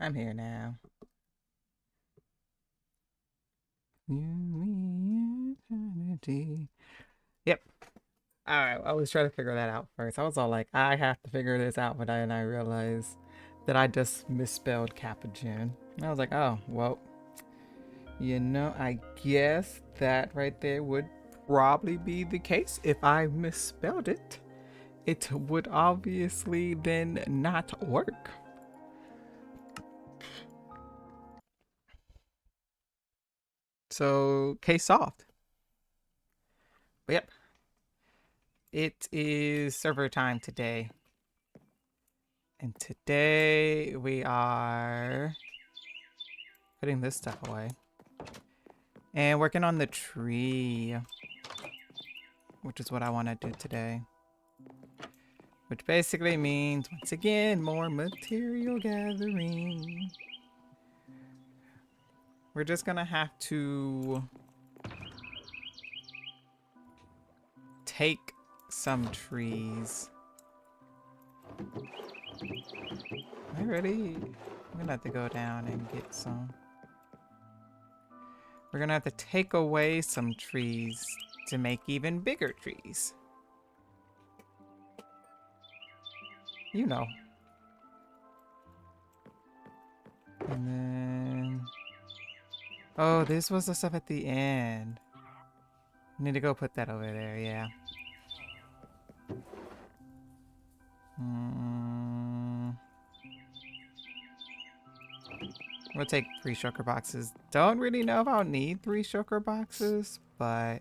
I'm here now. Yep. Alright, I was trying to figure that out first. I was all like, I have to figure this out, but then I realized that I just misspelled Capuchin. And I was like, oh, well, I guess that right there would probably be the case if I misspelled it. It would obviously then not work. So, case solved. But yep, it is server time today. And today we are putting this stuff away. And working on the tree, which is what I want to do today. Which basically means, once again, more material gathering. We're just gonna have to take some trees. Am I ready? I'm gonna have to go down and get some. We're gonna have to take away some trees to make even bigger trees. You know. And then... Oh, this was the stuff at the end. Need to go put that over there, yeah. We'll take 3 shulker boxes. Don't really know if I'll need 3 shulker boxes, but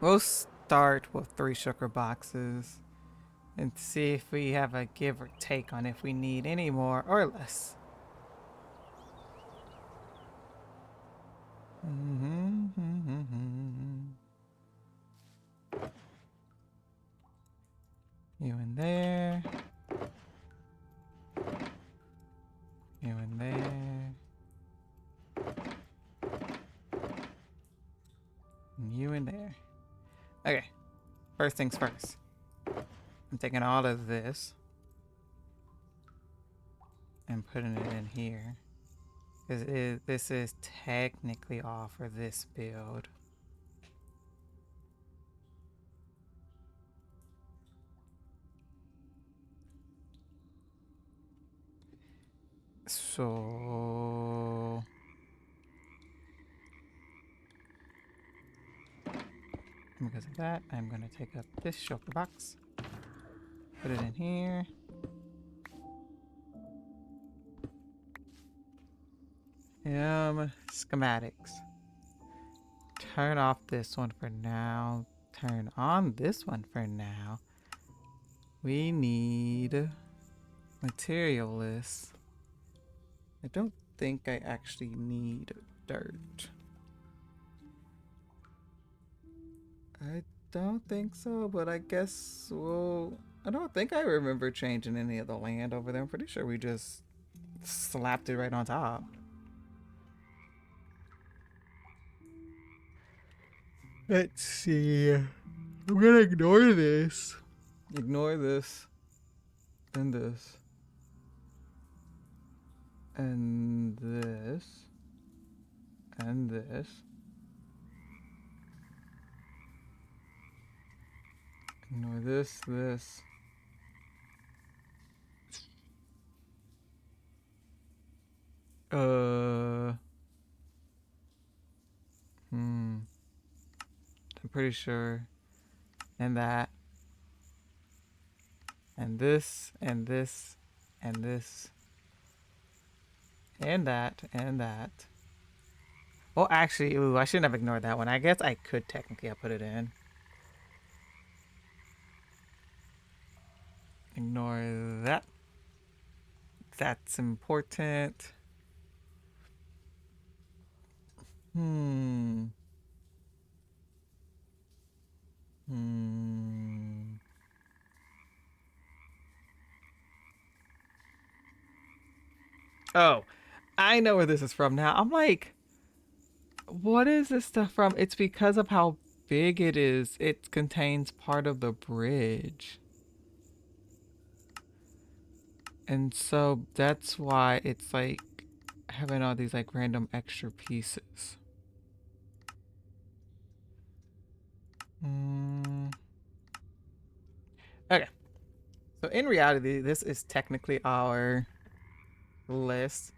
we'll start with 3 shulker boxes and see if we have a give or take on if we need any more or less. You in there. You in there. And you in there. Okay. First things first. I'm taking all of this and putting it in here. Because this is technically all for this build. So... because of that, I'm going to take up this shulker box. Put it in here. Schematics. Turn off this one for now. Turn on this one for now. We need material list. I don't think I actually need dirt. I don't think so, but I guess I don't think I remember changing any of the land over there. I'm pretty sure we just slapped it right on top. Let's see. I'm gonna ignore this. Ignore this. And this. And this. And this. Ignore this, this. I'm pretty sure. And that. And this, and this, and this. And that, and that. Well, actually, ooh, I shouldn't have ignored that one. I guess I could technically have put it in. Ignore that. That's important. Oh, I know where this is from now. I'm like, what is this stuff from? It's because of how big it is. It contains part of the bridge. And so that's why it's like having all these like random extra pieces. Okay. So in reality, this is technically our list.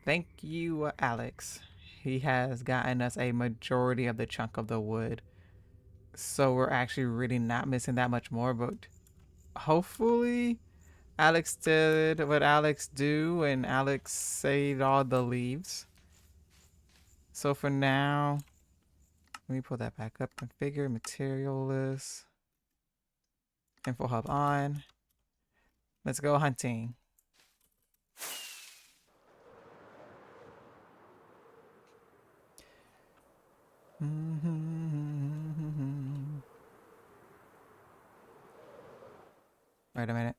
Thank you, Alex. He has gotten us a majority of the chunk of the wood. So we're actually really not missing that much more, but hopefully Alex did what Alex do and Alex saved all the leaves. So for now, let me pull that back up. Configure material list. Info hub on. Let's go hunting. Wait a minute.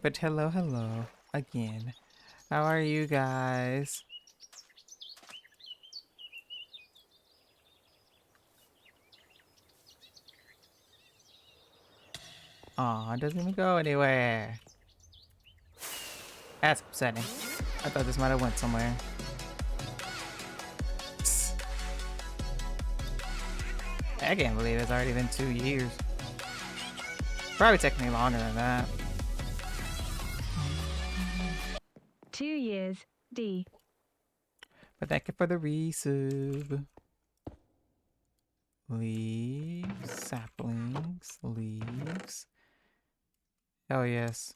But hello, hello again. How are you guys? Aw, it doesn't even go anywhere. That's upsetting. I thought this might have went somewhere. Psst. I can't believe it's already been 2 years. Probably taking me longer than that. 2 years, D. But thank you for the resub. Leaves, saplings, leaves. Oh yes.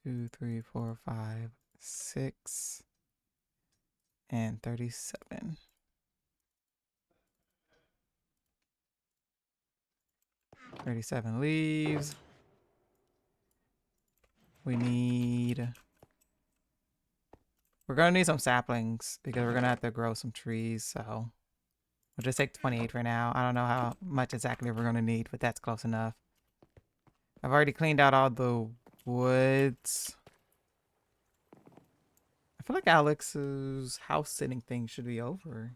2, 3, 4, 5, 6, and 37. $37 leaves. We're gonna need some saplings because we're gonna have to grow some trees, so we'll just take 28 for now. I don't know how much exactly we're gonna need, but that's close enough. I've already cleaned out all the woods. I feel like Alex's house sitting thing should be over.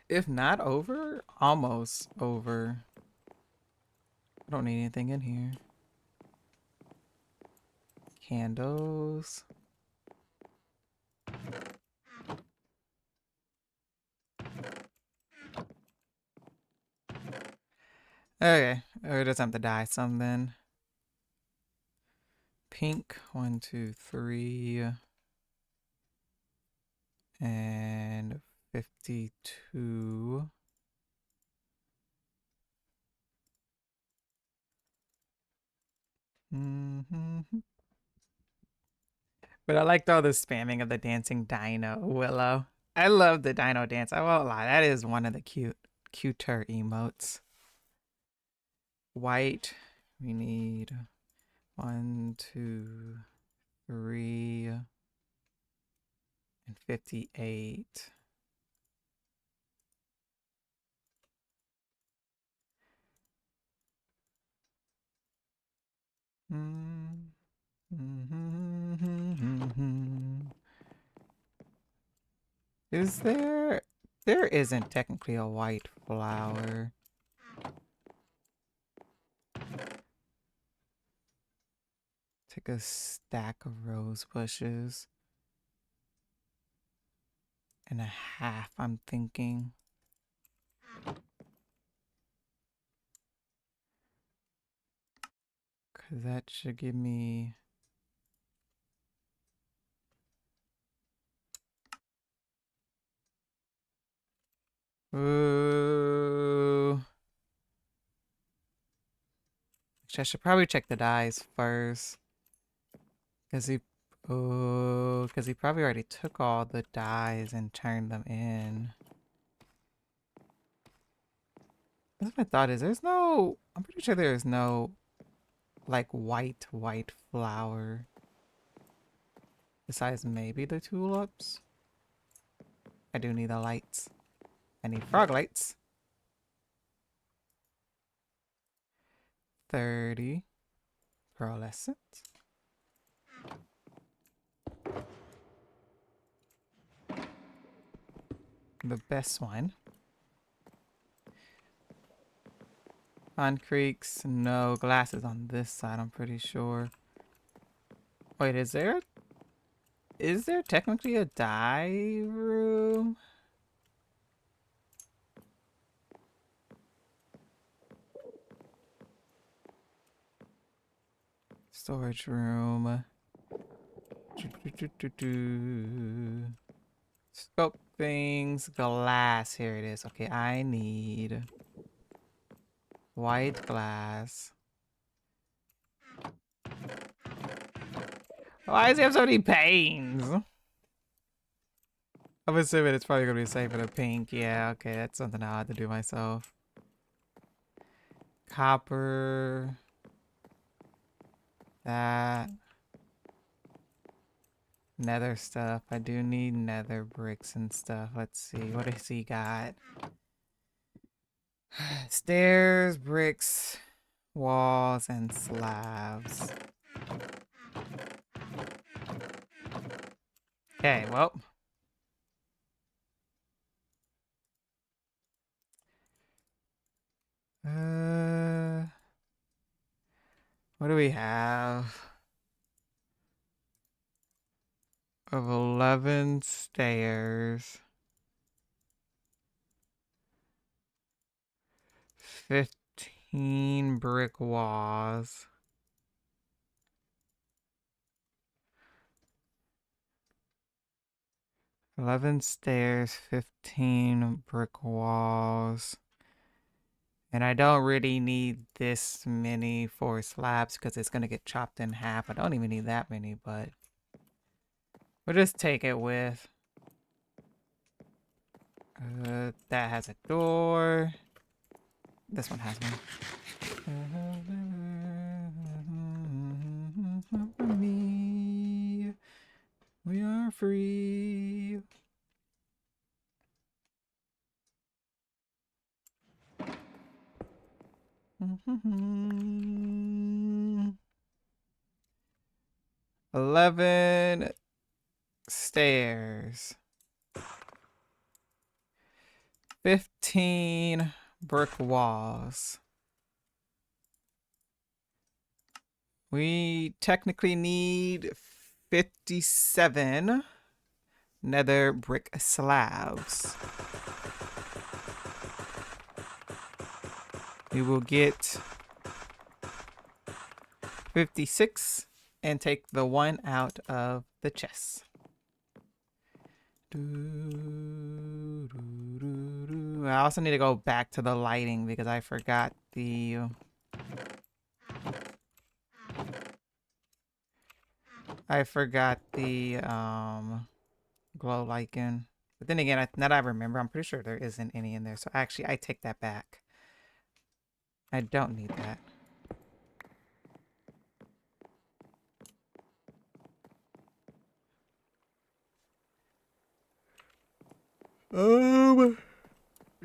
If not over, almost over. I don't need anything in here. Candles. Okay, we're just have to dye some then. Pink, 1, 2, 3. And 52. But I liked all the spamming of the dancing dino Willow. I love the dino dance. I won't lie. That is one of the cuter emotes. White. We need 1, 2, 3, and 58. Is there? There isn't technically a white flower. Take a stack of rose bushes. And a half, I'm thinking. Because that should give me... Ooh. Actually, I should probably check the dyes first. Because he probably already took all the dyes and turned them in. That's what my thought is. I'm pretty sure there's no, like, white flower. Besides maybe the tulips. I do need the lights. I need frog lights. 30. Pearlescent. The best one. Concretes, no. Glasses on this side, I'm pretty sure. Wait, is there technically a dye room? Storage room. Scope things, glass. Here it is. Okay, I need white glass. Why does he have so many panes? I'm assuming it's probably gonna be safer than pink. Yeah, okay, that's something I'll have to do myself. Copper. That. Nether stuff. I do need nether bricks and stuff. Let's see. What does he got? Stairs, bricks, walls, and slabs. Okay, well. What do we have? Of 11 stairs. 15 brick walls. 11 stairs, 15 brick walls. And I don't really need this many for slabs because it's going to get chopped in half. I don't even need that many, but we'll just take it with. That has a door. This one has one. For me, we are free. Mm-hmm. 11 stairs. 15 brick walls. We technically need 57 nether brick slabs. We will get 56 and take the one out of the chest. I also need to go back to the lighting because I forgot the glow lichen. But then again, now that I remember, I'm pretty sure there isn't any in there. So actually, I take that back. I don't need that.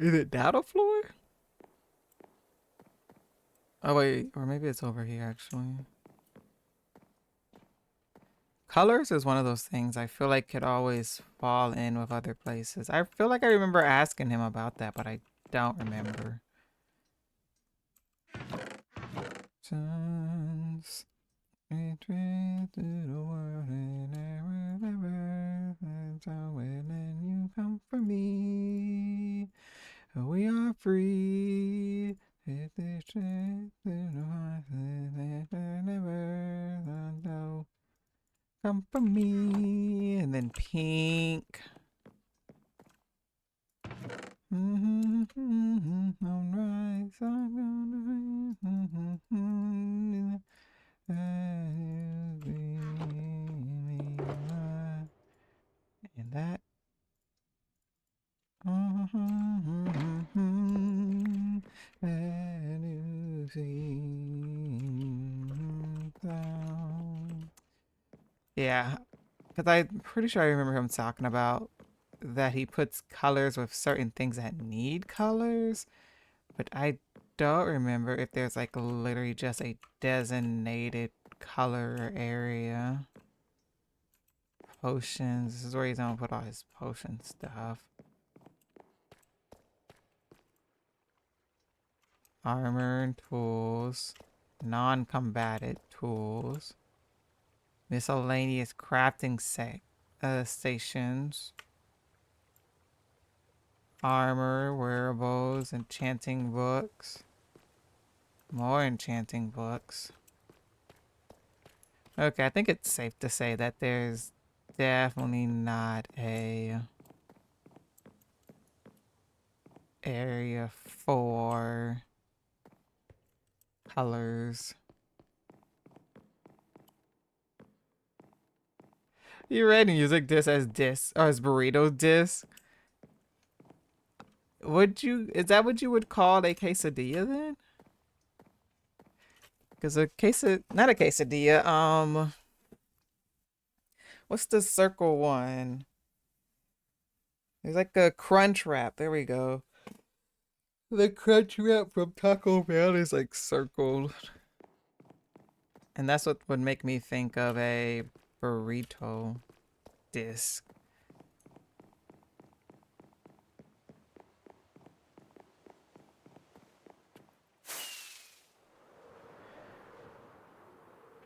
Is it down the floor? Oh wait, or maybe it's over here actually. Colors is one of those things I feel like could always fall in with other places. I feel like I remember asking him about that, but I don't remember. Suns, through the world and wherever when you come for me. We are free. Come for me. And then pink. And that. Yeah, because I'm pretty sure I remember him talking about that he puts colors with certain things that need colors, but I don't remember if there's like literally just a designated color area. Potions. This is where he's gonna put all his potion stuff. armor and tools, non-combatant tools, miscellaneous crafting stations, armor, wearables, enchanting books, more enchanting books. Okay, I think it's safe to say that there's definitely not a area for colors. You read music disc as disc or as burrito disc? Is that what you would call a quesadilla then? Because not a quesadilla, what's the circle one? There's like a crunch wrap. There we go. The crunch wrap from Taco Bell is like circled. And that's what would make me think of a burrito disc.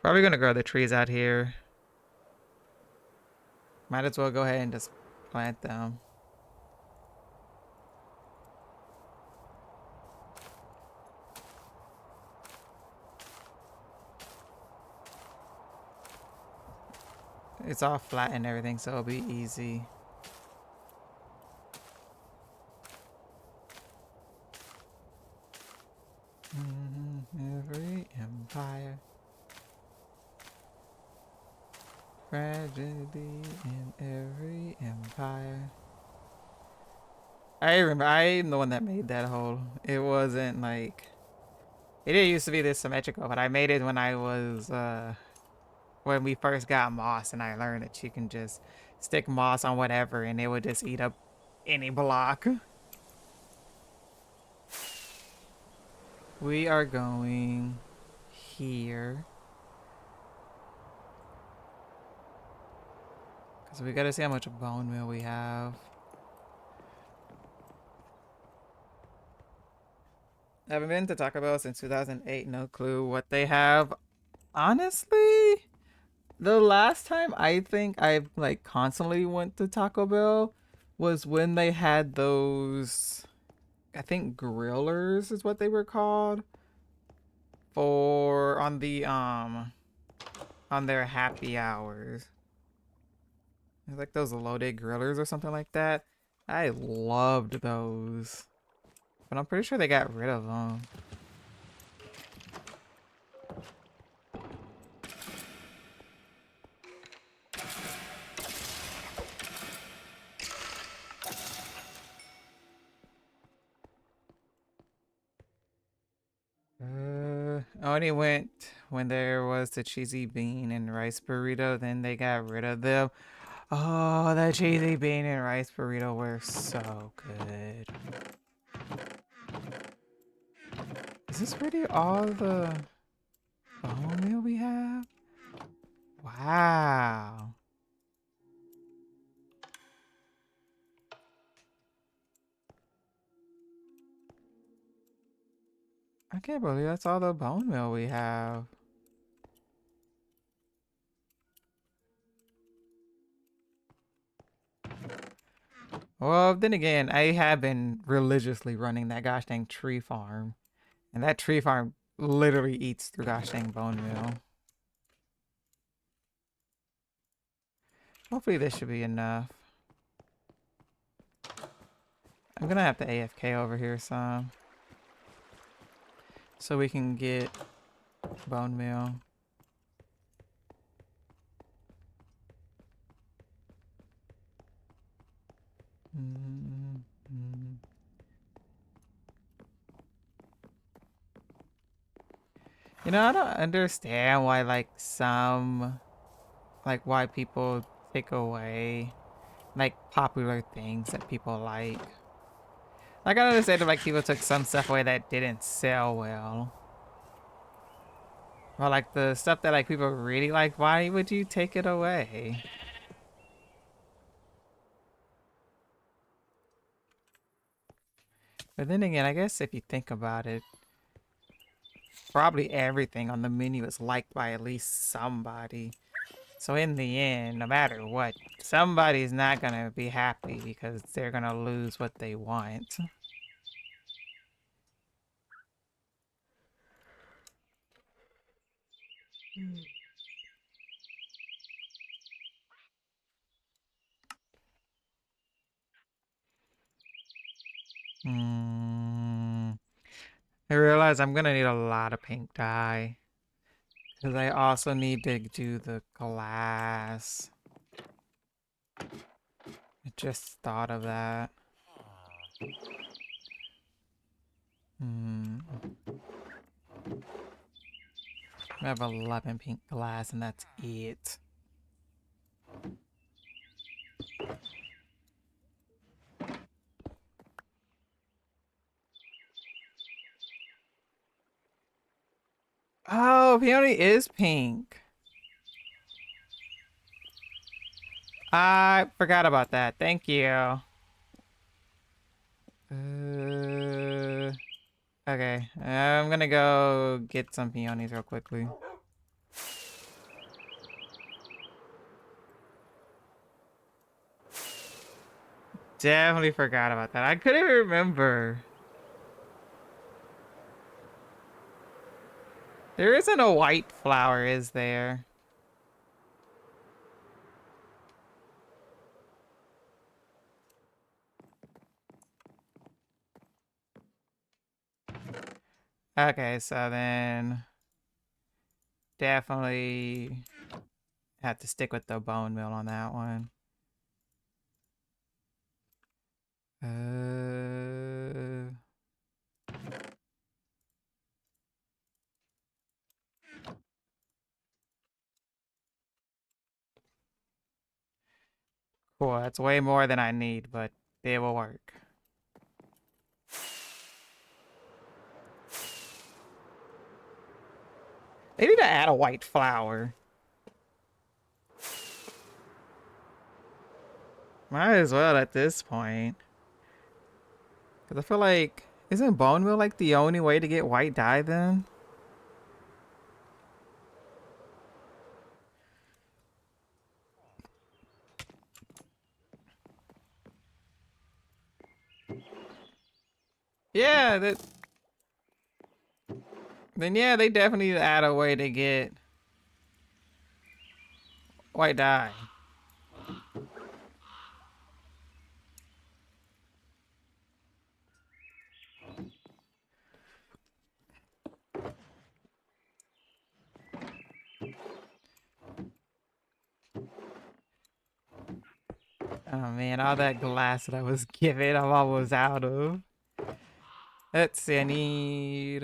Probably gonna grow the trees out here. Might as well go ahead and just plant them. It's all flat and everything, so it'll be easy. Every empire. Tragedy in every empire. I remember, I'm the one that made that hole. It wasn't like, it didn't used to be this symmetrical, but I made it when I was, when we first got moss, and I learned that you can just stick moss on whatever and it would just eat up any block. We are going here. Because we gotta see how much bone meal we have. I haven't been to Taco Bell since 2008. No clue what they have. Honestly, the last time I think I like constantly went to Taco Bell was when they had those, I think grillers is what they were called, for on their happy hours. It's like those loaded grillers or something like that. I loved those. But I'm pretty sure they got rid of them. I only went when there was the cheesy bean and rice burrito, then they got rid of them. Oh, the cheesy bean and rice burrito were so good. Is this really all the bone meal we have? Wow. I can't believe that's all the bone meal we have. Well, then again, I have been religiously running that gosh dang tree farm. And that tree farm literally eats through gosh dang bone meal. Hopefully this should be enough. I'm gonna have to AFK over here some. So we can get bone meal. You know, I don't understand why why people take away like popular things that people like. Like I understand if like people took some stuff away that didn't sell well. Or like the stuff that like people really like, why would you take it away? But then again, I guess if you think about it, probably everything on the menu is liked by at least somebody. So in the end, no matter what, somebody's not gonna be happy because they're gonna lose what they want. Hmm. I realize I'm gonna need a lot of pink dye. Because I also need to do the glass. I just thought of that. Hmm. I have 11 pink glass and that's it. Oh, peony is pink. I forgot about that. Thank you. Okay. I'm gonna go get some peonies real quickly. Definitely forgot about that. I couldn't remember. There isn't a white flower, is there? Okay, so then definitely have to stick with the bone meal on that one. Cool. That's way more than I need, but it will work. They need to add a white flower. Might as well at this point. Because I feel like, isn't bone meal like the only way to get white dye then? Yeah, then yeah, they definitely need to add a way to get white dye. Oh man, all that glass that I was given, I'm almost out of. Let's see, I need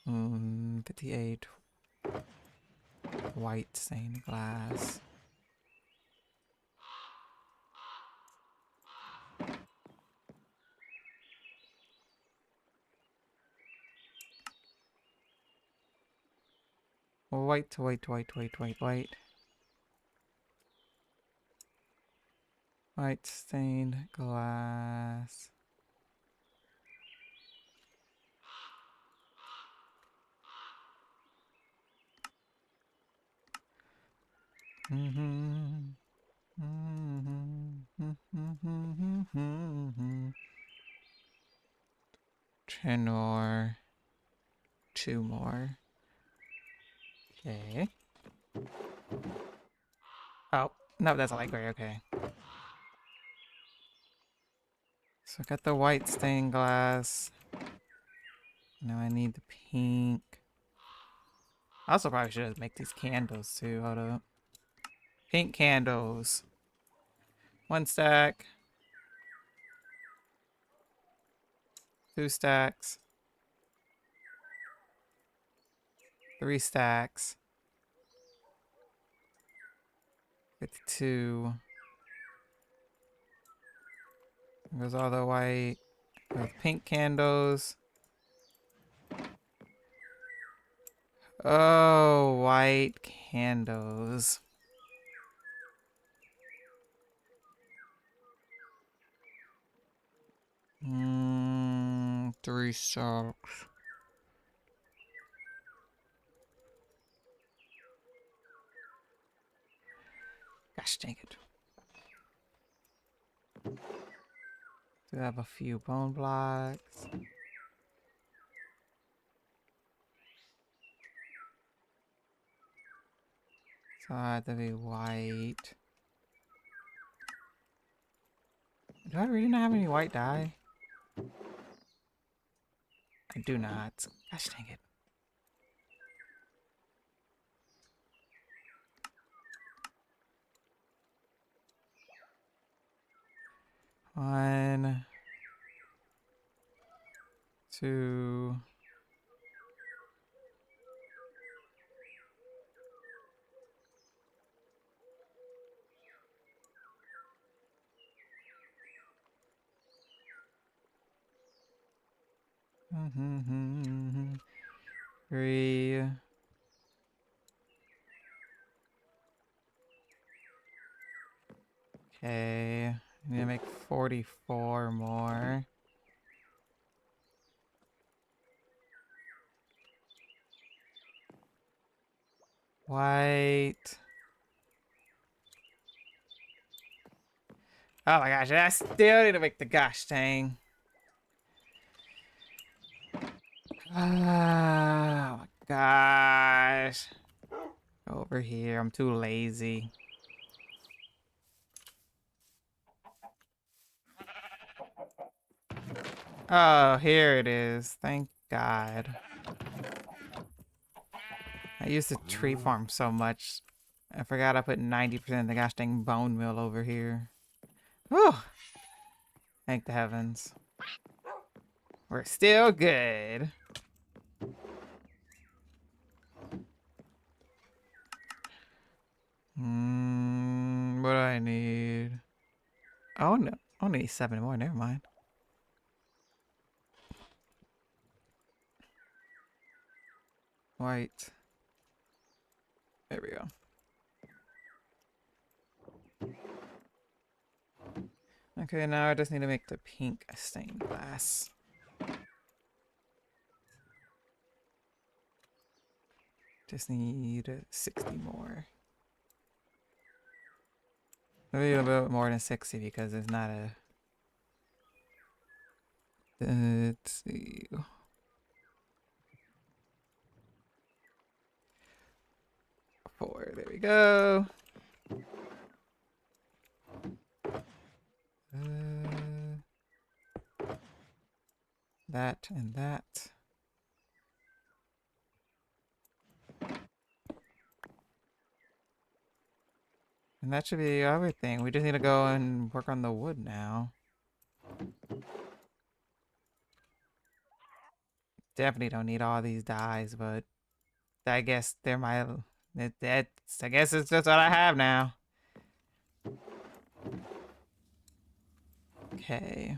58 white stained glass. White. White stained glass. Ten more. Two more. Okay. Oh, no, that's a light gray. Okay. So I got the white stained glass. Now I need the pink. I also probably should make these candles too. Hold up. Pink candles. One stack. Two stacks. Three stacks. 52. Goes all the white. With pink candles. Oh, white candles. Three stacks. Gosh dang it. Do have a few bone blocks. So I have to be white. Do I really not have any white dye? I do not. Gosh dang it. One, two. Three. Okay. I need to make 44 more. White. Oh my gosh, I still need to make the gosh dang. Oh my gosh. Over here, I'm too lazy. Oh, here it is. Thank God. I used the tree farm so much. I forgot I put 90% of the gosh dang bone meal over here. Whew. Thank the heavens. We're still good. What do I need? Oh no. I only need 7 more. Never mind. White. There we go. Okay, now I just need to make the pink stained glass. Just need 60 more. Maybe a little bit more than 60 because there's not a... Let's see. 4, there we go. That and that. And that should be everything. We just need to go and work on the wood now. Definitely don't need all these dyes, but I guess they're my... I guess it's just what I have now. Okay.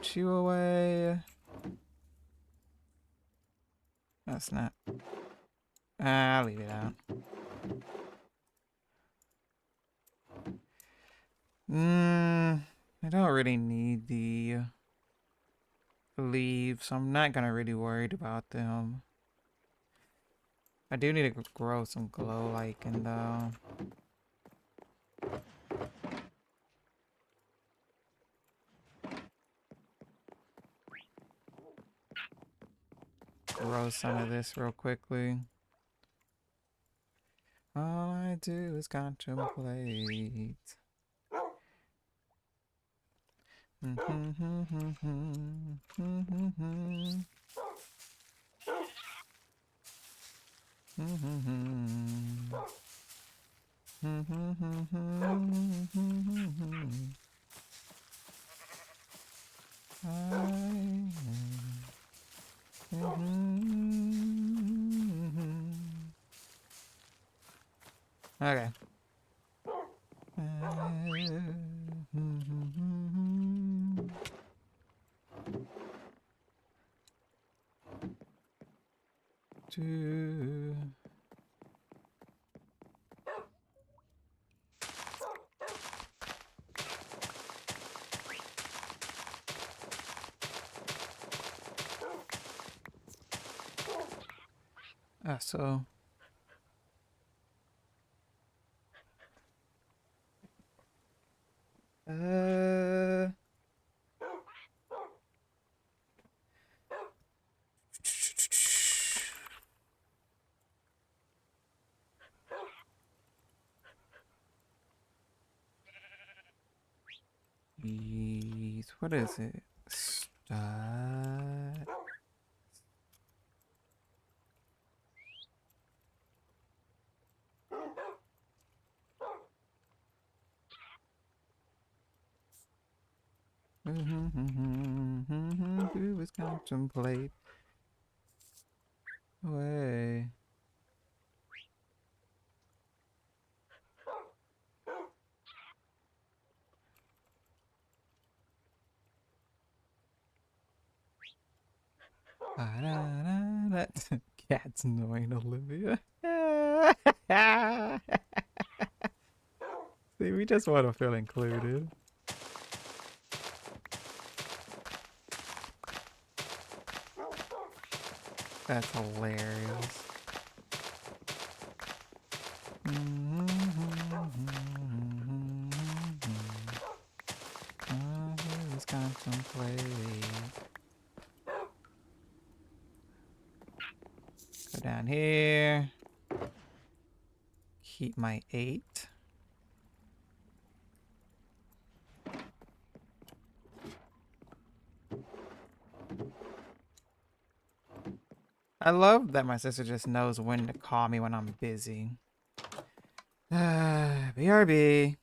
Chew away. That's not... I'll leave it out. I don't really need the leaves, so I'm not gonna really worried about them. I do need to grow some glow lichen though. Grow some of this real quickly. All I do is contemplate. Okay. So Jeez, what is it? Stud. Do is contemplate away. Cat's annoying Olivia. See, we just want to feel included. That's hilarious. Who's contemplating? Go down here. Keep my 8. I love that my sister just knows when to call me when I'm busy. BRB.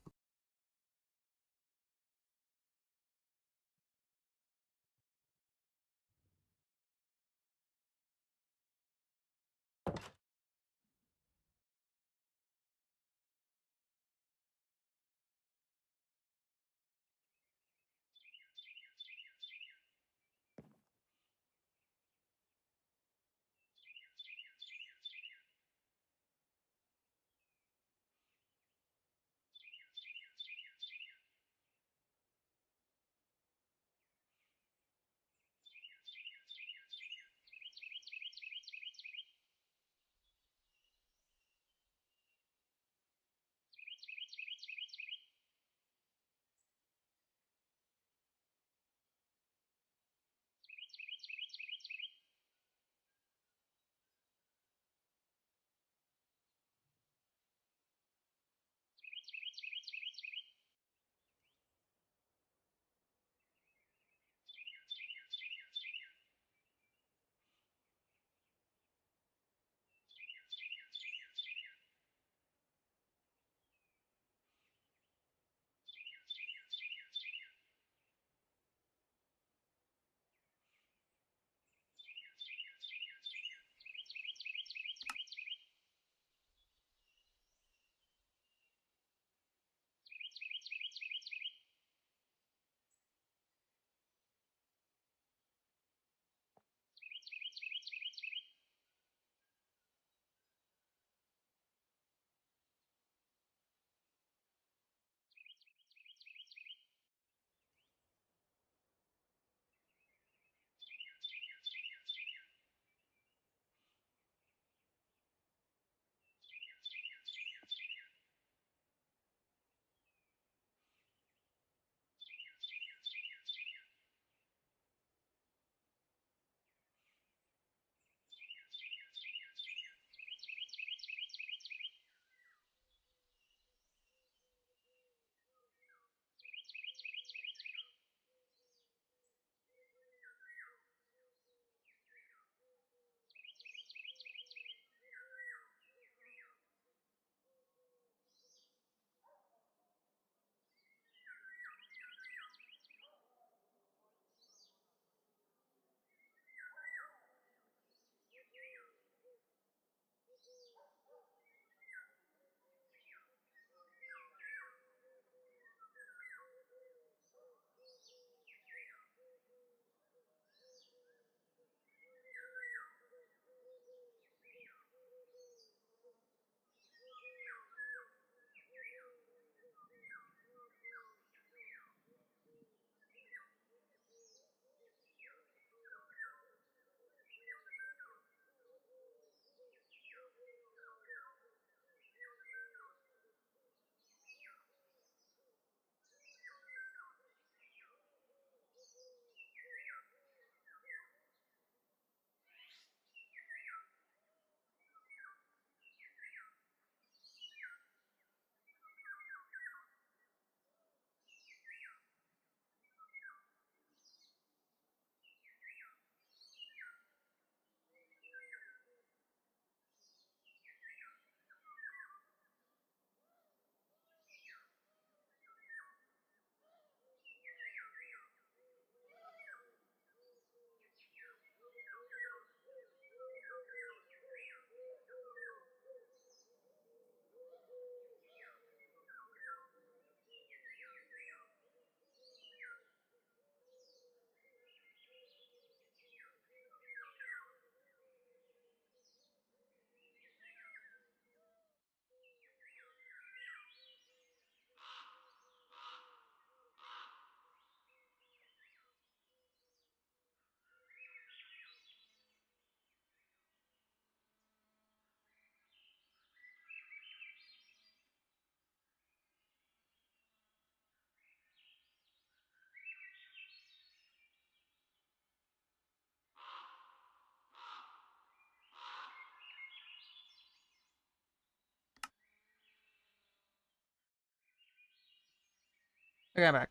Okay, I'm back.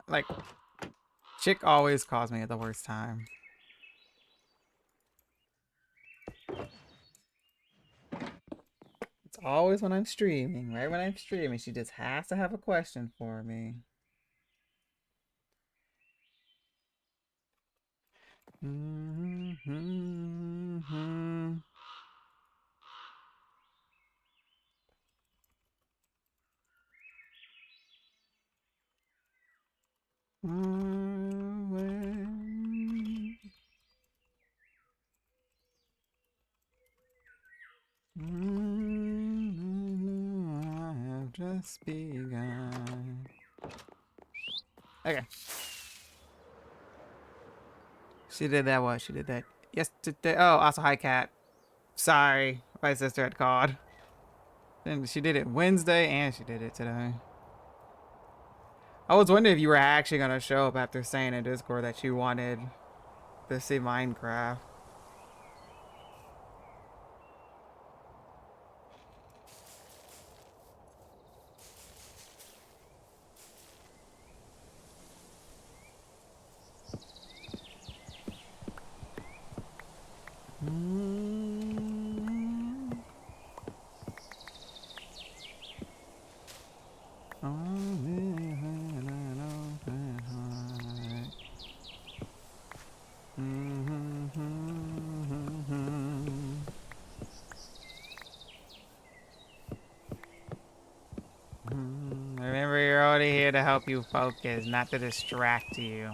Like, chick always calls me at the worst time. It's always when I'm streaming. Right when I'm streaming, she just has to have a question for me. I have just begun. Okay. She did that what? She did that yesterday. Oh, also hi cat. Sorry, my sister had called. And she did it Wednesday and she did it today. I was wondering if you were actually gonna show up after saying in Discord that you wanted to see Minecraft. Remember, you're only here to help you focus, not to distract you.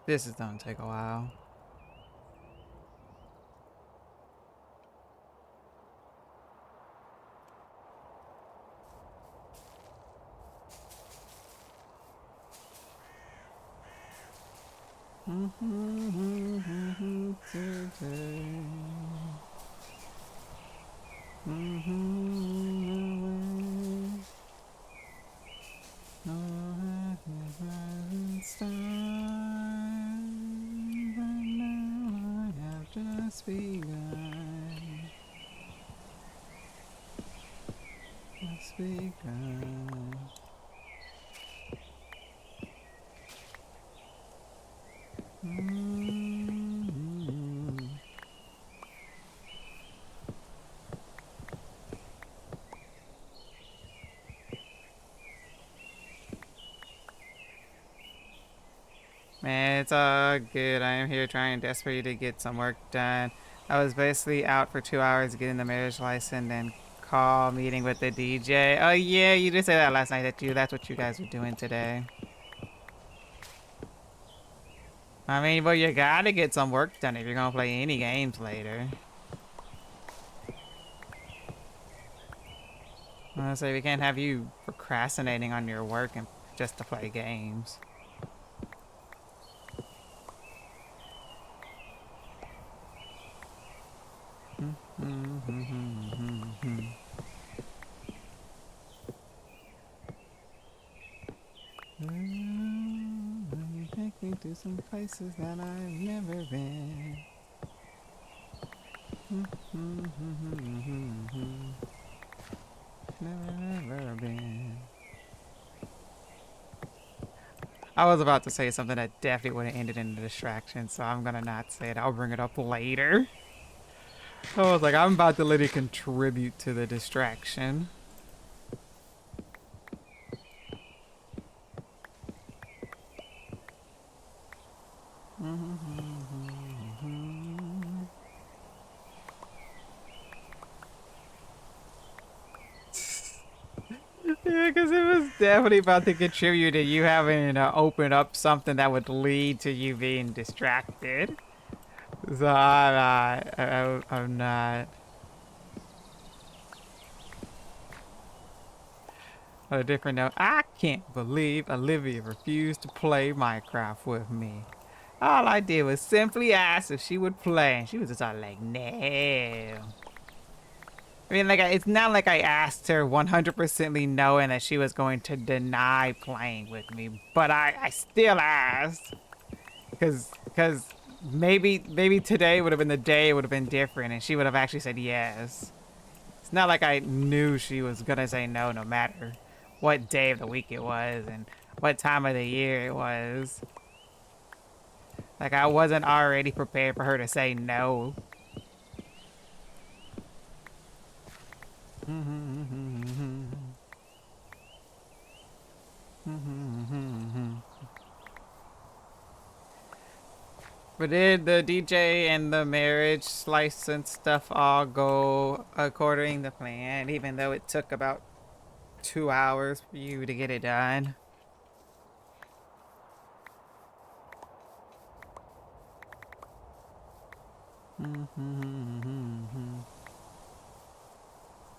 This is gonna take a while. Just begun. Just begun. Man, it's all good. I am here trying desperately to get some work done. I was basically out for 2 hours getting the marriage license and call meeting with the DJ. Oh yeah, you did say that last night that that's what you guys were doing today. I mean, well, you gotta get some work done if you're gonna play any games later. I say we can't have you procrastinating on your work and just to play games. Take me to some places that I've never been. Never been. I was about to say something that definitely would have ended in a distraction, so I'm gonna not say it. I'll bring it up later. I was like, I'm about to let it contribute to the distraction. Yeah, because it was definitely about to contribute to you having to open up something that would lead to you being distracted. So I'm not. On a different note, I can't believe Olivia refused to play Minecraft with me. All I did was simply ask if she would play, and she was just all like, no. I mean, like, it's not like I asked her 100% knowing that she was going to deny playing with me, but I still asked. Because maybe today would have been the day. It would have been different, and she would have actually said yes. It's not like I knew she was gonna say no, no matter what day of the week it was and what time of the year it was. Like I wasn't already prepared for her to say no. But did the DJ and the marriage license stuff all go according to plan, even though it took about 2 hours for you to get it done?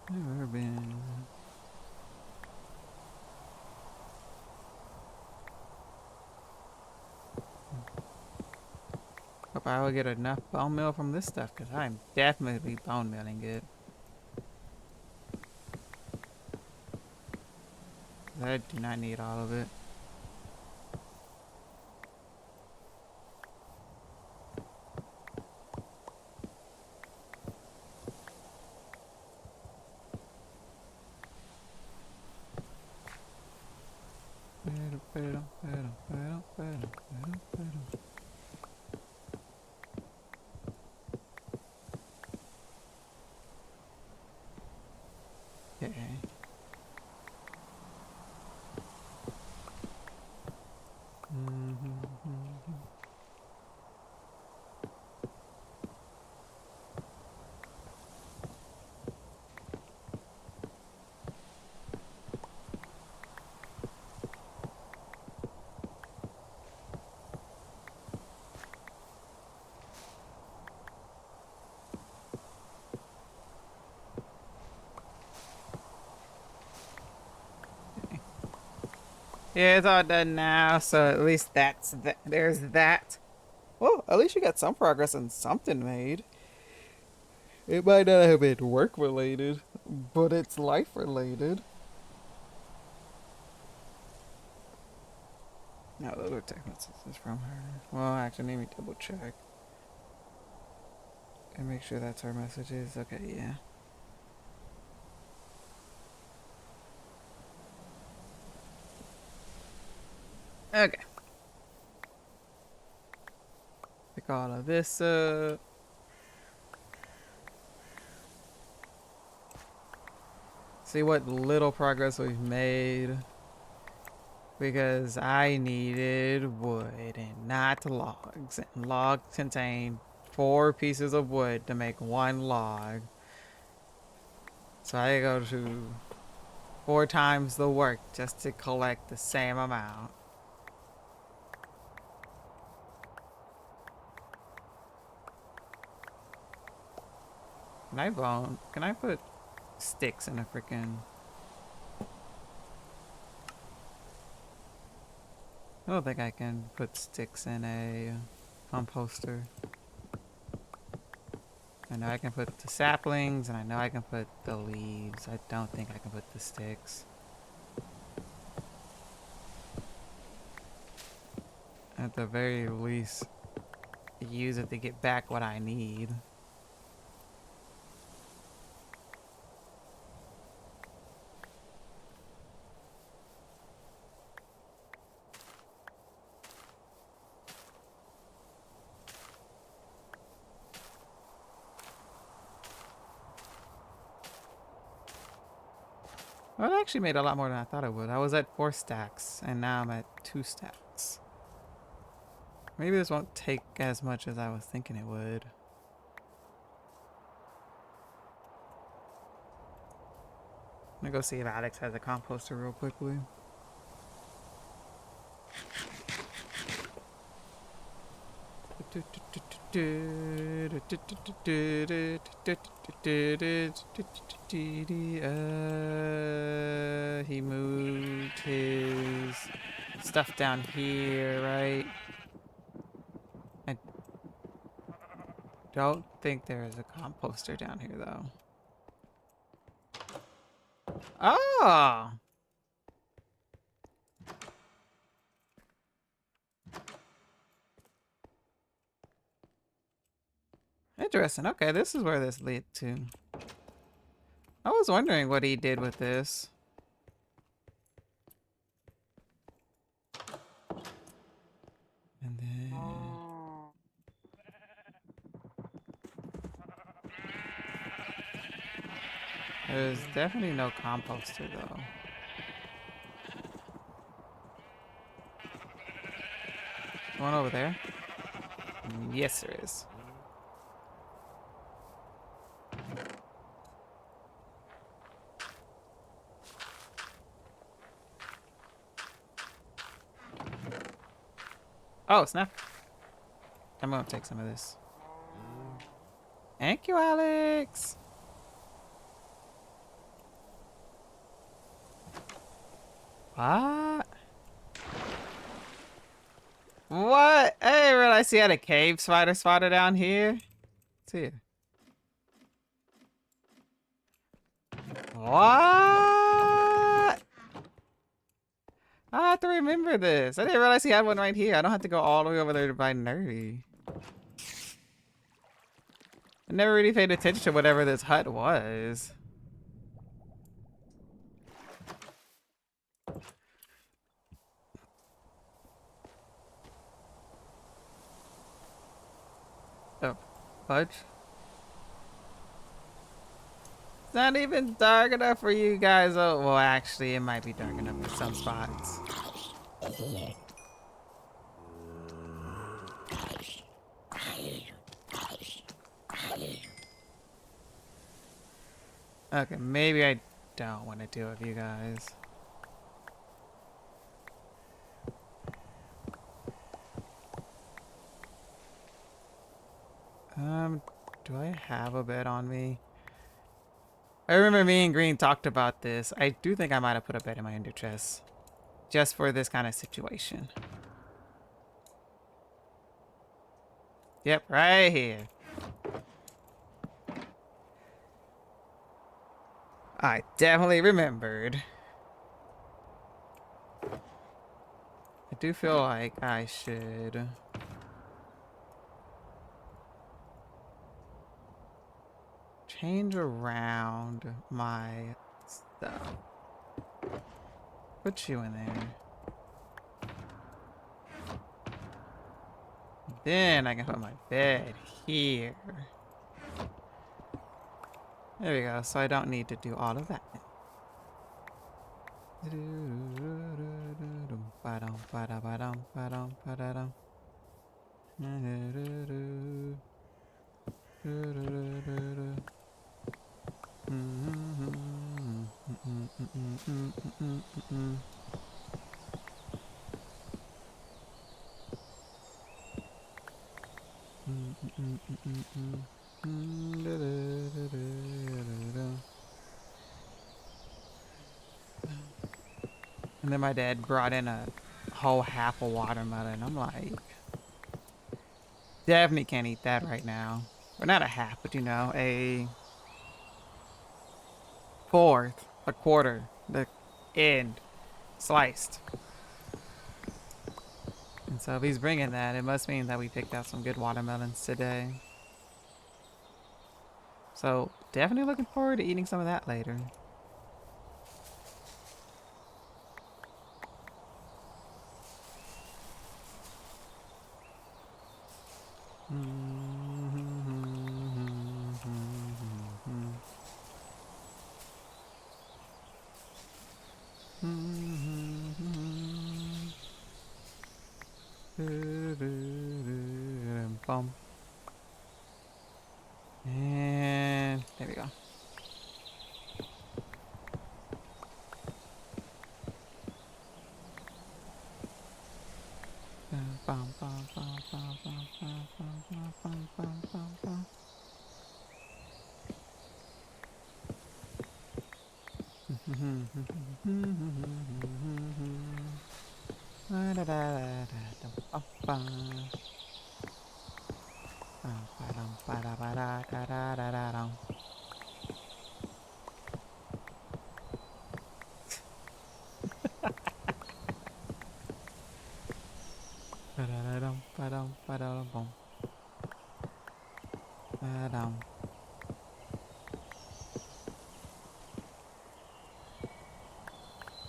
Never been. Hope I will get enough bone meal from this stuff, because I'm definitely bone mealing it. I do not need all of it. Okay. Yeah, it's all done now, so at least there's that. Well, at least you got some progress and something made. It might not have been work related, but it's life related. No, those are text messages from her. Well, actually, let me double check and make sure that's her messages. Okay, yeah. Okay. Pick all of this up. See what little progress we've made. Because I needed wood and not logs. And logs contain 4 pieces of wood to make 1 log. So I go to 4 times the work just to collect the same amount. Can I put sticks in a freaking... I don't think I can put sticks in a composter. I know I can put the saplings, and I know I can put the leaves. I don't think I can put the sticks. At the very least, use it to get back what I need. Well, it actually made a lot more than I thought it would. I was at 4 stacks, and now I'm at 2 stacks. Maybe this won't take as much as I was thinking it would. I'm gonna go see if Alex has a composter real quickly. He moved his stuff down here, right? I don't think there is a composter down here, though. Oh! Interesting. Okay, this is where this led to. I was wondering what he did with this. And then there's definitely no composter though. One over there? Yes, there is. Oh, snap. I'm gonna take some of this. Thank you, Alex. What? What? I didn't realize he had a cave spider spotted down here. It's here. What? I have to remember this. I didn't realize he had one right here. I don't have to go all the way over there to buy nerdy. I never really paid attention to whatever this hut was. Oh, fudge. It's not even dark enough for you guys. Oh, well, actually, it might be dark enough for some spots. Okay, maybe I don't want to deal with you guys. Do I have a bed on me? I remember me and Green talked about this. I do think I might have put a bed in my ender chest. Just for this kind of situation. Yep, right here. I definitely remembered. I do feel like I should change around my stuff. Put you in there. Then I can put my bed here. There we go. So I don't need to do all of that. And then my dad brought in a whole half a watermelon. I'm like, definitely can't eat that right now. Or not a half, but you know, a fourth, a quarter, the end, sliced. And so if he's bringing that, it must mean that we picked out some good watermelons today. So definitely looking forward to eating some of that later. Bum. And there we go. Bum, bum, bum, bum, bum, bum, bum, bum, bum, bum, bum.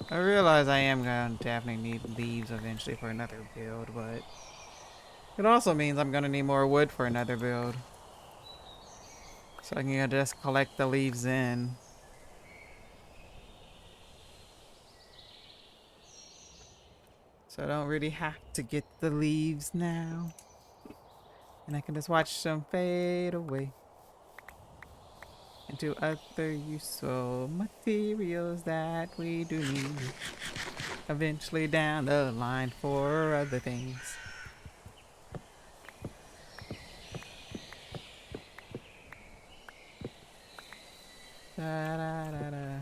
I realize I am gonna definitely need leaves eventually for another build, but it also means I'm gonna need more wood for another build. So I can just collect the leaves in. So I don't really have to get the leaves now. And I can just watch them fade away into other useful materials that we do need eventually down the line for other things. Da da da da.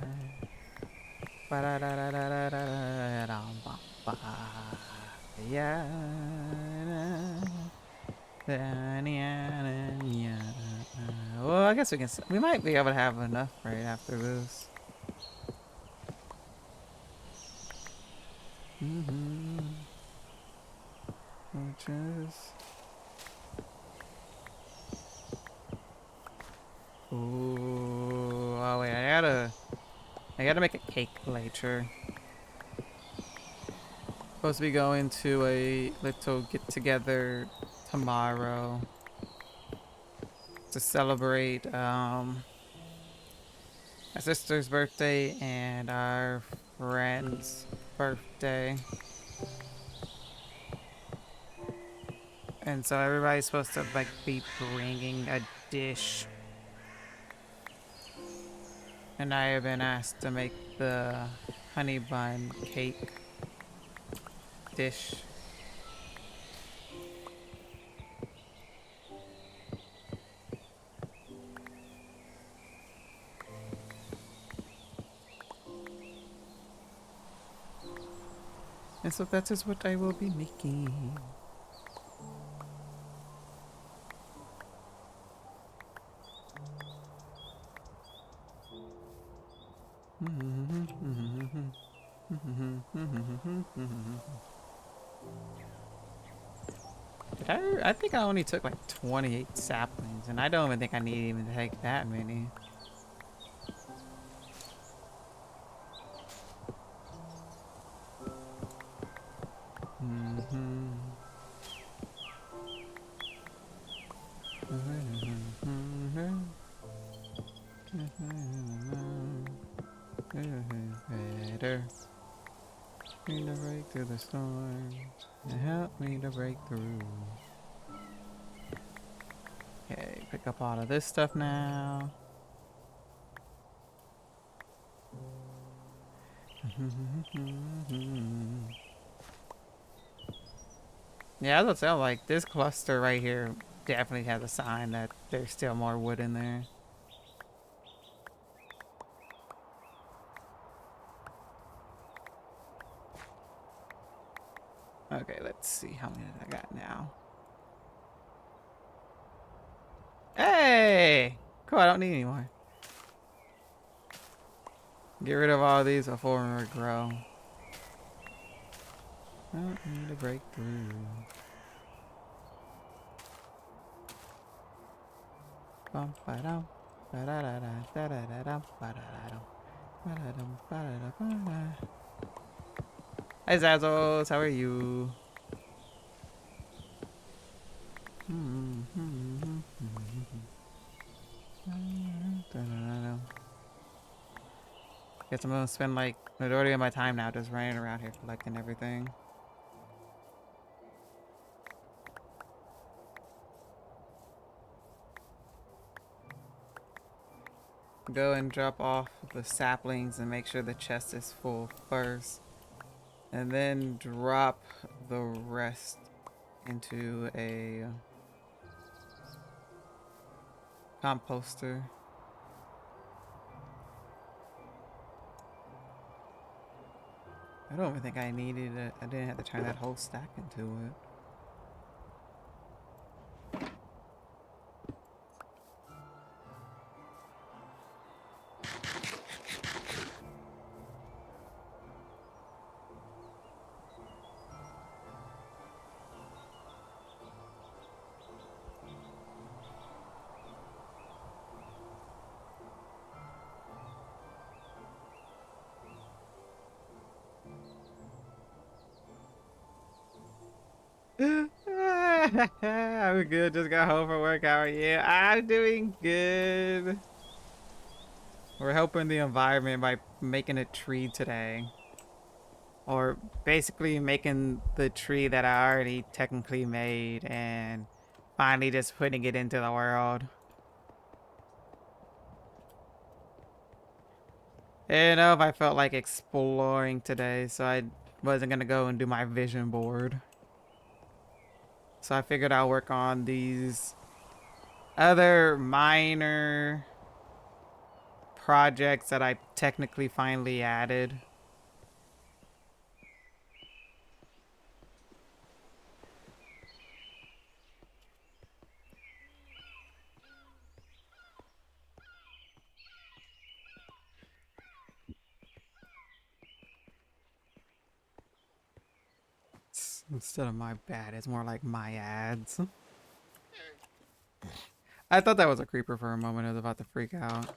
Ba da da da da da da da ba ba. Yeah. Well, I guess we might be able to have enough right after this. Just. Ooh. Oh wait, I gotta make a cake later. Supposed to be going to a little get together tomorrow to celebrate my sister's birthday and our friend's birthday. And so everybody's supposed to like be bringing a dish. And I have been asked to make the honey bun cake dish. And so that is what I will be making. I think I only took like 28 saplings, and I don't even think I need even to take that many. Better me to break through the storm and help me to break through. Okay, pick up all of this stuff now. Yeah, that's sound like this cluster right here definitely has a sign that there's still more wood in there. Okay, let's see how many I got now. Hey! Cool, I don't need any more. Get rid of all these before we grow. I don't need a breakthrough. Bum ba dum ba da da da da da da dum ba da da dum ba da dum ba da da ba da. Hi Zazzles, how are you? Guess I'm gonna spend like majority of my time now just running around here collecting everything. Go and drop off the saplings and make sure the chest is full first. And then drop the rest into a composter. I don't even think I needed it. I didn't have to turn that whole stack into it. I'm good. Just got home from work. How are you? I'm doing good. We're helping the environment by making a tree today. Or basically making the tree that I already technically made and finally just putting it into the world. I don't know if I felt like exploring today, so I wasn't gonna go and do my vision board. So I figured I'll work on these other minor projects that I technically finally added. Instead of my bad, it's more like my ads. I thought that was a creeper for a moment. I was about to freak out.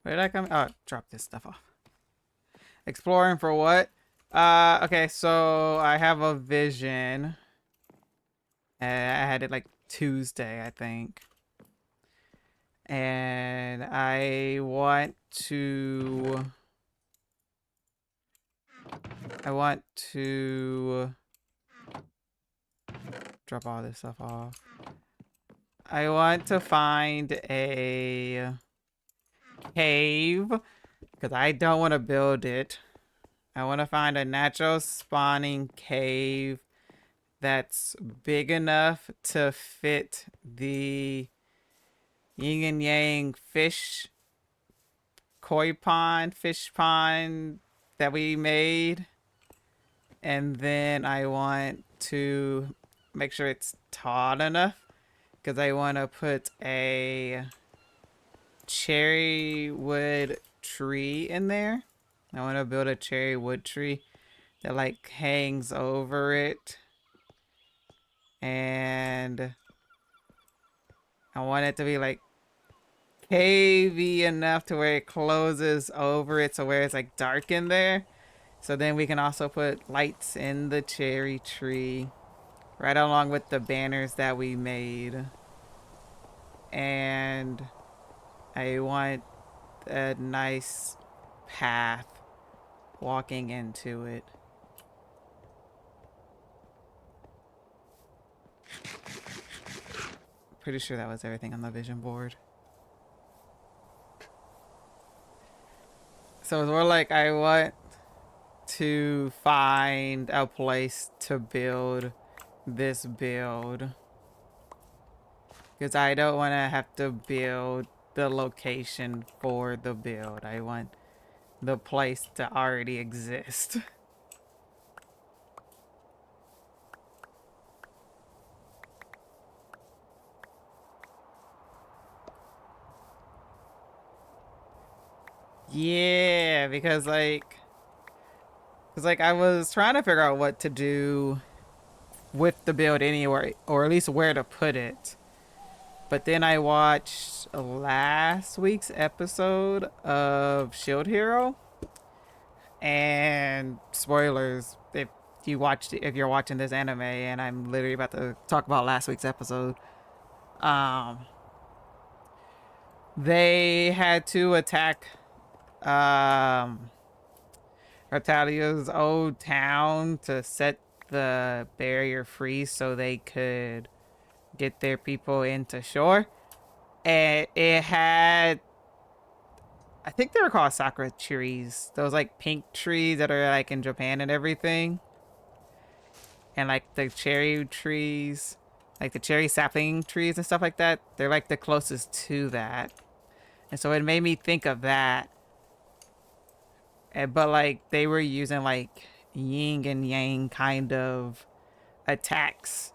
Where did I come? Oh, drop this stuff off. Exploring for what? Okay, so I have a vision. I had it like Tuesday, I think. And I want to drop all this stuff off. I want to find a cave because I don't want to build it. I want to find a natural spawning cave that's big enough to fit the yin and yang fish pond that we made. And then I want to make sure it's tall enough because I want to put a cherry wood tree in there. I want to build a cherry wood tree that like hangs over it. And I want it to be like cavey enough to where it closes over it, so where it's like dark in there. So then we can also put lights in the cherry tree right along with the banners that we made. And I want a nice path walking into it. Pretty sure that was everything on the vision board. So it's more like I want to find a place to build this build. Because I don't want to have to build the location for the build. I want the place to already exist. Yeah, because I was trying to figure out what to do with the build anywhere, or at least where to put it. But then I watched last week's episode of Shield Hero, and spoilers if you're watching this anime, and I'm literally about to talk about last week's episode. They had to attack Ratalia's old town to set the barrier free so they could get their people into shore. And it had, I think they were called sakura trees. Those like pink trees that are like in Japan and everything. And like the cherry trees, like the cherry sapling trees and stuff like that. They're like the closest to that. And so it made me think of that. But like they were using like yin and yang kind of attacks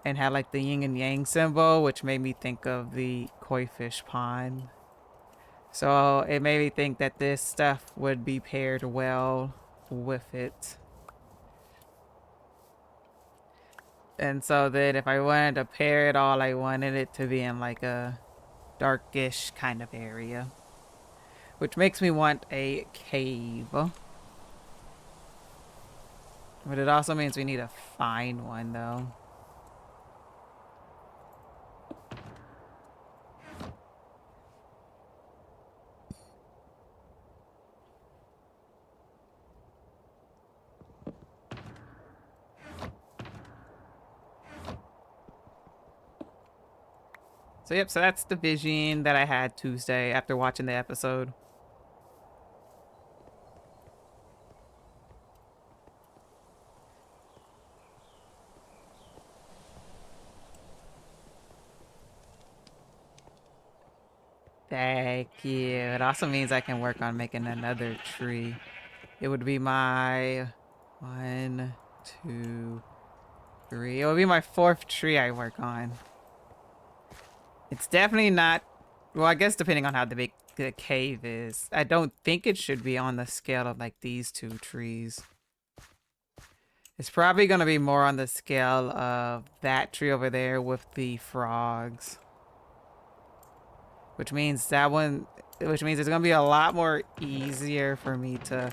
and had like the yin and yang symbol, which made me think of the koi fish pond. So it made me think that this stuff would be paired well with it. And so then if I wanted to pair it all, I wanted it to be in like a darkish kind of area. Which makes me want a cave. But it also means we need to find one, though. So, yep, so that's the vision that I had Tuesday after watching the episode. Thank you. It also means I can work on making another tree. It would be my 1, 2, 3. It would be my 4th tree I work on. It's definitely not. Well, I guess depending on how big the cave is, I don't think it should be on the scale of like these 2 trees. It's probably going to be more on the scale of that tree over there with the frogs. Which means it's going to be a lot more easier for me to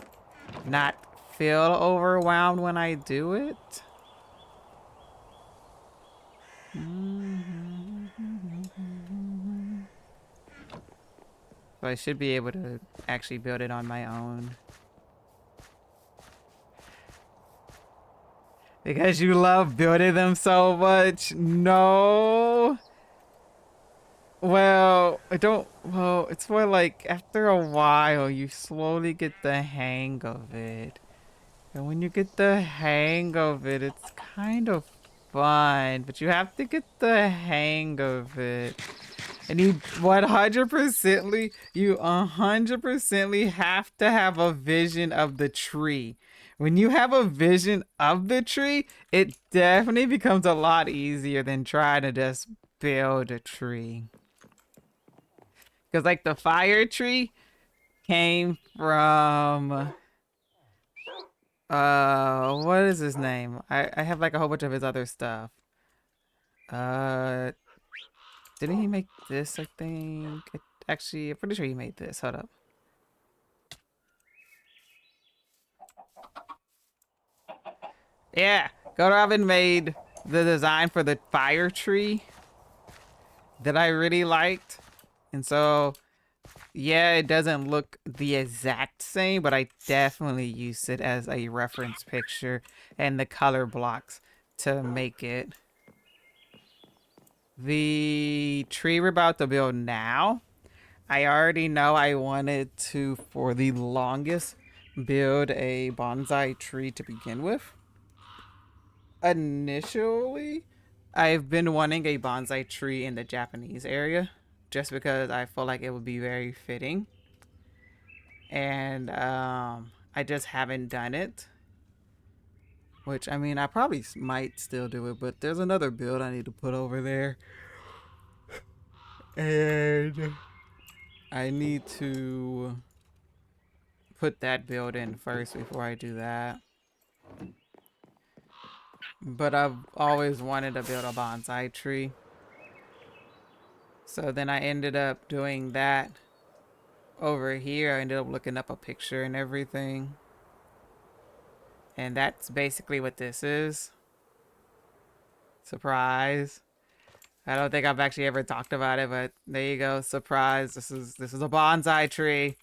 not feel overwhelmed when I do it. So I should be able to actually build it on my own. Because you love building them so much? No. Well, I don't. Well, it's more like after a while, you slowly get the hang of it. And when you get the hang of it, it's kind of fun. But you have to get the hang of it. And you 100% have to have a vision of the tree. When you have a vision of the tree, it definitely becomes a lot easier than trying to just build a tree. Because like the fire tree came from what is his name? I have like a whole bunch of his other stuff. Uh didn't he make this, I think? Actually, I'm pretty sure he made this. Hold up. Yeah, Godrobin made the design for the fire tree that I really liked. And so, yeah, it doesn't look the exact same, but I definitely used it as a reference picture and the color blocks to make it. The tree we're about to build now, I already know I wanted to, for the longest, build a bonsai tree to begin with. Initially, I've been wanting a bonsai tree in the Japanese area just because I feel like it would be very fitting. And I just haven't done it. Which, I mean, I probably might still do it, but there's another build I need to put over there. And I need to put that build in first before I do that. But I've always wanted to build a bonsai tree. So then I ended up doing that over here. I ended up looking up a picture and everything. And that's basically what this is. Surprise. I don't think I've actually ever talked about it, but there you go. Surprise. This is a bonsai tree.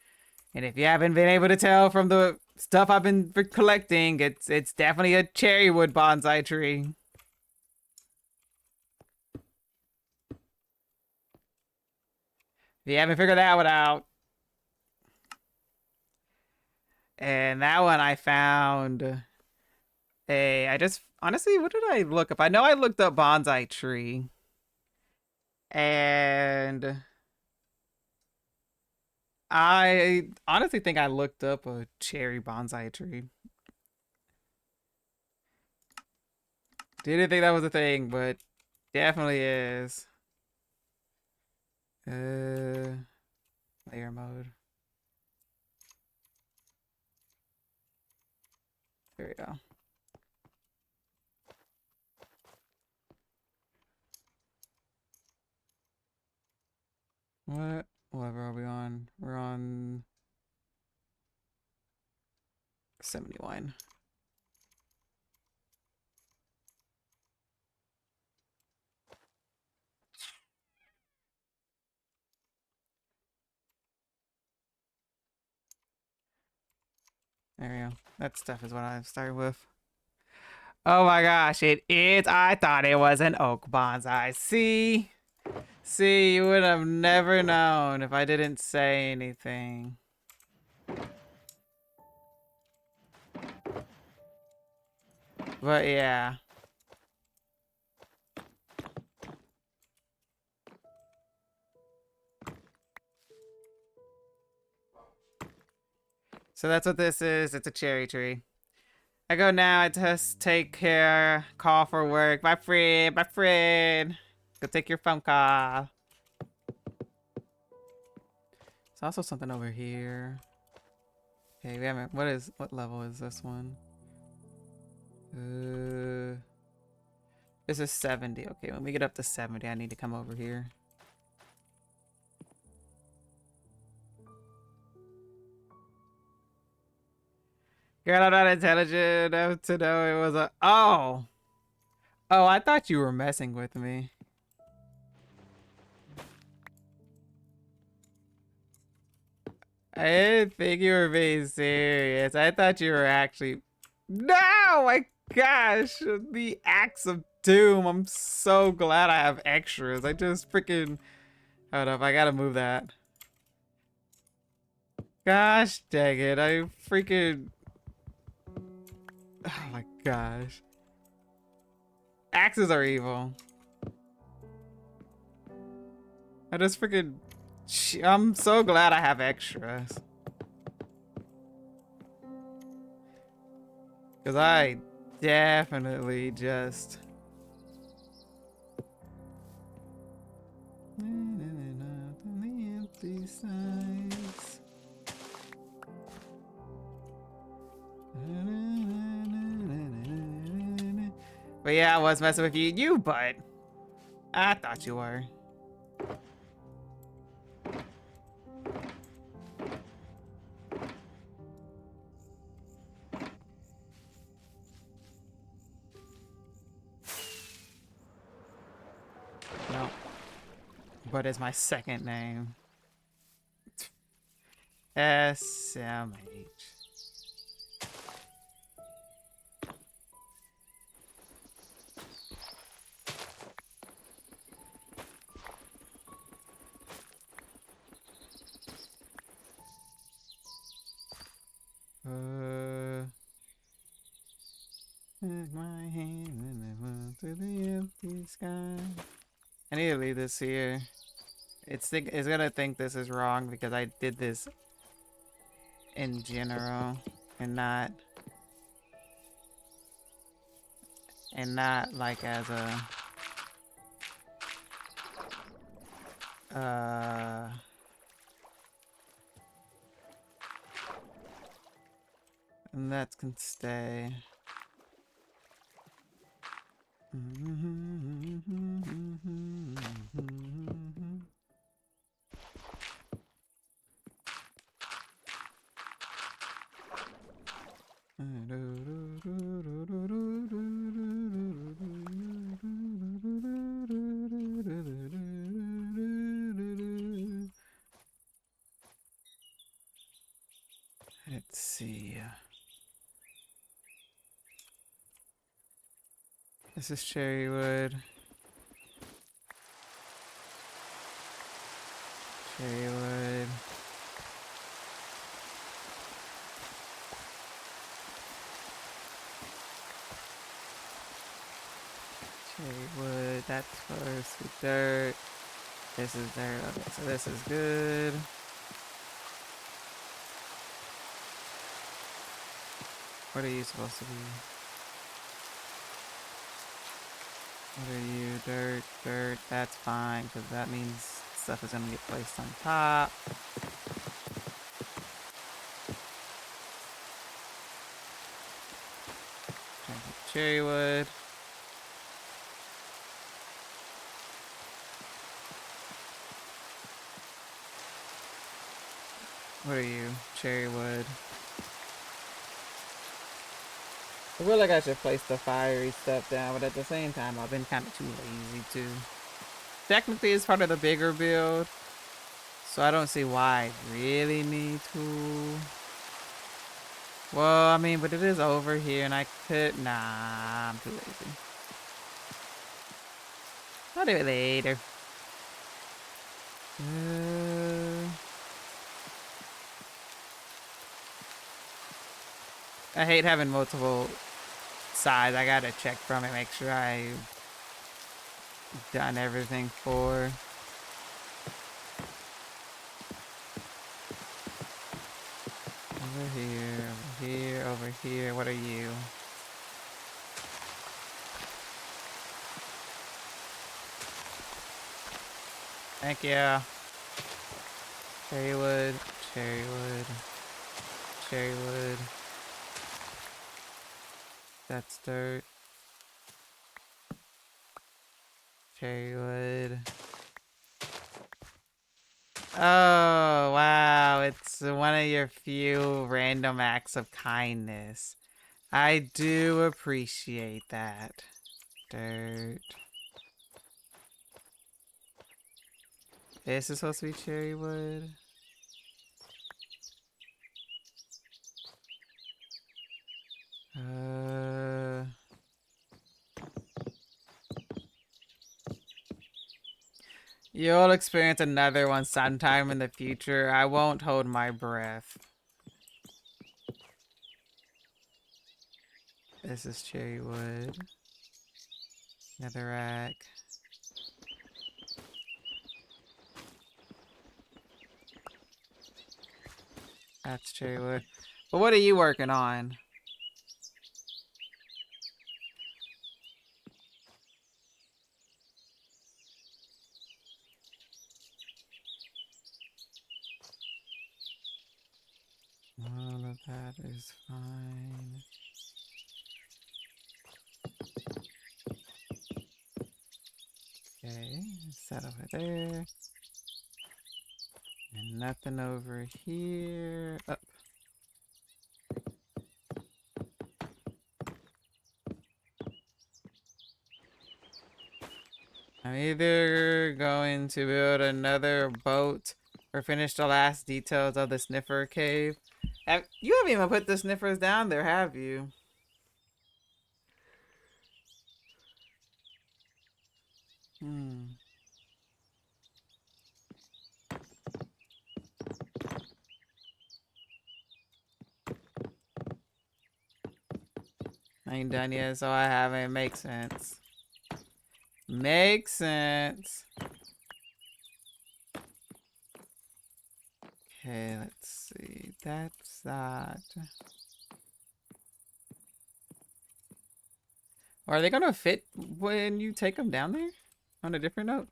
And if you haven't been able to tell from the stuff I've been collecting, it's definitely a cherry wood bonsai tree. If you haven't figured that one out. And that one I found I just honestly, what did I look up? I know I looked up bonsai tree. And I honestly think I looked up a cherry bonsai tree. Didn't think that was a thing, but definitely is. Layer mode. There we go. What level are we on? We're on 71. There we go. That stuff is what I started with. Oh my gosh, it is. I thought it was an oak bonsai. See? See, you would have never known if I didn't say anything. But yeah. So that's what this is. It's a cherry tree. I go now. I just take care. Call for work. Bye, friend. Bye, friend. Go take your phone call. There's also something over here. Okay, we haven't. What level is this one? This is 70. Okay, when we get up to 70, I need to come over here. Girl, I'm not intelligent enough to know it was a. Oh! Oh, I thought you were messing with me. I didn't think you were being serious. I thought you were actually. No! My gosh! The Axe of Doom. I'm so glad I have extras. I just freaking. Hold up, I gotta move that. Gosh dang it. I freaking. Oh my gosh. Axes are evil. I just freaking. I'm so glad I have extras. Because I definitely just. Empty sides. But yeah, I was messing with you, but I thought you were. No. But it's my second name. SMH. With my hand and I move to the empty sky. I need to leave this here. It's gonna think this is wrong because I did this in general and not like as a and that can stay. Let's see. This is cherry wood. Cherry wood. Cherry wood. That's first with dirt. This is dirt. Okay, so this is good. What are you supposed to be? What are you? Dirt, dirt. That's fine, because that means stuff is going to get placed on top. Cherry wood. What are you? Cherry wood. I feel like I should place the fiery stuff down, but at the same time, I've been kind of too lazy to. Technically, it's part of the bigger build, so I don't see why I really need to Well, I mean, but it is over here, and I could. Nah, I'm too lazy. I'll do it later. I hate having multiple sides. I gotta check from it, make sure I've done everything for. Over here, over here, over here. What are you? Thank you. Cherry wood, cherry wood, cherry wood. That's dirt. Cherry wood. Oh, wow. It's one of your few random acts of kindness. I do appreciate that. Dirt. This is supposed to be cherry wood. You'll experience another one sometime in the future. I won't hold my breath. This is cherry wood. Netherrack. That's cherry wood. But what are you working on? All of that is fine. Okay, set over there. And nothing over here. Up. I'm either going to build another boat or finish the last details of the sniffer cave. You haven't even put the sniffers down there, have you? I ain't done yet, so I haven't. Makes sense. Makes sense. Okay, let's see. That's that. Are they gonna fit when you take them down there? On a different note?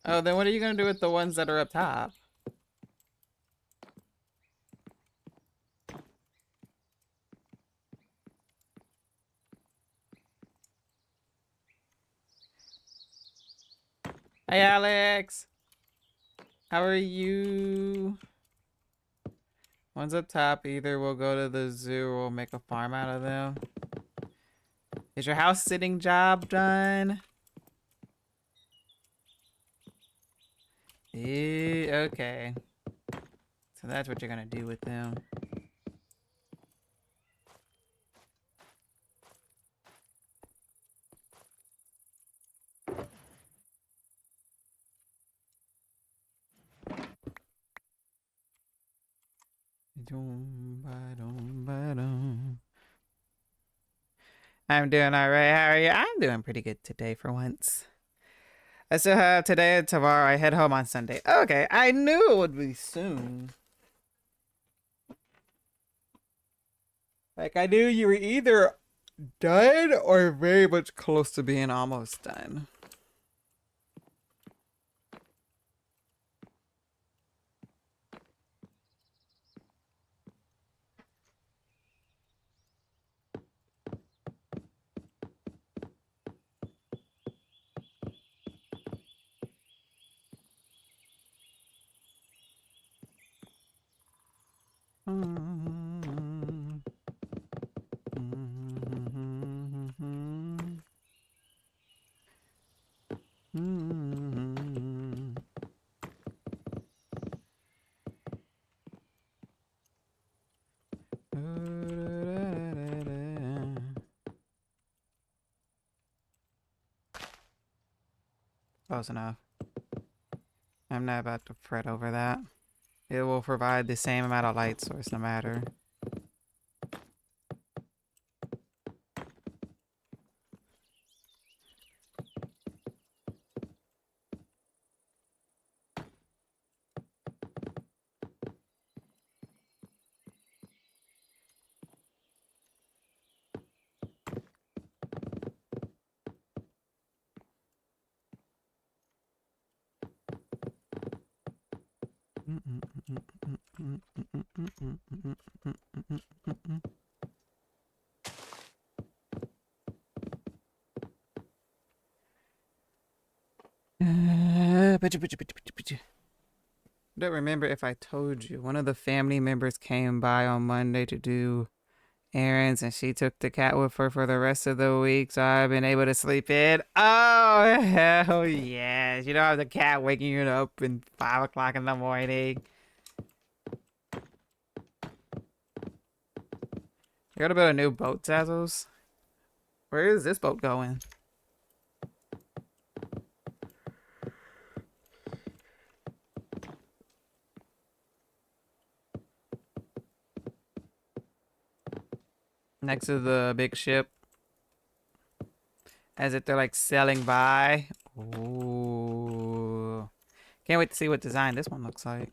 Oh, then what are you gonna do with the ones that are up top? Hey, Alex! How are you? One's up top. Either we'll go to the zoo or we'll make a farm out of them. Is your house sitting job done? Okay. So that's what you're gonna do with them. I'm doing alright. How are you? I'm doing pretty good today for once. I still have today and tomorrow. I head home on Sunday. Okay, I knew it would be soon. Like, I knew you were either done or very much close to being almost done. Close enough. I'm not about to fret over that. It will provide the same amount of light source no matter. Don't remember if I told you. One of the family members came by on Monday to do errands, and she took the cat with her for the rest of the week, so I've been able to sleep in. Oh, hell yes. You don't have the cat waking you up at 5 o'clock in the morning. You gotta build a new boat, Zazzles. Where is this boat going? Next to the big ship. As if they're like sailing by. Ooh. Can't wait to see what design this one looks like.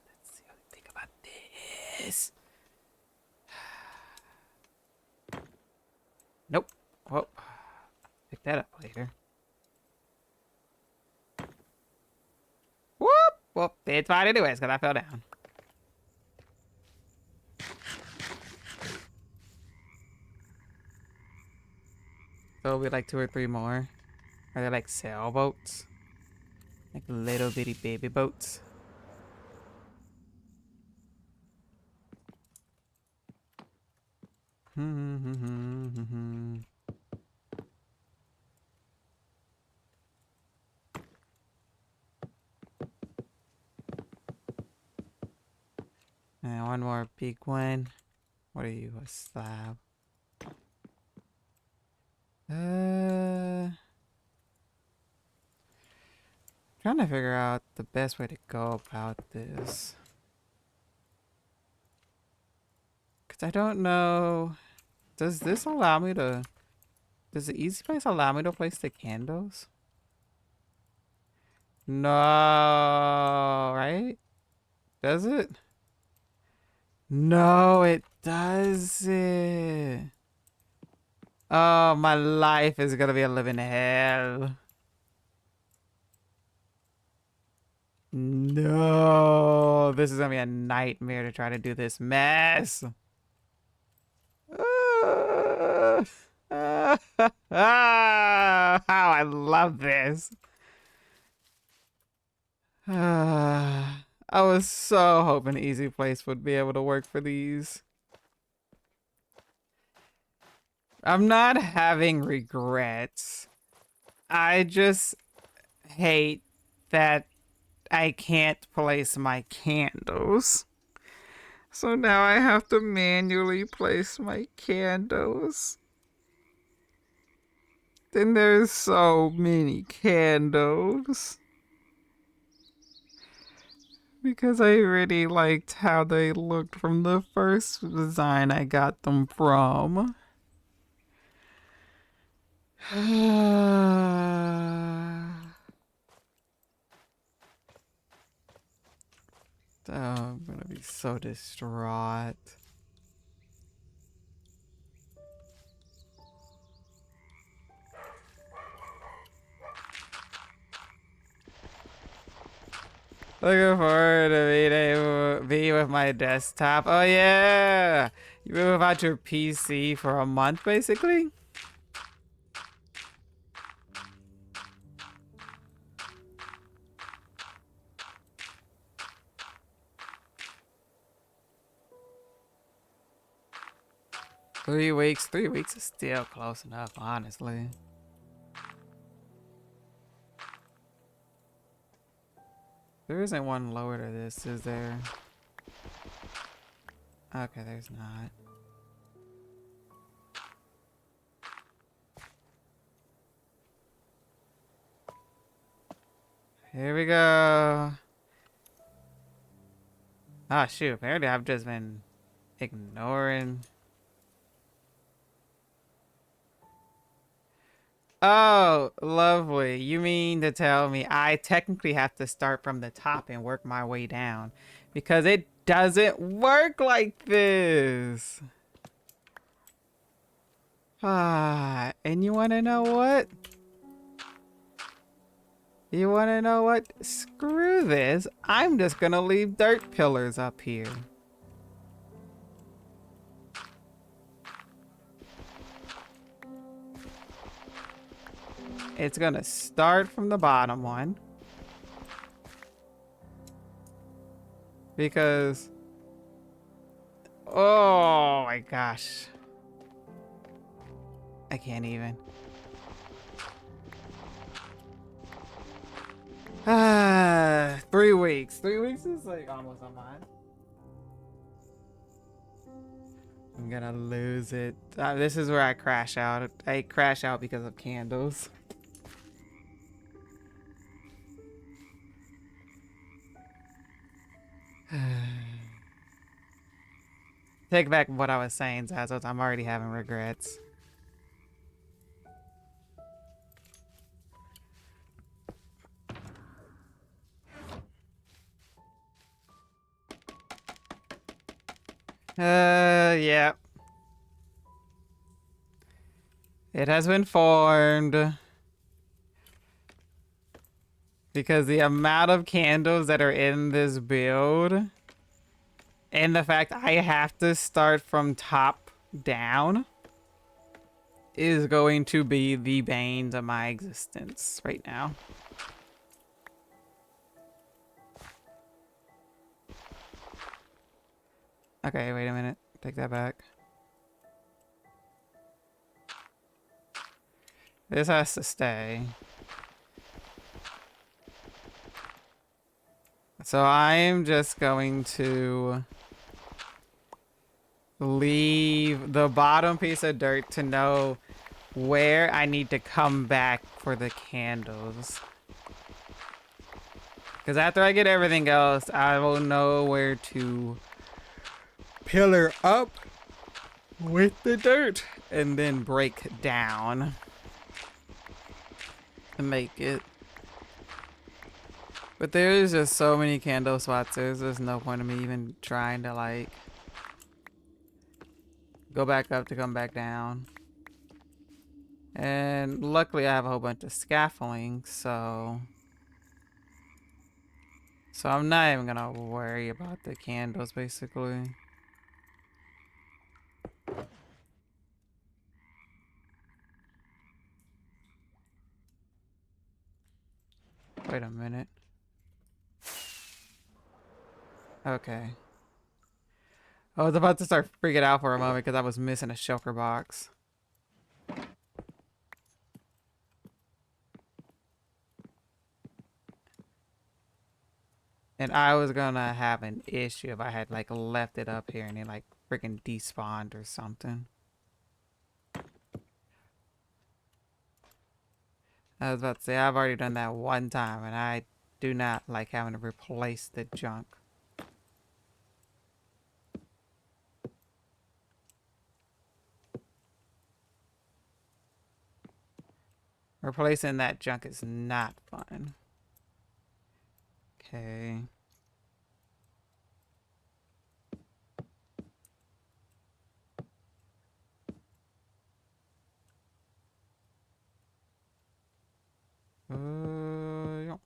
Let's see what we think about this. Nope. Well, pick that up later. Whoop! Well, it's fine anyways, because I fell down. So it'll be like 2 or 3 more. Are they like sailboats? Like little bitty baby boats? And one more big one. What are you, a slab? Trying to figure out the best way to go about this. Because I don't know. Does this allow me to... Does the easy place allow me to place the candles? No, right? Does it? No, it doesn't. Oh, my life is gonna be a living hell. No, this is gonna be a nightmare to try to do this mess. How I love this. I was so hoping Easy Place would be able to work for these. I'm not having regrets. I just hate that I can't place my candles. So now I have to manually place my candles. Then there's so many candles. Because I really liked how they looked from the first design I got them from. Oh, I'm gonna be so distraught. Looking forward to being able to be with my desktop. Oh yeah! You've been without your PC for a month, basically? 3 weeks. 3 weeks is still close enough, honestly. There isn't one lower to this, is there? Okay, there's not. Here we go. Ah, shoot. Apparently I've just been ignoring. Oh, lovely. You mean to tell me I technically have to start from the top and work my way down? Because it doesn't work like this. Ah, and you want to know what? You want to know what? Screw this. I'm just going to leave dirt pillars up here. It's going to start from the bottom one. Because... Oh my gosh. I can't even. Ah, 3 weeks. 3 weeks is like almost a month. I'm gonna lose it. This is where I crash out. I crash out because of candles. Take back what I was saying, Zazos. I'm already having regrets. Yeah. It has been formed. Because the amount of candles that are in this build and the fact I have to start from top down is going to be the bane of my existence right now. Okay, wait a minute. Take that back. This has to stay. So I am just going to leave the bottom piece of dirt to know where I need to come back for the candles. Because after I get everything else, I will know where to pillar up with the dirt and then break down to make it. But there's just so many candle spots. There's just no point in me even trying to like go back up to come back down. And luckily I have a whole bunch of scaffolding, so I'm not even gonna worry about the candles basically. Wait a minute. Okay. I was about to start freaking out for a moment because I was missing a shulker box. And I was gonna have an issue if I had like left it up here and it like freaking despawned or something. I was about to say, I've already done that one time and I do not like having to replace the junk. Replacing that junk is not fun. Okay. Yeah.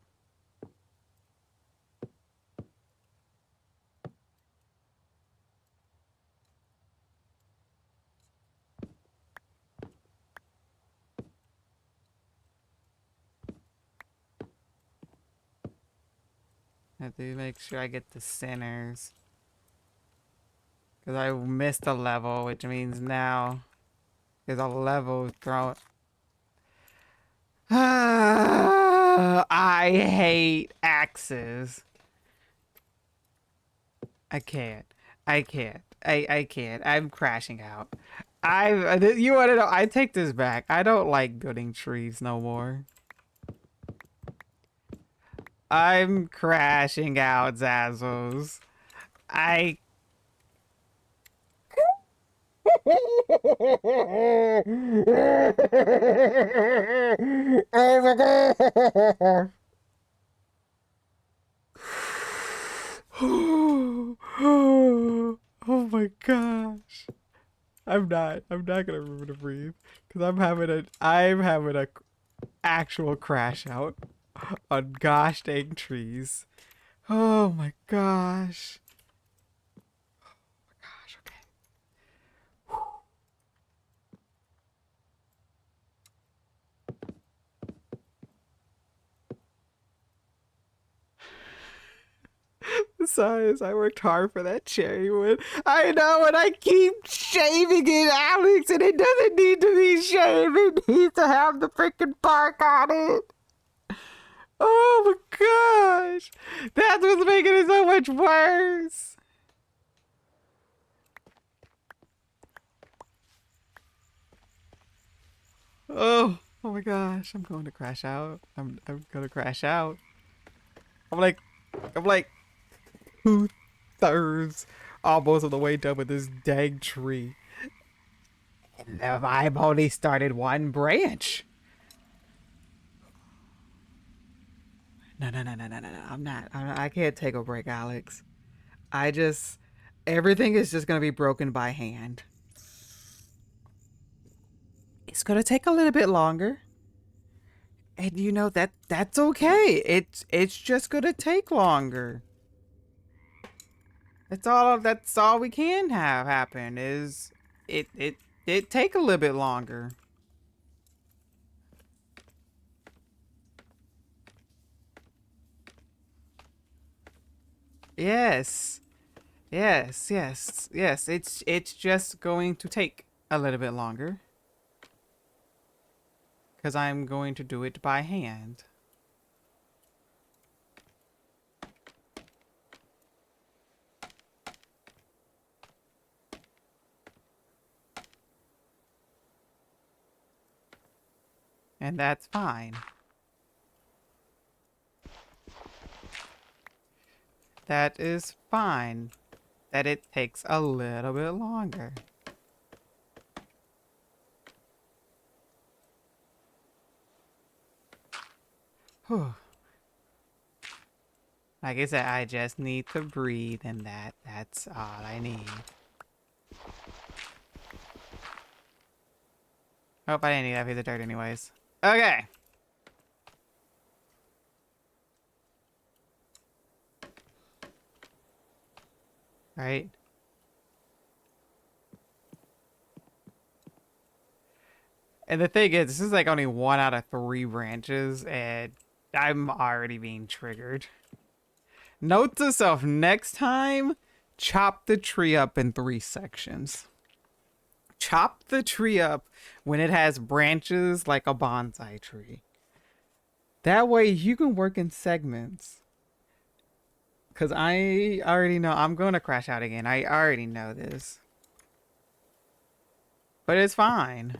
I have to make sure I get the centers. Because I missed a level, which means now there's a level thrown. I hate axes. I can't. I can't. I can't. I'm crashing out. You want to know? I take this back. I don't like building trees no more. I'm crashing out, Zazzles. I. Oh my god! Oh my gosh! I'm not gonna remember to breathe because I'm having a actual crash out on gosh dang trees. Oh my gosh! Gosh, okay. Besides, I worked hard for that cherry wood. I know, and I keep shaving it, Alex, and it doesn't need to be shaved. It needs to have the freaking bark on it. Oh my gosh. That's what's making it so much worse. Oh my gosh. I'm going to crash out. I'm gonna crash out. I'm like 2/3 almost of the way done with this dang tree. And I've only started one branch. No. I'm not. I can't take a break, Alex. I just. Everything is just going to be broken by hand. It's going to take a little bit longer. And you know that's okay. It's just going to take longer. That's all we can have happen is it take a little bit longer. Yes. Yes. It's just going to take a little bit longer. Because I'm going to do it by hand. And that's fine. That is fine. That it takes a little bit longer. Whew. Like I said, I just need to breathe, and that's all I need. Hope I didn't need that piece of dirt anyways. Okay. Right. And the thing is, this is like only 1 out of 3 branches, and I'm already being triggered. Note to self, next time, chop the tree up in 3 sections. Chop the tree up when it has branches like a bonsai tree. That way you can work in segments. Because I already know I'm going to crash out again. I already know this. But it's fine.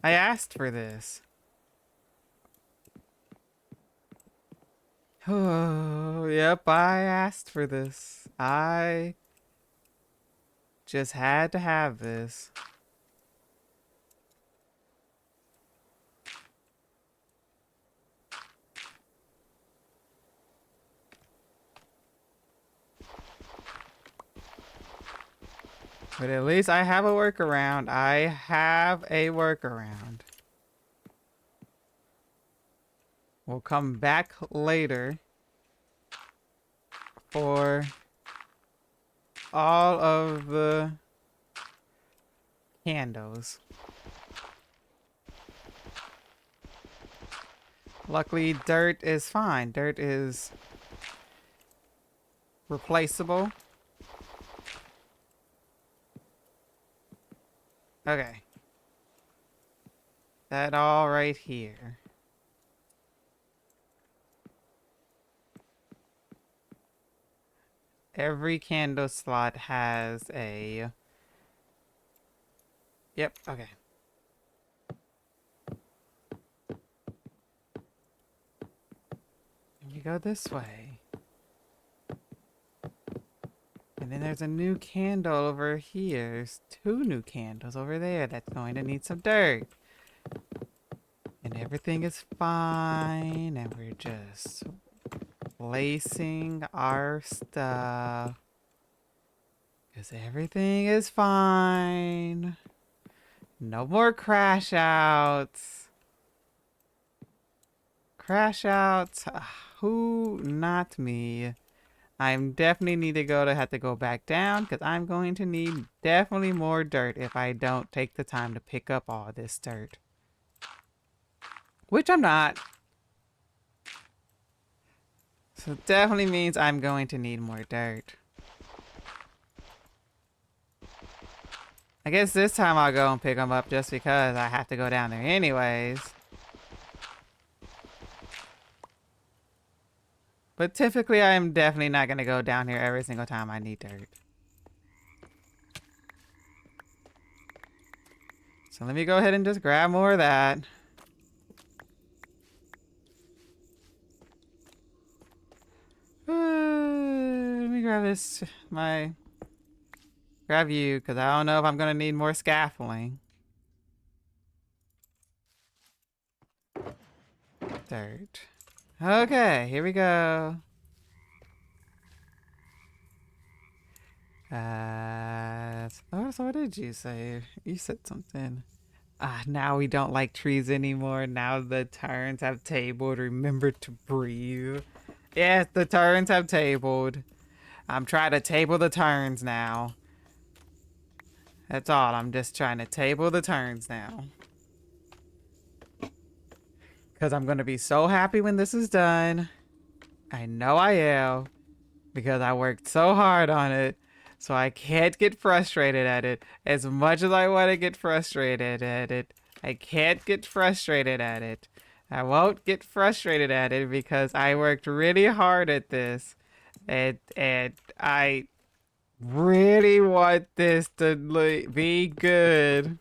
I asked for this. Oh, yep, I asked for this. I just had to have this. But at least I have a workaround. I have a workaround. We'll come back later for all of the candles. Luckily, dirt is fine. Dirt is replaceable. Okay. That all right here. Every candle slot has a... Yep, okay. And we go this way. And then there's a new candle over here. There's 2 new candles over there that's going to need some dirt. And everything is fine. And we're just placing our stuff. Because everything is fine. No more crash outs. Crash outs? Who? Not me. I'm definitely need to have to go back down because I'm going to need definitely more dirt if I don't take the time to pick up all this dirt. Which I'm not. So it definitely means I'm going to need more dirt. I guess this time I'll go and pick them up just because I have to go down there anyways. But typically I am definitely not going to go down here every single time I need dirt. So let me go ahead and just grab more of that. Let me grab this, grab you, because I don't know if I'm going to need more scaffolding. Dirt. Okay, here we go. So what did you say? You said something. Now we don't like trees anymore. Now the turns have tabled. Remember to breathe. Yes, the turns have tabled. I'm trying to table the turns now. That's all. I'm just trying to table the turns now. Because I'm going to be so happy when this is done. I know I am. Because I worked so hard on it. So I can't get frustrated at it. As much as I want to get frustrated at it, I can't get frustrated at it. I won't get frustrated at it because I worked really hard at this. And I really want this to be good.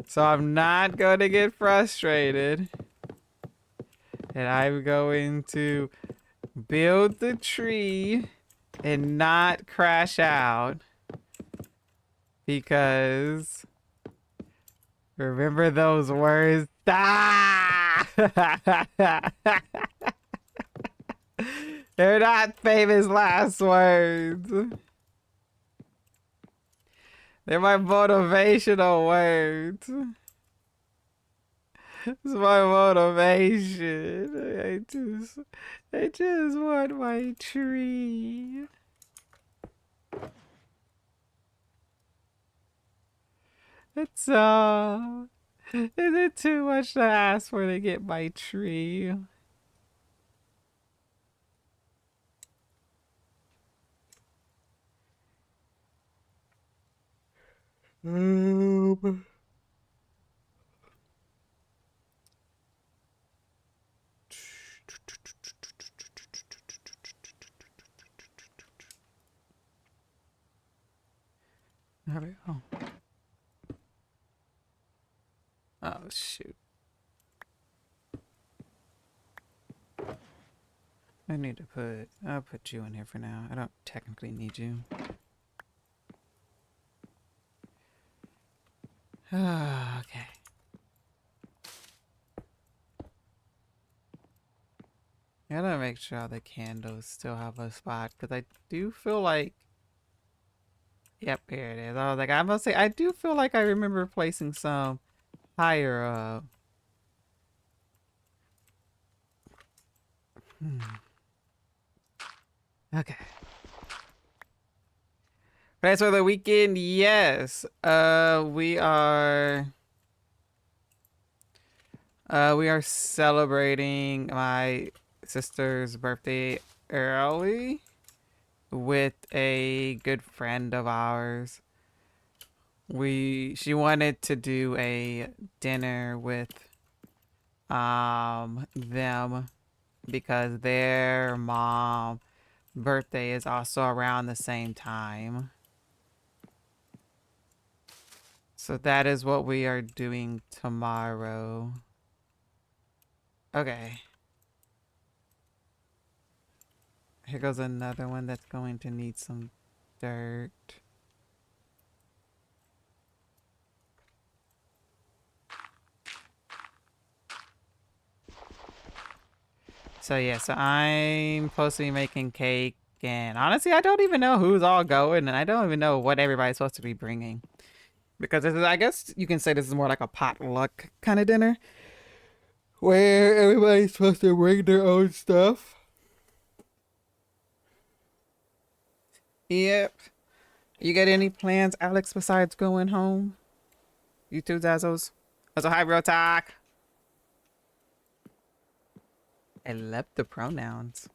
So I'm not going to get frustrated. And I'm going to build the tree and not crash out. Because remember those words? Ah! They're not famous last words. They're my motivational words. It's my motivation. I just want my tree. It's is it too much to ask for to get my tree? There we go. Oh shoot. I'll put you in here for now. I don't technically need you. Okay. I gotta make sure all the candles still have a spot because I do feel like. Yep, here it is. I was like, I must say, I do feel like I remember placing some higher up. Okay. Plans for the weekend? Yes. We are celebrating my sister's birthday early with a good friend of ours. She wanted to do a dinner with them because their mom birthday is also around the same time. So that is what we are doing tomorrow. Okay. Here goes another one that's going to need some dirt. So yeah, so I'm supposed to be making cake, and honestly, I don't even know who's all going, and I don't even know what everybody's supposed to be bringing. Because this is, I guess you can say this is more like a potluck kind of dinner, where everybody's supposed to bring their own stuff. Yep. You got any plans, Alex, besides going home? You too, Dazzles? Also, hi, Real Talk. I love the pronouns.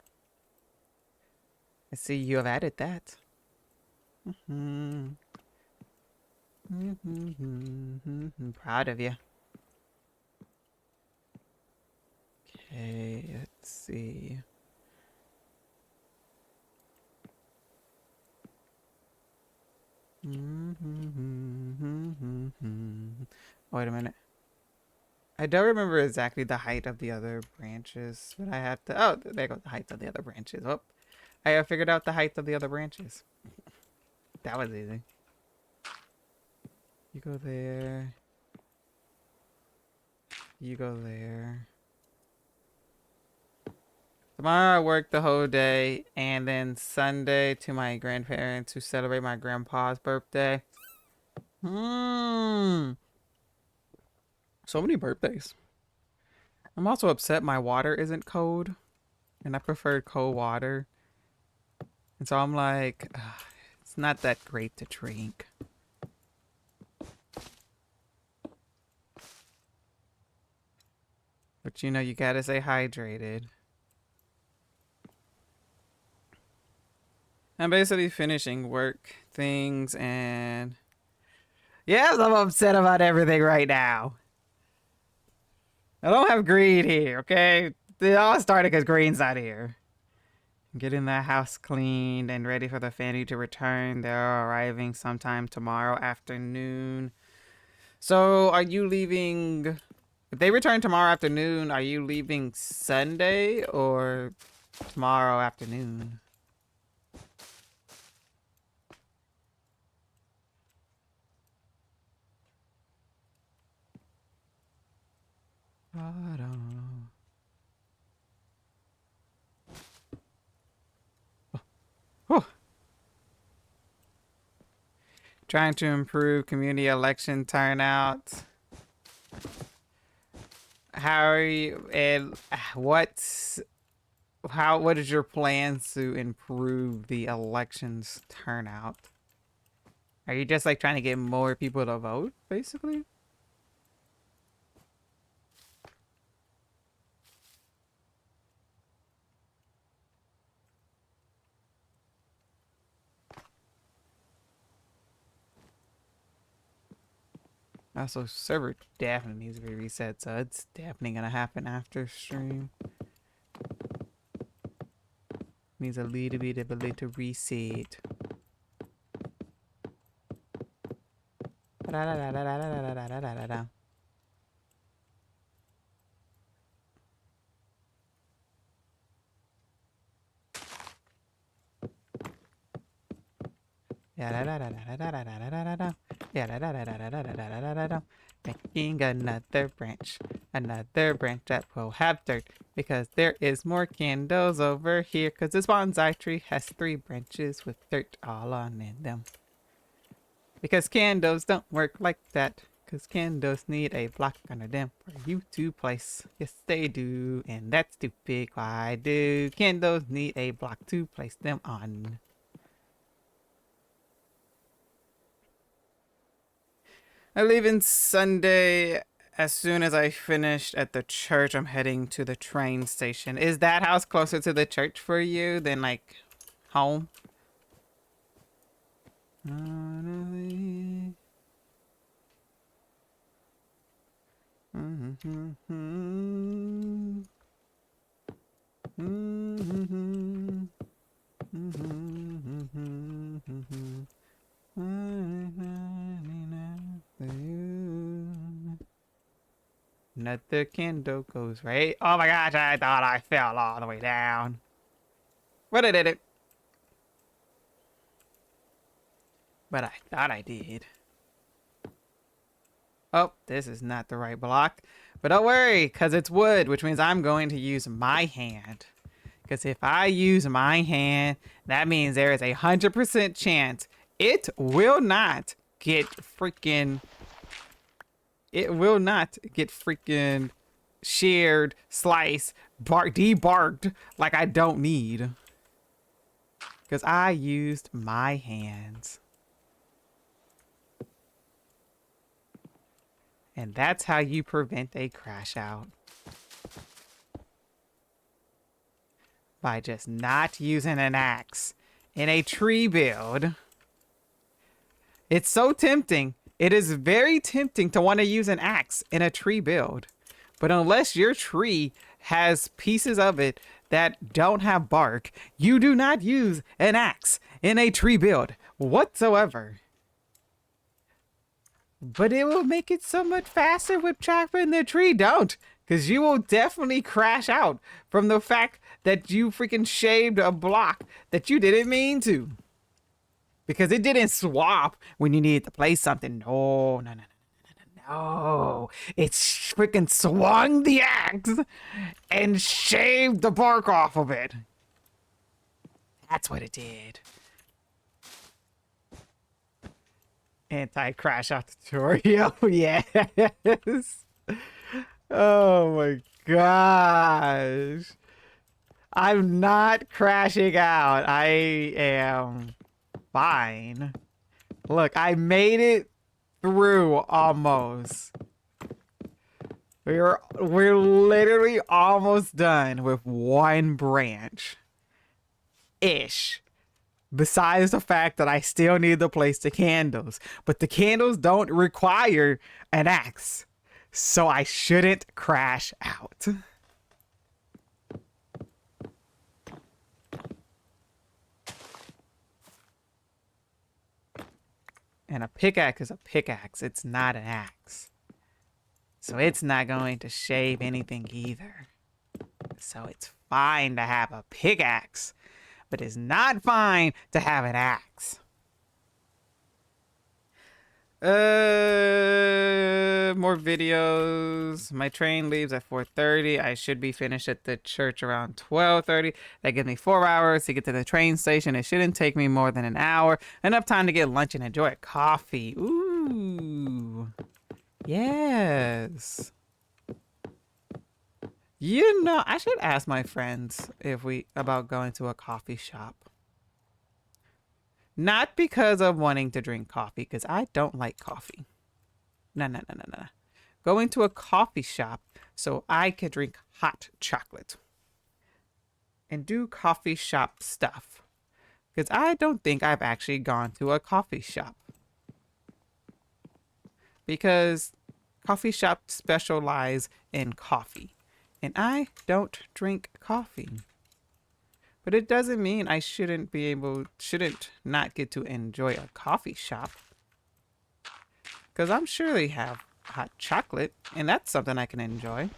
I see you have added that. Proud of you. Okay, let's see. Wait a minute. I don't remember exactly the height of the other branches, but I have to. Oh, there goes the height of the other branches. Oh, I have figured out the height of the other branches. That was easy. You go there. You go there. Tomorrow I work the whole day, and then Sunday to my grandparents to celebrate my grandpa's birthday. So many birthdays. I'm also upset my water isn't cold, and I preferred cold water. And so I'm like, ugh, it's not that great to drink. But you know, you gotta stay hydrated. I'm basically finishing work things, and yes, I'm upset about everything right now. I don't have Green here, okay? It all started because Green's not here. Getting the house cleaned and ready for the family to return. They're arriving sometime tomorrow afternoon. So, are you leaving? If they return tomorrow afternoon, are you leaving Sunday or tomorrow afternoon? I don't know. Whew. Trying to improve community election turnout. How are you? And what is your plans to improve the elections turnout? Are you just like trying to get more people to vote, basically? Also, server definitely needs to be reset, so it's definitely gonna happen after stream. Needs a little bit of ability to reset. Making another branch that will have dirt, because there is more candles over here, because this bonsai tree has 3 branches with dirt all on them. Because candles don't work like that, because candles need a block under them for you to place. Yes, they do, and that's stupid. Why do candles need a block to place them on? I'm leaving Sunday As soon as I finished at the church, I'm heading to the train station. Is that house closer to the church for you than like home? Another candle goes right. Oh my gosh, I thought I fell all the way down. But I did it. But I thought I did. Oh, this is not the right block. But don't worry, because it's wood, which means I'm going to use my hand. Because if I use my hand, that means there is 100% chance it will not get freaking... It will not get freaking shared, sliced, debarked like I don't need. Because I used my hands. And that's how you prevent a crash out. By just not using an axe in a tree build. It's so tempting. It is very tempting to want to use an axe in a tree build. But unless your tree has pieces of it that don't have bark, you do not use an axe in a tree build whatsoever. But it will make it so much faster with chopping the tree. Don't. Because you will definitely crash out from the fact that you freaking shaved a block that you didn't mean to. Because it didn't swap when you needed to place something. No, no, no, no, no, no, no. It freaking swung the axe and shaved the bark off of it. That's what it did. Anti-crash out tutorial. Yes. Oh my gosh. I'm not crashing out. I am fine. Look, I made it through almost. We're literally almost done with one branch. Ish. Besides the fact that I still need to place the candles. But the candles don't require an axe. So I shouldn't crash out. And a pickaxe is a pickaxe. It's not an axe. So it's not going to shave anything either. So it's fine to have a pickaxe. But it's not fine to have an axe. More videos. My train leaves at 4:30. I should be finished at the church around 12:30. That gives me 4 hours to get to the train station. It shouldn't take me more than an hour. Enough time to get lunch and enjoy a coffee. Ooh. Yes. You know, I should ask my friends about going to a coffee shop. Not because of wanting to drink coffee, because I don't like coffee. No. Going to a coffee shop so I could drink hot chocolate. And do coffee shop stuff. Because I don't think I've actually gone to a coffee shop. Because coffee shops specialize in coffee. And I don't drink coffee. But it doesn't mean I shouldn't not get to enjoy a coffee shop. Because I'm sure they have hot chocolate, and that's something I can enjoy.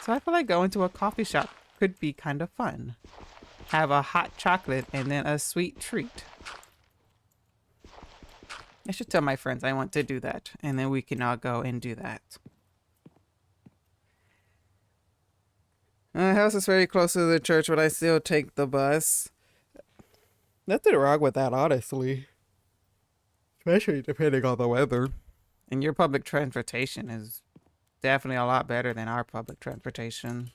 So I feel like going to a coffee shop could be kind of fun. Have a hot chocolate and then a sweet treat. I should tell my friends I want to do that, and then we can all go and do that. My house is very close to the church, but I still take the bus. Nothing wrong with that, honestly. Especially depending on the weather. And your public transportation is definitely a lot better than our public transportation.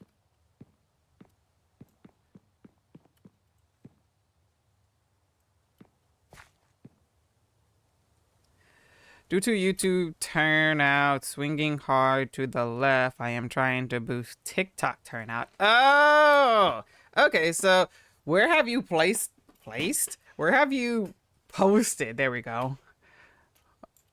Due to YouTube turnout swinging hard to the left, I am trying to boost TikTok turnout. Oh, okay. So where have you placed? Where have you posted? There we go.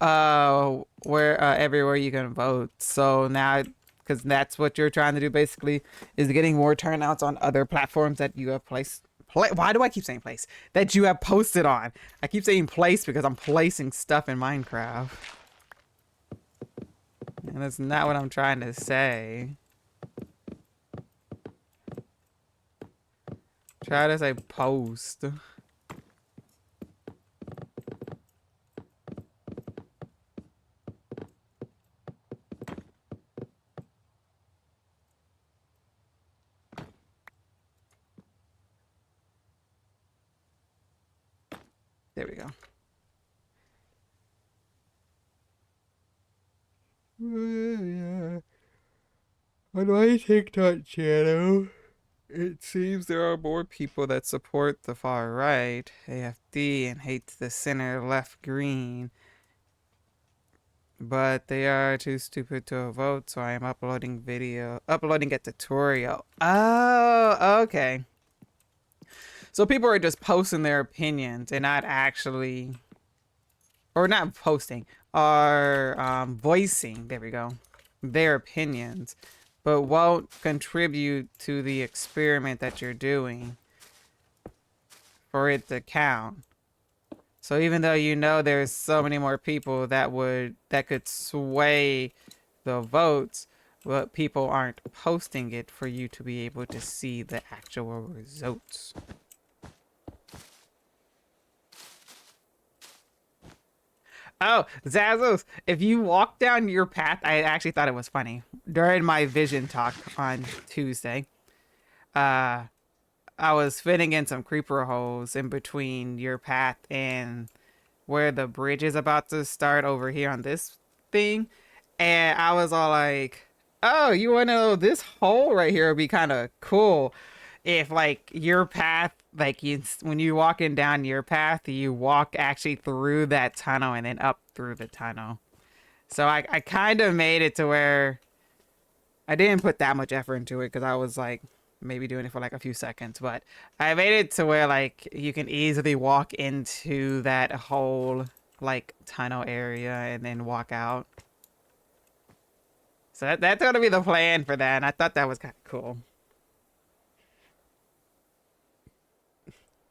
Where everywhere you can vote. So now, because that's what you're trying to do, basically, is getting more turnouts on other platforms that you have placed. Why do I keep saying place? That you have posted on. I keep saying place because I'm placing stuff in Minecraft. And that's not what I'm trying to say. Try to say post. There we go. On my TikTok channel, it seems there are more people that support the far right, AFD, and hate the center left green. But they are too stupid to vote, so I am uploading a tutorial. Oh, okay. So people are just posting their opinions and not actually, or not posting, are voicing, there we go, their opinions, but won't contribute to the experiment that you're doing for it to count. So even though you know there's so many more people that could sway the votes, but people aren't posting it for you to be able to see the actual results. Oh, Zazos, if you walk down your path, I actually thought it was funny. During my vision talk on Tuesday, I was fitting in some creeper holes in between your path and where the bridge is about to start over here on this thing. And I was all like, oh, you want to know this hole right here would be kind of cool if like your path, like when you're walking down your path, you walk actually through that tunnel and then up through the tunnel. So I kind of made it to where I didn't put that much effort into it because I was like maybe doing it for like a few seconds, but I made it to where like you can easily walk into that whole like tunnel area and then walk out. So that's gonna be the plan for that, and I thought that was kind of cool.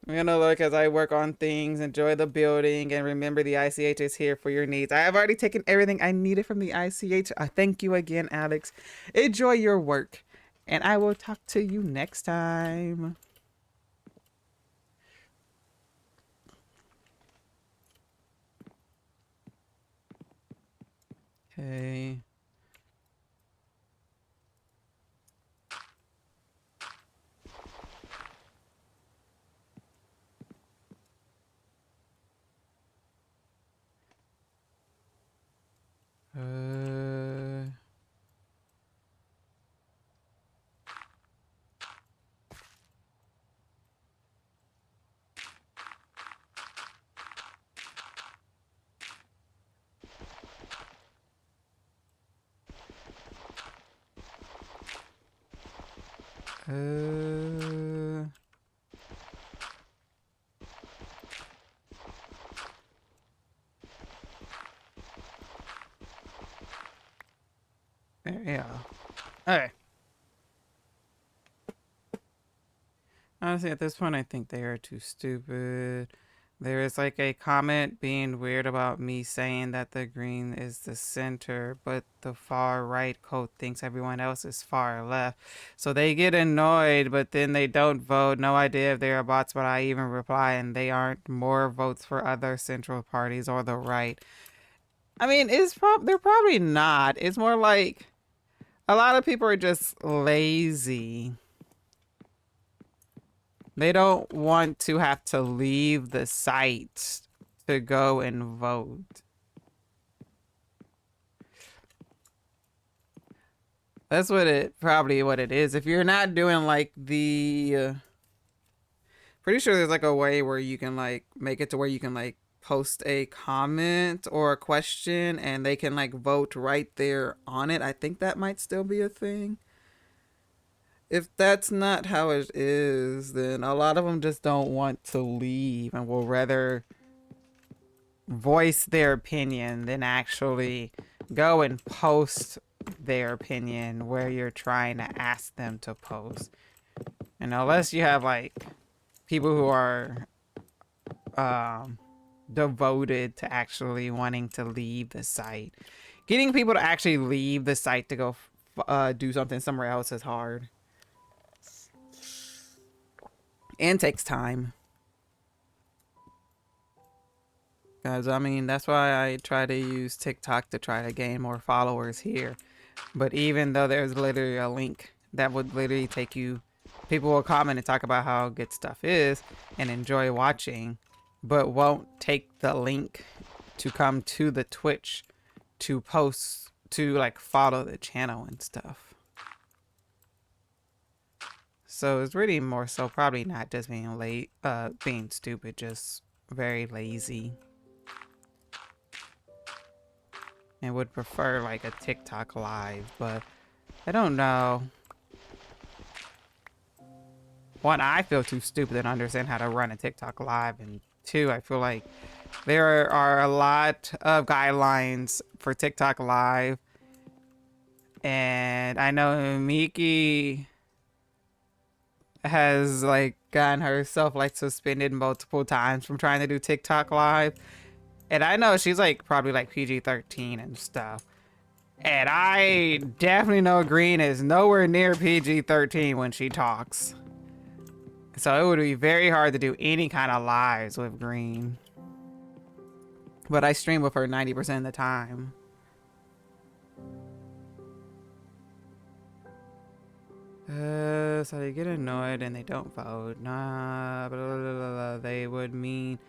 I'm gonna look as I work on things, enjoy the building, and remember the ICH is here for your needs. I have already taken everything I needed from the ICH. Thank you again, Alex. Enjoy your work, and I will talk to you next time. Okay. Uh... Uh, yeah. Okay. Honestly, at this point, I think they are too stupid. There is like a comment being weird about me saying that the green is the center, but the far right code thinks everyone else is far left. So they get annoyed, but then they don't vote. No idea if they are bots, but I even reply, and they aren't more votes for other central parties or the right. I mean, they're probably not. It's more like a lot of people are just lazy. They don't want to have to leave the site to go and vote. That's probably what it is. If you're not doing like pretty sure there's like a way where you can like make it to where you can like post a comment or a question and they can like vote right there on it. I think that might still be a thing. If that's not how it is, then a lot of them just don't want to leave and will rather voice their opinion than actually go and post their opinion where you're trying to ask them to post. And unless you have like people who are devoted to actually wanting to leave the site, getting people to actually leave the site to go do something somewhere else is hard and takes time. Guys, I mean, that's why I try to use TikTok to try to gain more followers here. But even though there's literally a link that would literally take you, people will comment and talk about how good stuff is and enjoy watching, but won't take the link to come to the Twitch to post, to like follow the channel and stuff. So it's really more so probably not just being late, being stupid, just very lazy. And would prefer like a TikTok live, but I don't know. One, I feel too stupid to understand how to run a TikTok live, and two, I feel like there are a lot of guidelines for TikTok live, and I know Miki has like gotten herself like suspended multiple times from trying to do TikTok live, and I know she's like probably like PG-13 and stuff. And I definitely know Green is nowhere near PG-13 when she talks. So it would be very hard to do any kind of lives with Green. But I stream with her 90% of the time. So they get annoyed and they don't vote. Nah, blah, blah, blah, blah. They would mean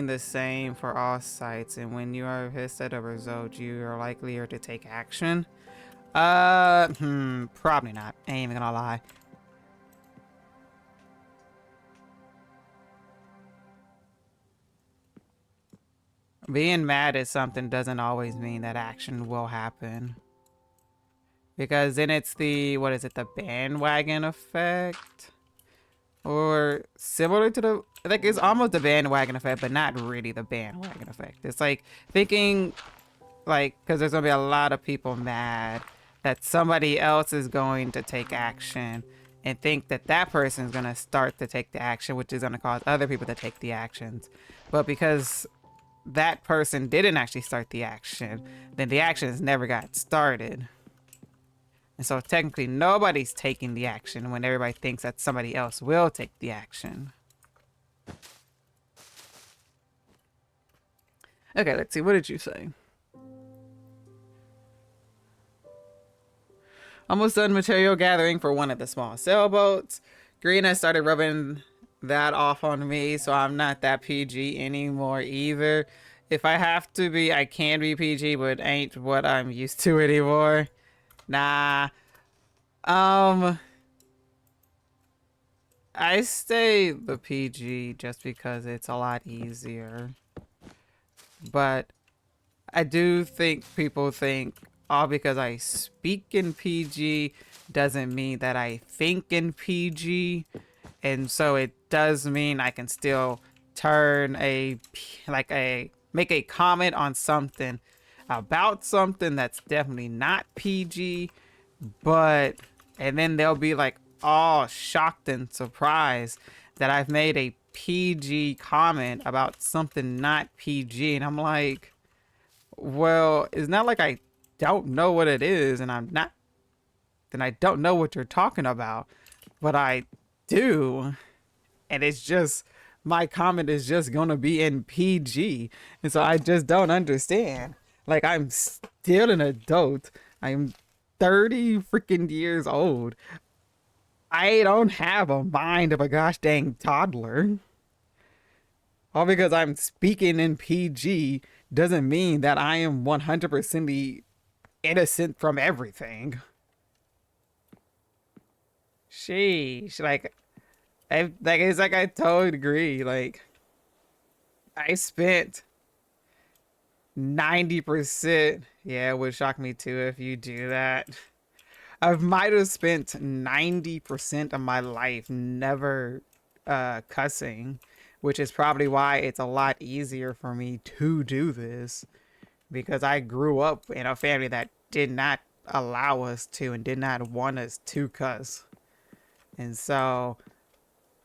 the same for all sites, and when you are pissed at a result, you are likelier to take action. Probably not. I ain't even gonna lie. Being mad at something doesn't always mean that action will happen. Because then it's the, what is it, the bandwagon effect? Or similar to the, like it's almost the bandwagon effect, but not really the bandwagon effect. It's like thinking, like, because there's going to be a lot of people mad that somebody else is going to take action and think that that person is going to start to take the action, which is going to cause other people to take the actions. But because that person didn't actually start the action, then the actions never got started. And so technically nobody's taking the action when everybody thinks that somebody else will take the action. Okay, let's see. What did you say? Almost done material gathering for one of the small sailboats. Green has started rubbing that off on me, so I'm not that PG anymore either. If I have to be, I can be PG, but ain't what I'm used to anymore. Nah. I stay the PG just because it's a lot easier. But I do think people think, all because I speak in PG doesn't mean that I think in PG. And so it does mean I can still turn make a comment on something about something that's definitely not PG, but, and then they'll be like all shocked and surprised that I've made a PG comment about something not PG. And I'm like, well, it's not like I don't know what it is and then I don't know what you're talking about, but I do. And it's just, my comment is just gonna be in PG. And so I just don't understand. Like, I'm still an adult. I'm 30 freaking years old. I don't have a mind of a gosh dang toddler. All because I'm speaking in PG doesn't mean that I am 100% innocent from everything. Sheesh. Like, it's like I totally agree. Like, I spent 90%. Yeah, it would shock me too if you do that. I might have spent 90% of my life never cussing, which is probably why it's a lot easier for me to do this because I grew up in a family that did not allow us to and did not want us to cuss. And so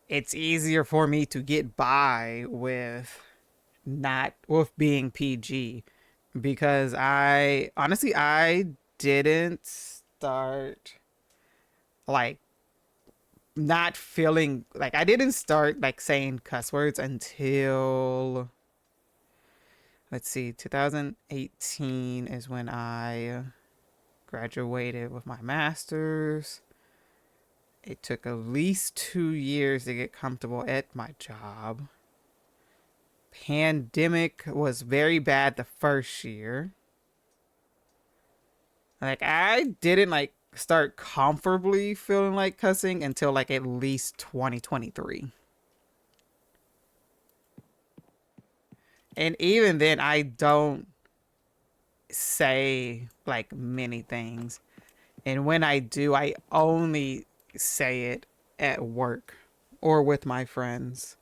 it's easier for me to get by with not with being PG because I honestly I didn't start like not feeling like I didn't start like saying cuss words until let's see 2018 is when I graduated with my master's. It took at least 2 years to get comfortable at my job. Pandemic was very bad the first year. Like I didn't like start comfortably feeling like cussing until like at least 2023. And even then I don't say like many things. And when I do, I only say it at work or with my friends.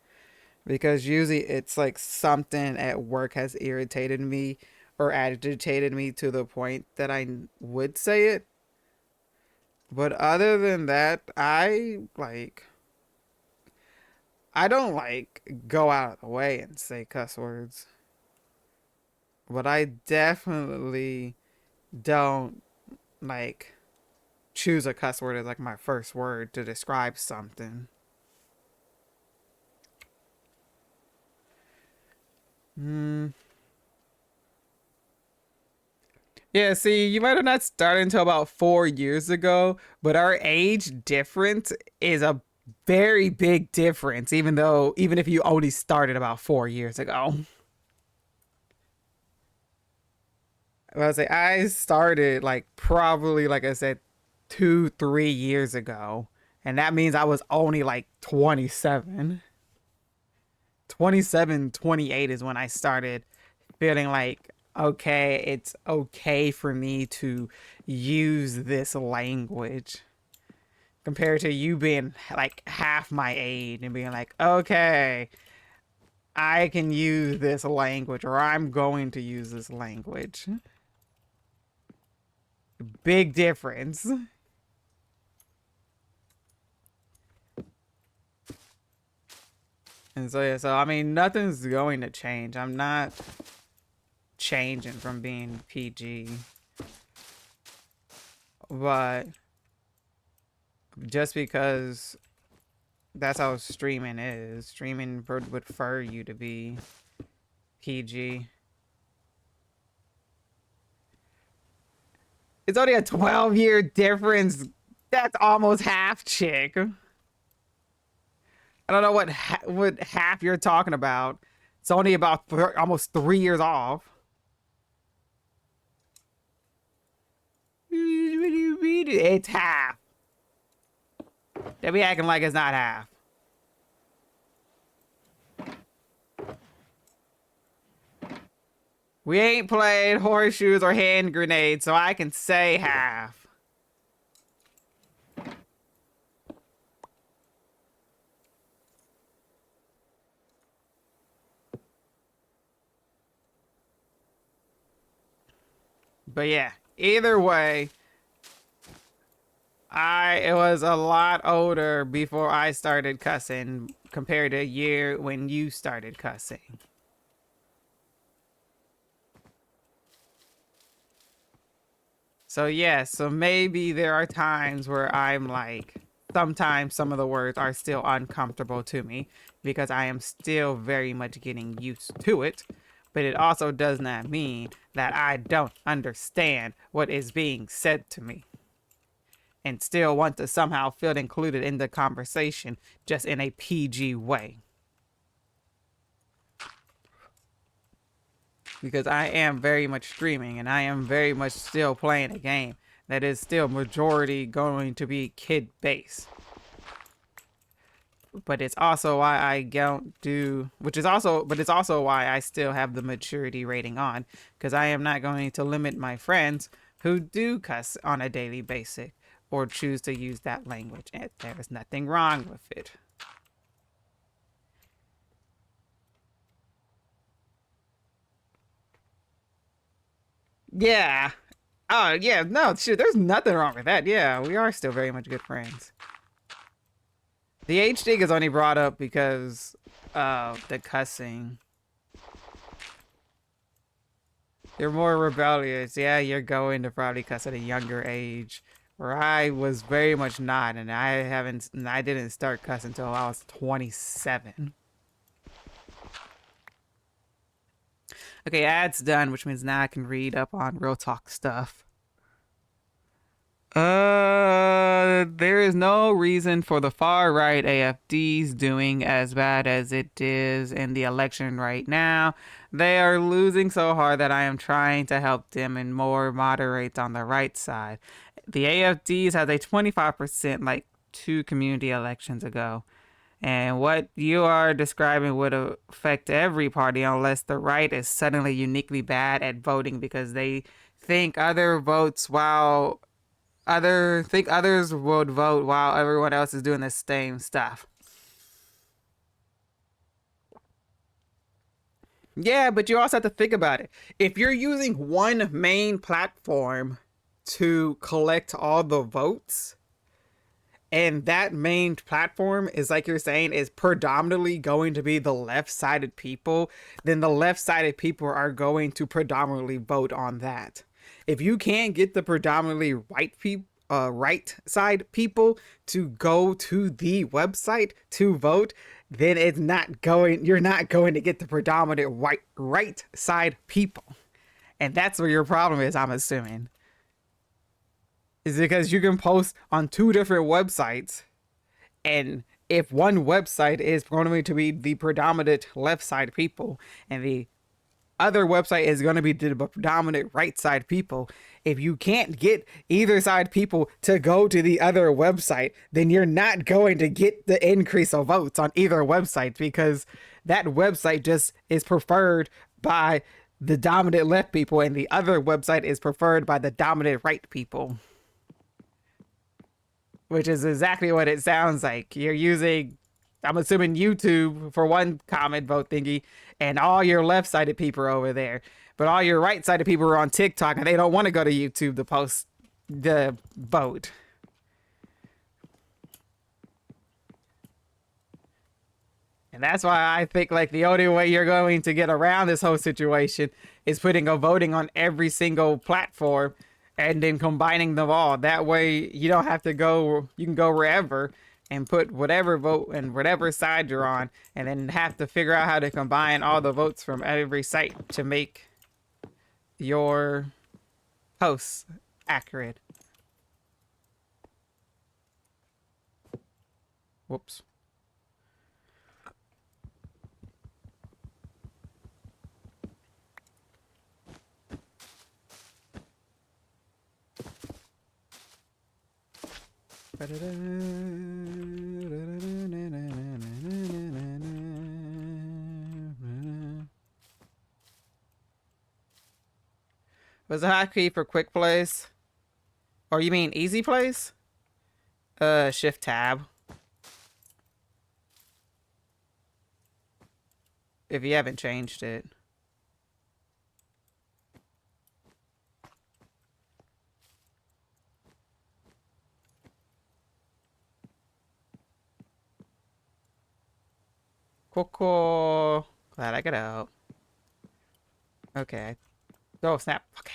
Because usually it's like something at work has irritated me or agitated me to the point that I would say it. But other than that, I don't like go out of the way and say cuss words. But I definitely don't like choose a cuss word as like my first word to describe something. Hmm. Yeah, see, you might have not started until about 4 years ago, but our age difference is a very big difference, even if you only started about 4 years ago. I started like probably like I said 2, 3 years ago, and that means I was only like 27. 27, 28 is when I started feeling like okay, it's okay for me to use this language compared to you being like half my age and being like, okay, I can use this language or I'm going to use this language. Big difference. And so, yeah, so I mean, nothing's going to change. I'm not changing from being PG, but just because that's how streaming is, streaming would prefer you to be PG. It's only a 12-year difference. That's almost half, chick. I don't know what half you're talking about. It's only about almost 3 years off. It's half. They be acting like it's not half. We ain't played horseshoes or hand grenades, so I can say half. But yeah, either way, it was a lot older before I started cussing compared to a year when you started cussing. So yeah, so maybe there are times where I'm like, sometimes some of the words are still uncomfortable to me because I am still very much getting used to it. But it also does not mean that I don't understand what is being said to me and still want to somehow feel included in the conversation just in a PG way. Because I am very much streaming and I am very much still playing a game that is still majority going to be kid based. but it's also why I don't do, which is also, but it's also why I still have the maturity rating on, because I am not going to limit my friends who do cuss on a daily basis or choose to use that language. And there is nothing wrong with it. Yeah. Oh, yeah. No, shit, there's nothing wrong with that. Yeah, we are still very much good friends. The age thing is only brought up because of the cussing. You're more rebellious. Yeah, you're going to probably cuss at a younger age. Where I was very much not, and I didn't start cussing until I was 27. Okay, ads done, which means now I can read up on real talk stuff. There is no reason for the far right AFDs doing as bad as it is in the election right now. They are losing so hard that I am trying to help them and more moderate on the right side. The AFDs has a 25% like 2 community elections ago. And what you are describing would affect every party unless the right is suddenly uniquely bad at voting because they think other votes while others would vote while everyone else is doing the same stuff. Yeah, but you also have to think about it. If you're using one main platform to collect all the votes, and that main platform is, like you're saying, is predominantly going to be the left-sided people, then the left-sided people are going to predominantly vote on that. If you can't get the predominantly right side people to go to the website to vote, then you're not going to get the predominant right side people. And that's where your problem is, I'm assuming. Is because you can post on 2 different websites, and if one website is going to be the predominant left side people and the other website is going to be the predominant right side people, if you can't get either side people to go to the other website, then you're not going to get the increase of votes on either website because that website just is preferred by the dominant left people and the other website is preferred by the dominant right people. Which is exactly what it sounds like. You're using, I'm assuming, YouTube for one comment vote thingy, and all your left-sided people are over there. But all your right-sided people are on TikTok, and they don't want to go to YouTube to post the vote. And that's why I think like the only way you're going to get around this whole situation is putting a voting on every single platform and then combining them all. That way you don't have to go, you can go wherever and put whatever vote and whatever side you're on and then have to figure out how to combine all the votes from every site to make your posts accurate. Whoops. Was the hotkey for quick plays? Or you mean easy plays? Shift tab. If you haven't changed it. Cool. Glad I got out. Okay. Oh, snap. Okay.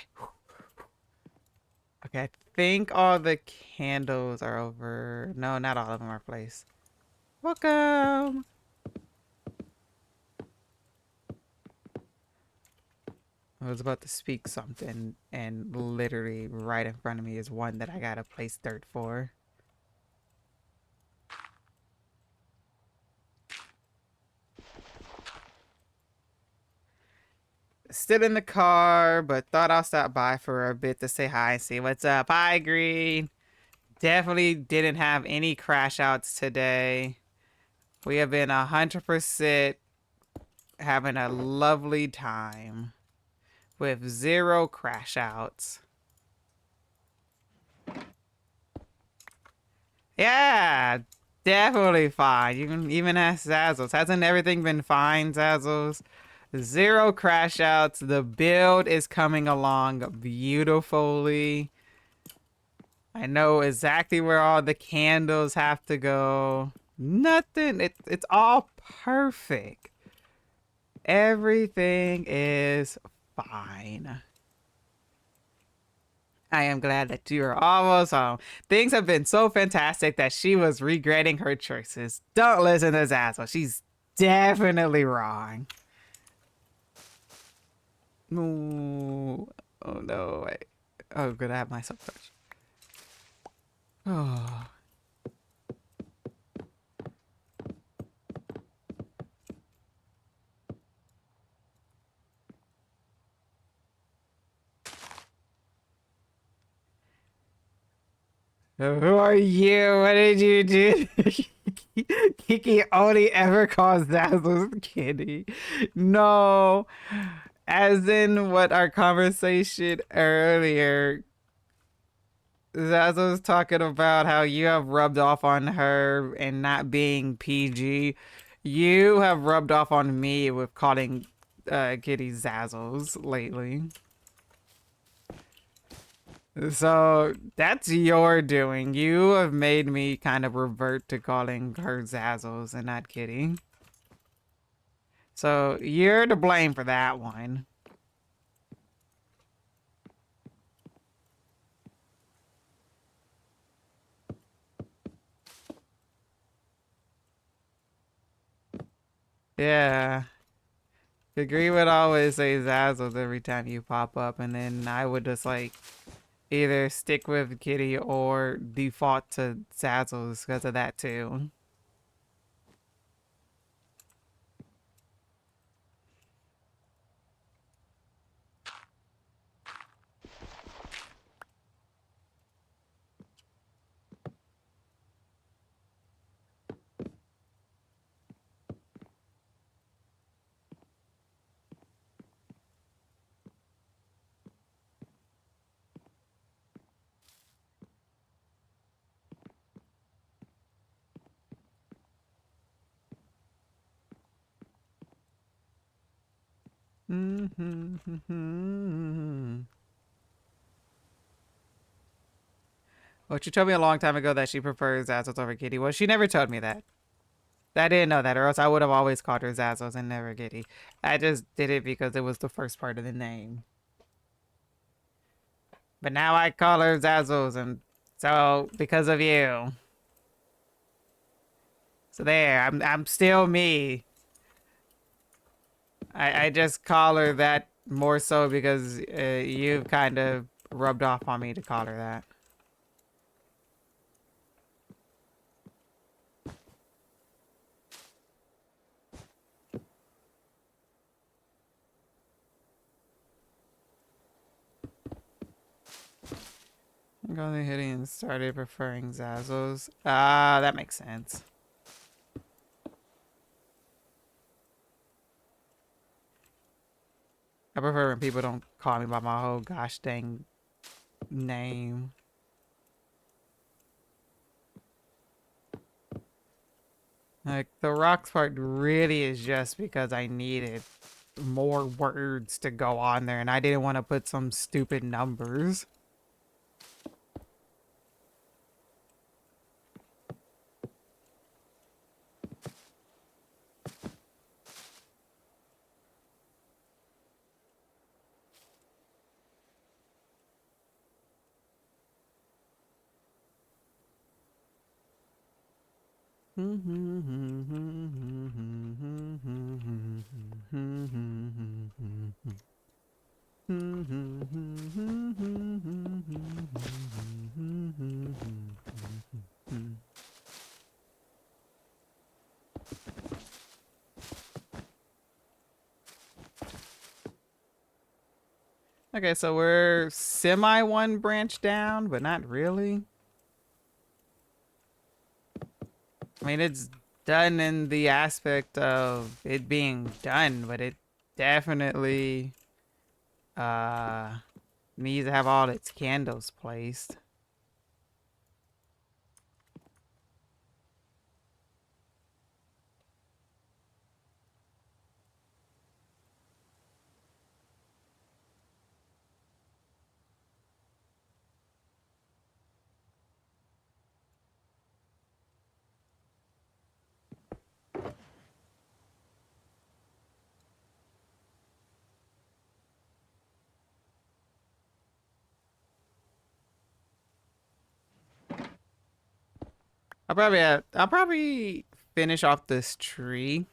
Okay, I think all the candles are over. No, not all of them are placed. Welcome. I was about to speak something, and literally right in front of me is one that I gotta place dirt for. Still in the car, but thought I'll stop by for a bit to say hi and see what's up. Hi, Green. Definitely didn't have any crash outs today. We have been 100% having a lovely time with 0 crash outs. Yeah, definitely fine. You can even ask Zazzles. Hasn't everything been fine, Zazzles? 0 crash outs. The build is coming along beautifully. I know exactly where all the candles have to go. Nothing. It's all perfect. Everything is fine. I am glad that you are almost home. Things have been so fantastic that she was regretting her choices. Don't listen to Zazzle. She's definitely wrong. Ooh. Oh no. Wait. Oh, good. I have myself touch. Oh. Who are you? What did you do? Kiki only ever calls Zazzle's kitty. No. As in what our conversation earlier, Zazzle's talking about how you have rubbed off on her and not being PG. You have rubbed off on me with calling Kitty Zazzles lately. So that's your doing. You have made me kind of revert to calling her Zazzles and not Kitty. So you're to blame for that one. Yeah. Degree would always say Zazzles every time you pop up, and then I would just like either stick with Kitty or default to Zazzles because of that too. Well, she told me a long time ago that she prefers Zazzles over Kitty. Well, she never told me that. I didn't know that, or else I would have always called her Zazzles and never Kitty. I just did it because it was the first part of the name. But now I call her Zazzles, and so because of you. So there, I'm still me. I just call her that more so because you've kind of rubbed off on me to call her that. I'm going hitting and started preferring Zazzles. Ah, that makes sense. I prefer when people don't call me by my whole gosh dang name. Like, the rocks part really is just because I needed more words to go on there and I didn't want to put some stupid numbers. Okay, so we're semi one branch down, but not really. I mean, it's done in the aspect of it being done, but it definitely uh needs to have all its candles placed. I'll probably finish off this tree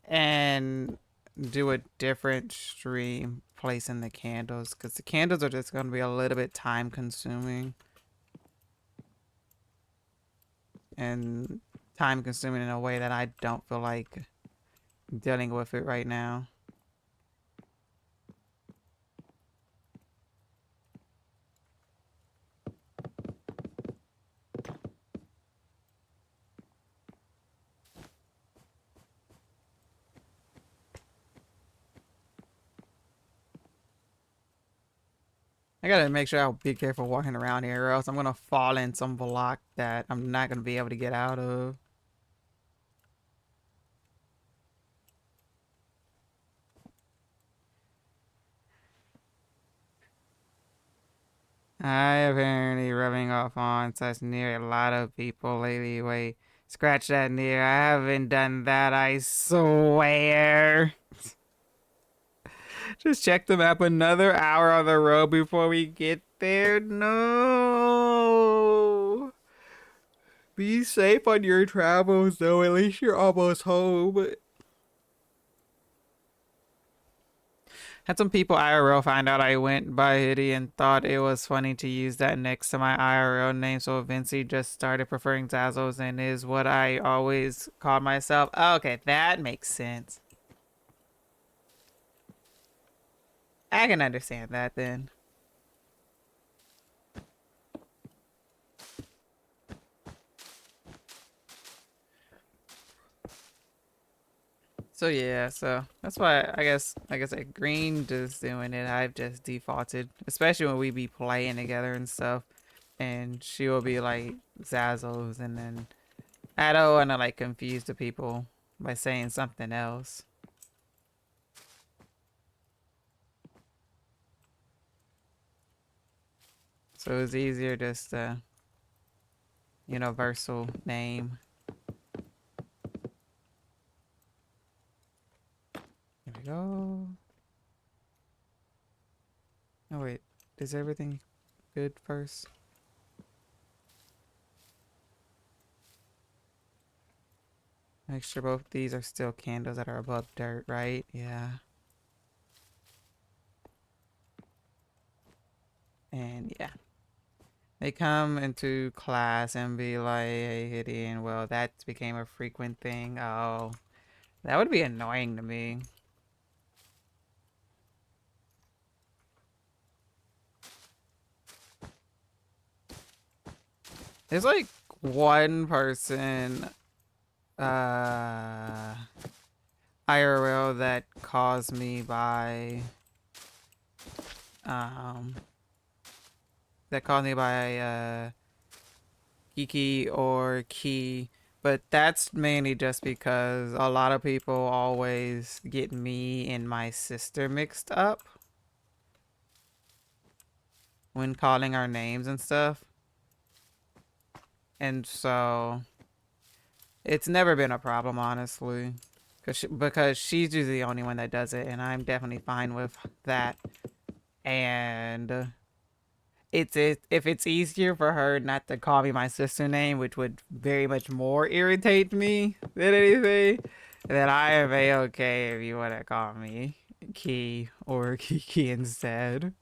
and do a different stream placing the candles because the candles are just going to be a little bit time consuming and time consuming in a way that I don't feel like dealing with it right now. I gotta make sure I'll be careful walking around here, or else I'm gonna fall in some block that I'm not gonna be able to get out of. I apparently rubbing off on such near a lot of people lately. Wait, scratch that near. I haven't done that, I swear. Just check the map another hour on the road before we get there. No. Be safe on your travels, though. At least you're almost home. Had some people IRL find out I went by hoodie and thought it was funny to use that next to my IRL name, so eventually just started preferring Zazzles and is what I always called myself. Oh, okay, that makes sense. I can understand that then. So yeah, so that's why I guess like I said, Green just doing it. I've just defaulted, especially when we be playing together and stuff. And she will be like Zazzles, and then I don't want to like confuse the people by saying something else. So it's easier just universal name. Here we go. Oh wait, is everything good first? Make sure both these are still candles that are above dirt, right? Yeah. And yeah. They come into class and be like, hey, Gideon, well, that became a frequent thing. Oh, that would be annoying to me. There's like one person, IRL that calls me by, um, Kiki or Key, but that's mainly just because a lot of people always get me and my sister mixed up when calling our names and stuff. And so it's never been a problem, honestly, because she's usually the only one that does it, and I'm definitely fine with that. And if it's easier for her not to call me my sister name, which would very much more irritate me than anything, then I am a-okay if you want to call me Key or Kiki instead.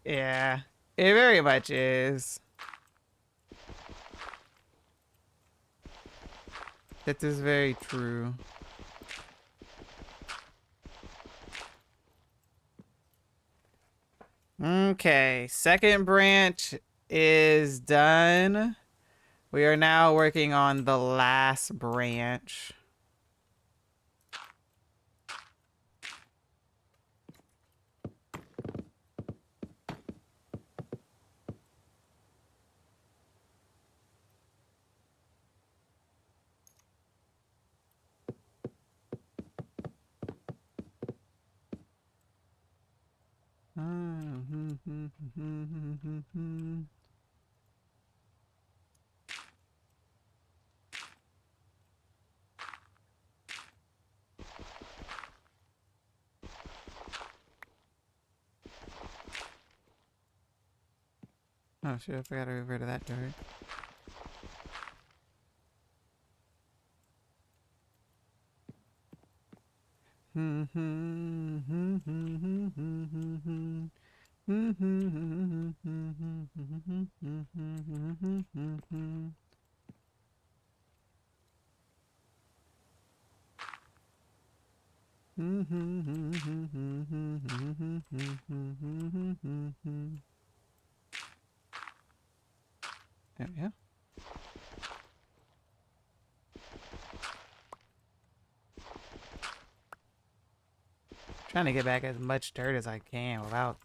Yeah, it very much is. That is very true. Okay, second branch is done. We are now working on the last branch. Oh shit, I forgot to get rid of that dirt. There we go. Trying to get back as much dirt as I can without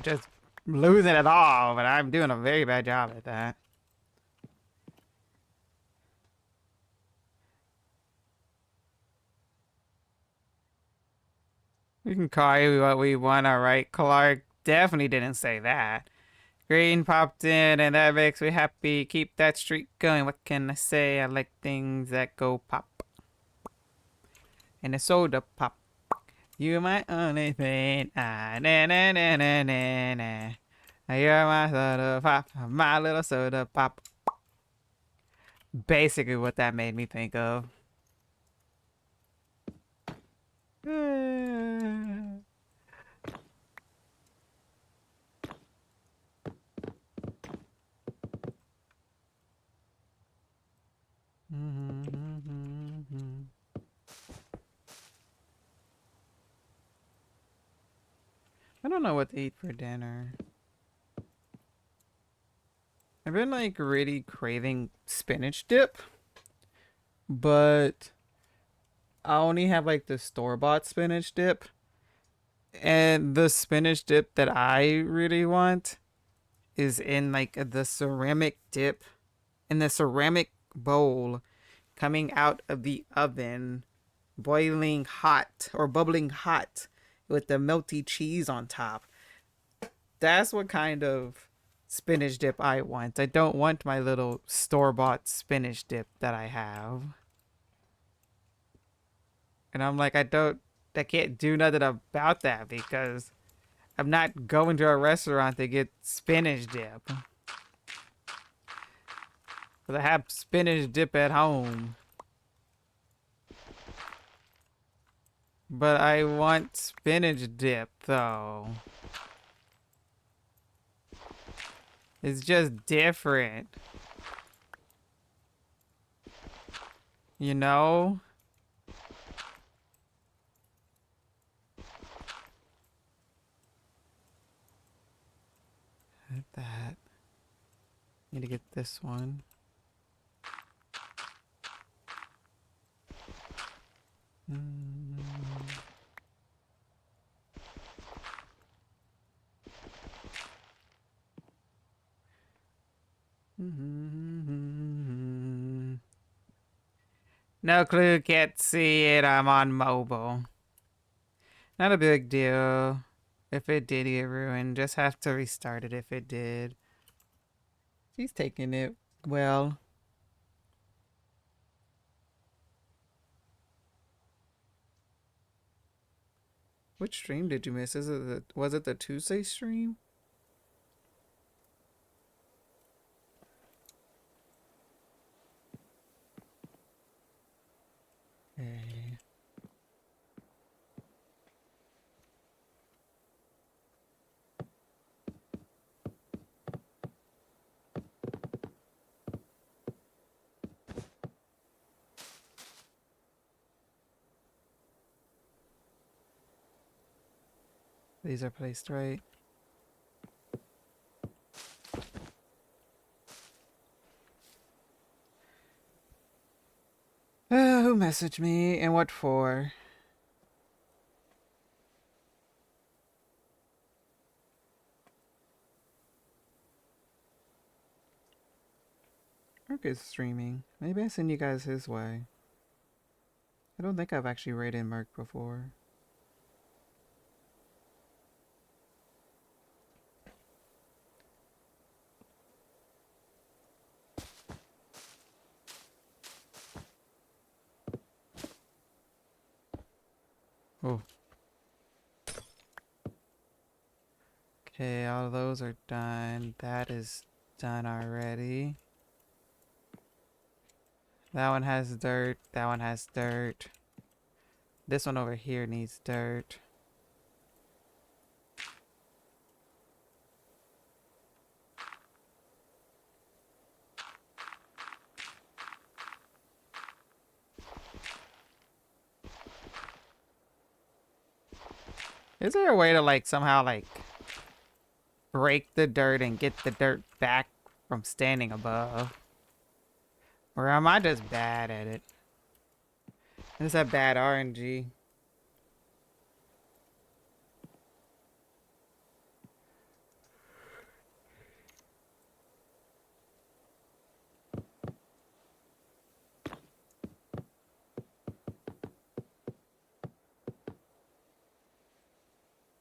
just losing it all, but I'm doing a very bad job at that. We can call it what we want, alright? Clark definitely didn't say that. Green popped in, and that makes me happy. Keep that streak going. What can I say? I like things that go pop. And a soda pop. You my only thing. Ah, na na na na na na. You're my soda pop. My little soda pop. Basically what that made me think of. I don't know what to eat for dinner. I've been like really craving spinach dip, but I only have like the store-bought spinach dip. And the spinach dip that I really want is in like the ceramic dip, in the ceramic bowl coming out of the oven, boiling hot or bubbling hot with the melty cheese on top. That's what kind of spinach dip I want. I don't want my little store-bought spinach dip that I have. And I'm like, I can't do nothing about that because I'm not going to a restaurant to get spinach dip. But I have spinach dip at home. But I want spinach dip though. It's just different. You know? Like that. Need to get this one. No clue, can't see it. I'm on mobile. Not a big deal. If it did get ruined, just have to restart it if it did. She's taking it well. Which stream did you miss? Was it the Tuesday stream? Okay. These are placed right. Who messaged me and what for? Mark is streaming. Maybe I send you guys his way. I don't think I've actually raided Merc before. Oh. Okay, all those are done. That is done already. That one has dirt. That one has dirt. This one over here needs dirt. Is there a way to like somehow like break the dirt and get the dirt back from standing above? Or am I just bad at it? Is that bad RNG?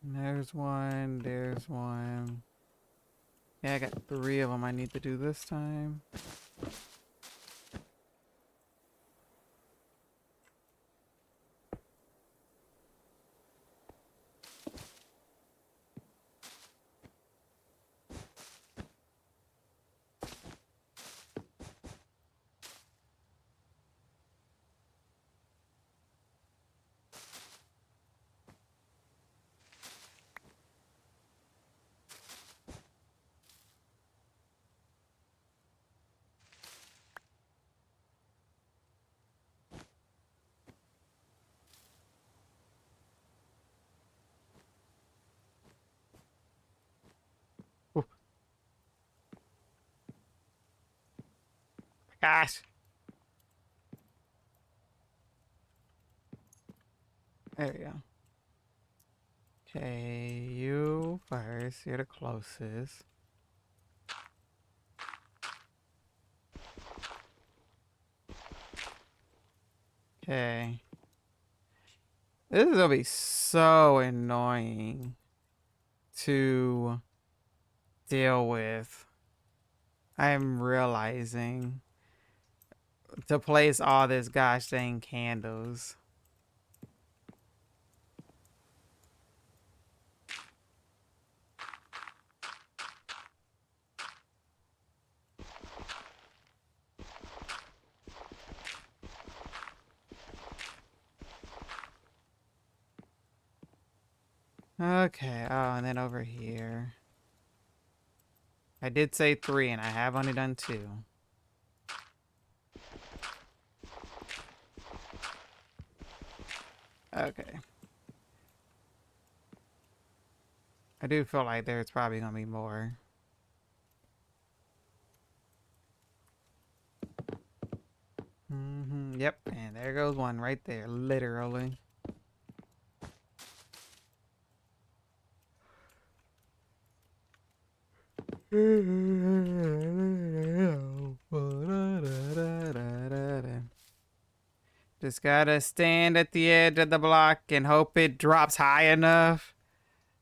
There's one, there's one. Yeah, I got 3 of them I need to do this time. Oh, gosh. There we go. Okay, you first. You're the closest. Okay. This is gonna be so annoying to deal with. I'm realizing to place all this gosh dang candles. Okay, oh, and then over here. I did say 3 and I have only done 2. Okay. I do feel like there's probably gonna be more. Yep, and there goes one right there, literally. Just gotta stand at the edge of the block and hope it drops high enough.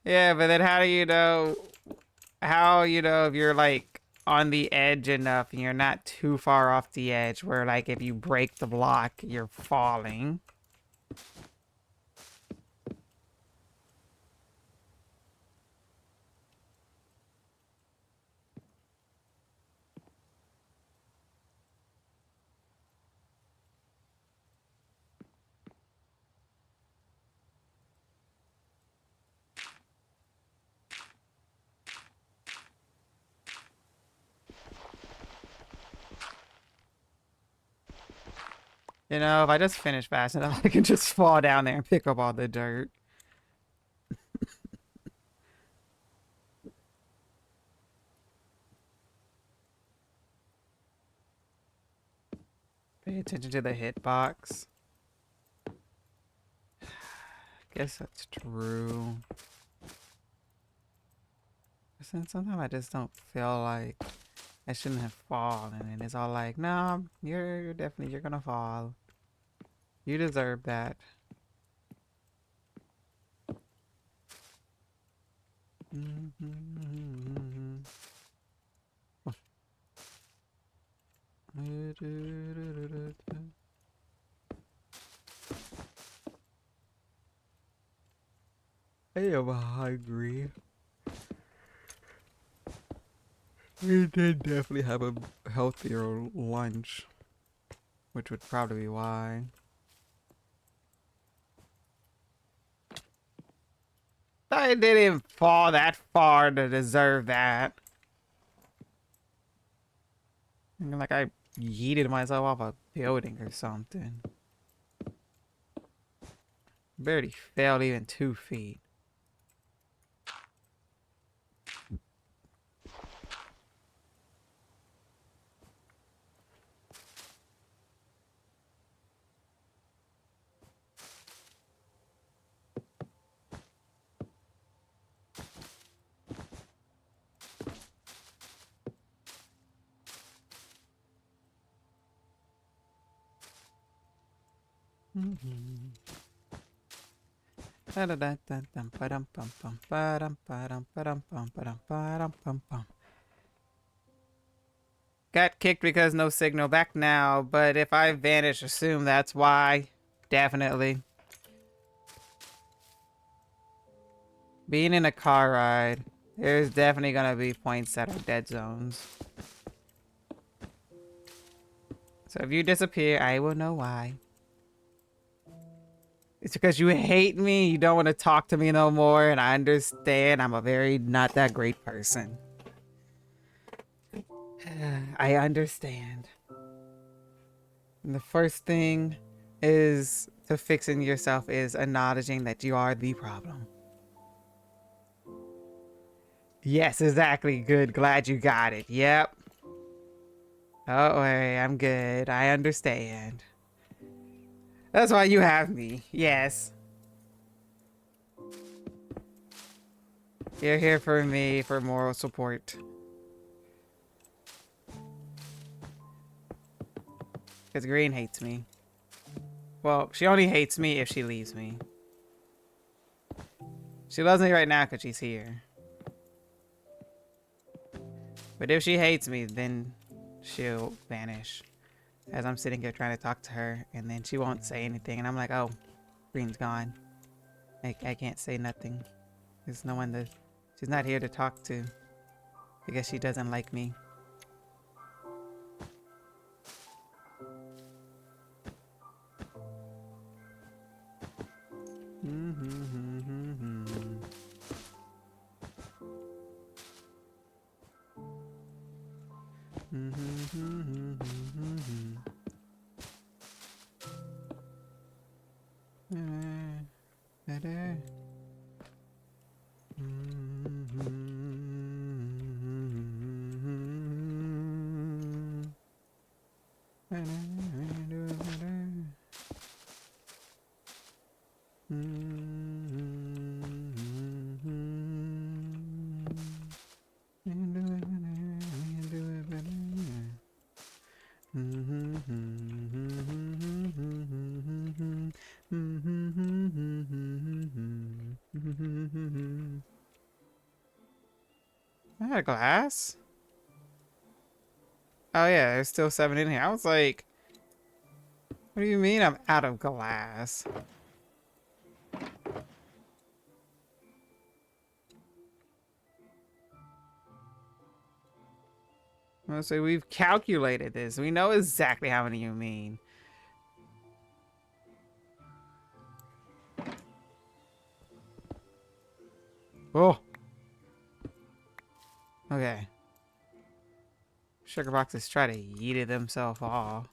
Yeah, but then how do you know if you're like on the edge enough and you're not too far off the edge where like if you break the block, you're falling? You know, if I just finish fast enough, I can just fall down there and pick up all the dirt. Pay attention to the hitbox. Guess that's true. Sometimes I just don't feel like I shouldn't have fallen, and it's all like, no, you're definitely you're gonna fall. You deserve that. I am hungry. We did definitely have a healthier lunch, which would probably be why. I didn't fall that far to deserve that. Like I yeeted myself off a building or something. Barely fell even 2 feet. Got kicked because no signal. Back now, but if I vanish, assume that's why. Definitely. Being in a car ride, there's definitely gonna be points that are dead zones. So if you disappear, I will know why. It's because you hate me, you don't want to talk to me no more, and I understand I'm a very not that great person. I understand. And the first thing is to fixing yourself is acknowledging that you are the problem. Yes, exactly. Good. Glad you got it. Yep. Don't worry. I'm good. I understand. That's why you have me. Yes. You're here for me for moral support. Because Green hates me. Well, she only hates me if she leaves me. She loves me right now because she's here. But if she hates me, then she'll vanish. As I'm sitting here trying to talk to her, and then she won't say anything. And I'm like, oh, Green's gone. I can't say nothing. There's no one to... She's not here to talk to. Because she doesn't like me. I had a glass? Oh yeah, there's still 7 in here. I was like, what do you mean I'm out of glass? I was like, we've calculated this. We know exactly how many you mean. Oh. Okay. Sugar boxes try to eat it themselves off.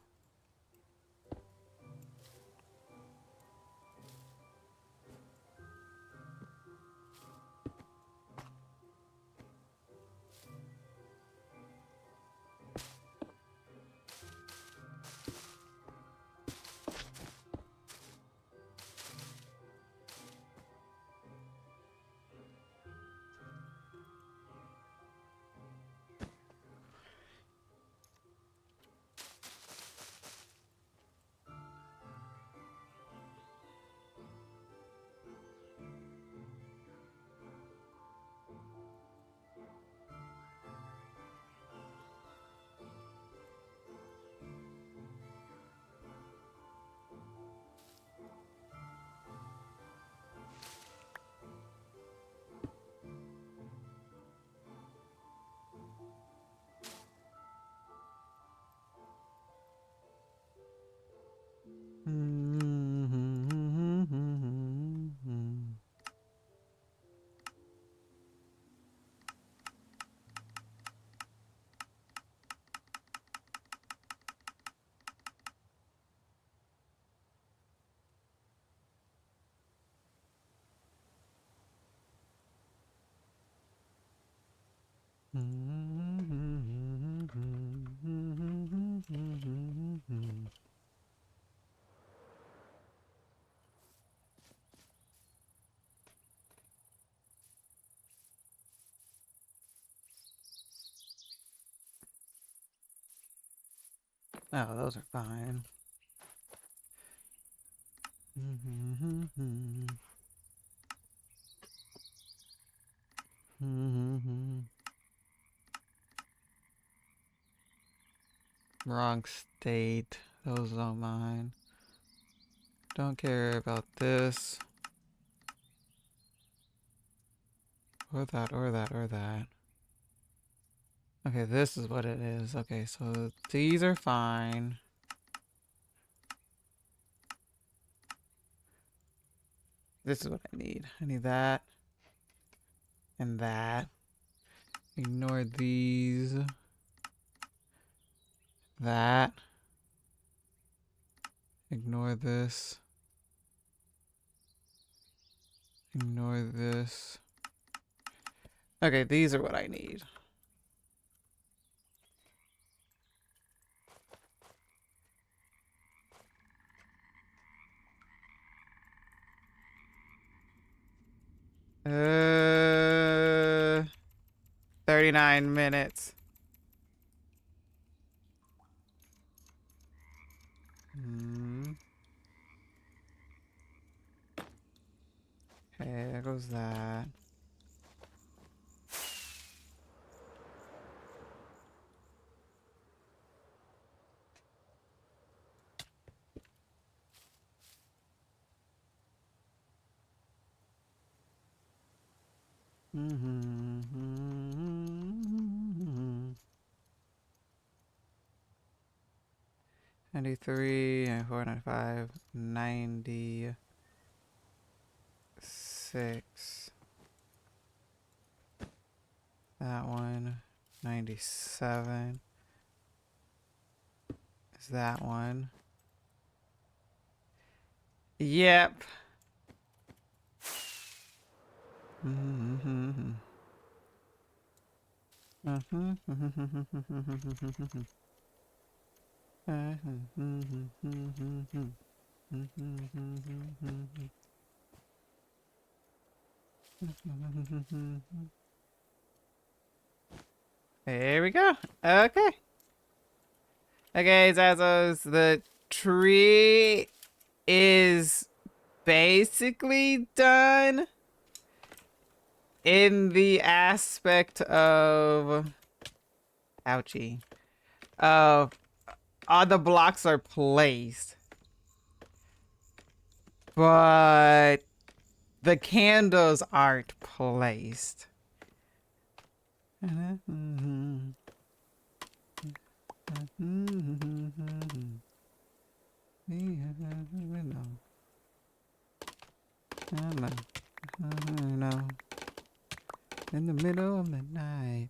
Oh, those are fine. Wrong state. Those don't mind. Don't care about this. Or that, or that, or that. Okay, this is what it is. Okay, so these are fine. This is what I need. I need that. And that. Ignore these. That. Ignore this. Ignore this. Okay, these are what I need. Uh, 39 minutes. Okay, there goes that. Mm-hmm. 93, 94, 95, 96. That one. 97 is that one. Yep. There we go. Okay. Okay, Zazos, the tree is basically done in the aspect of ouchie. All the blocks are placed. But the candles aren't placed. In the middle of the night,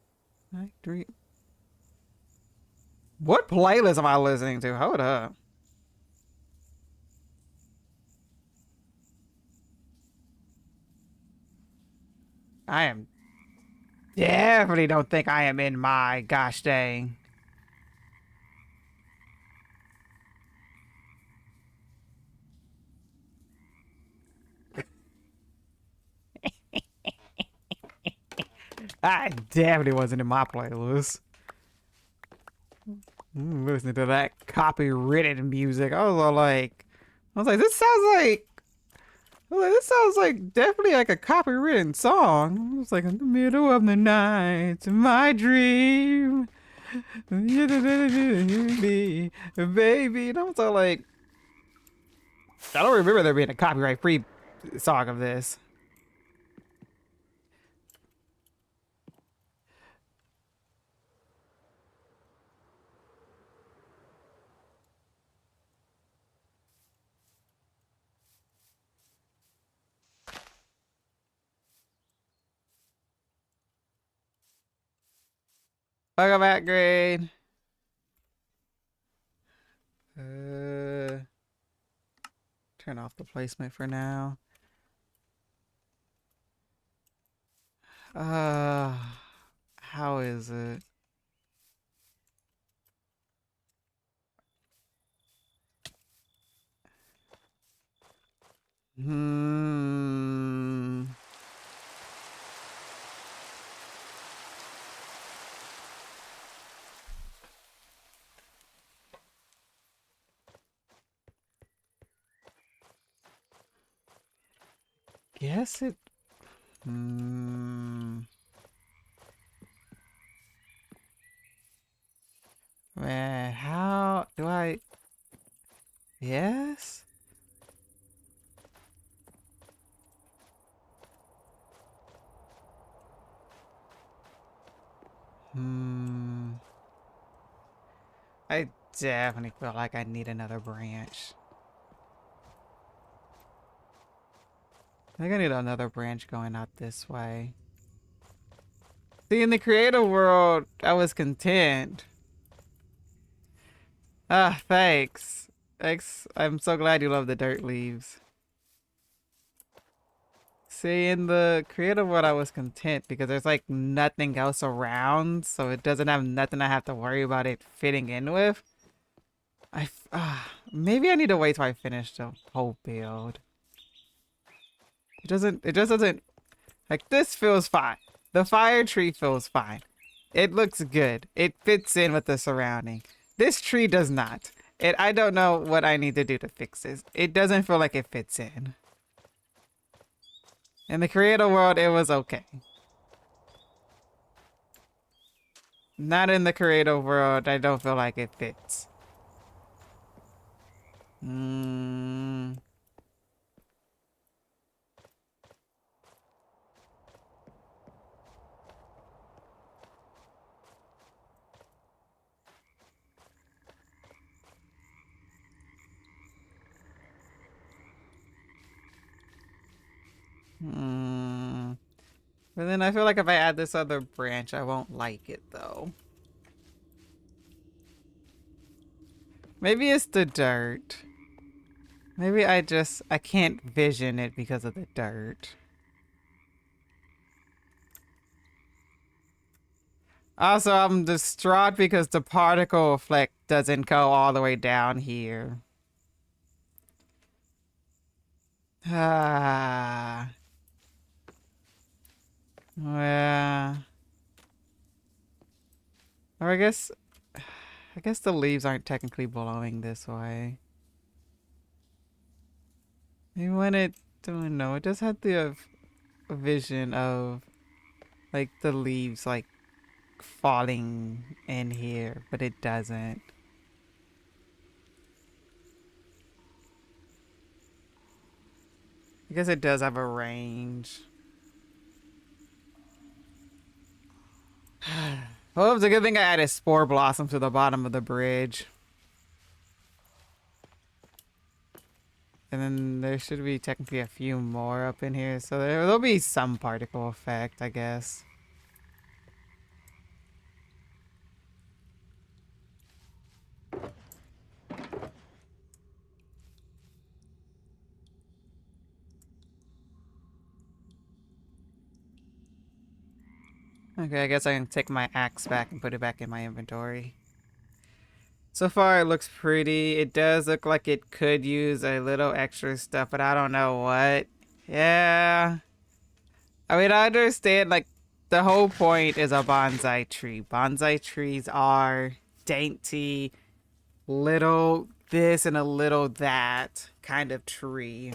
I dream. What playlist am I listening to? Hold up. I am definitely don't think I am in my gosh dang. I definitely wasn't in my playlist. Listening to that copywritten music. I was like, this sounds like definitely like a copywritten song. It was like in the middle of the night, my dream, baby. And I was all like, I don't remember there being a copyright free song of this. Welcome back, grade. Turn off the placement for now. Uh, How is it? Hmm. Guess it. Hmm. Man, how do I? Yes? Hmm. I definitely feel like I need another branch. I think I need another branch going out this way. See, in the creative world, I was content. Ah, thanks. Thanks. I'm so glad you love the dirt leaves. See, in the creative world, I was content because there's like nothing else around, so it doesn't have nothing I have to worry about it fitting in with. Maybe I need to wait till I finish the whole build. It just doesn't, like, this feels fine. The fire tree feels fine. It looks good. It fits in with the surrounding. This tree does not. I don't know what I need to do to fix this. It doesn't feel like it fits in. In the creative world, it was okay. Not in the creative world, I don't feel like it fits. Mm. Mm. But then I feel like if I add this other branch, I won't like it though. Maybe it's the dirt. Maybe I can't vision it because of the dirt. Also, I'm distraught because the particle effect doesn't go all the way down here. Ah. Well. Or I guess the leaves aren't technically blowing this way. Maybe when it, don't know, it does have the vision of like the leaves like falling in here, but it doesn't. I guess it does have a range. Well, it's a good thing I added spore blossom to the bottom of the bridge. And then there should be technically a few more up in here, so there'll be some particle effect, I guess. Okay, I guess I can take my axe back and put it back in my inventory. So far, it looks pretty. It does look like it could use a little extra stuff, but I don't know what. Yeah. I mean, I understand, like, the whole point is a bonsai tree. Bonsai trees are dainty, little this and a little that kind of tree.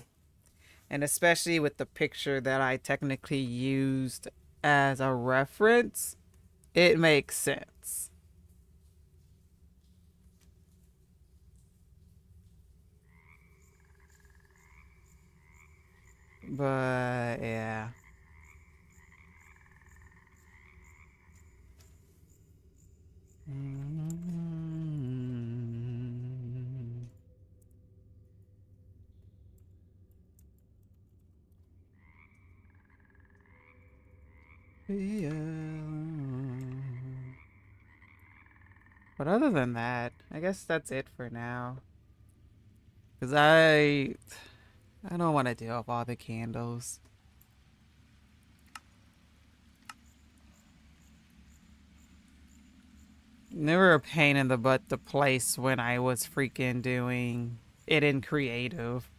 And especially with the picture that I technically used as a reference, it makes sense. But yeah. Yeah. But other than that, I guess that's it for now. Cause I don't want to deal with all the candles. Never a pain in the butt to place when I was freaking doing it in creative.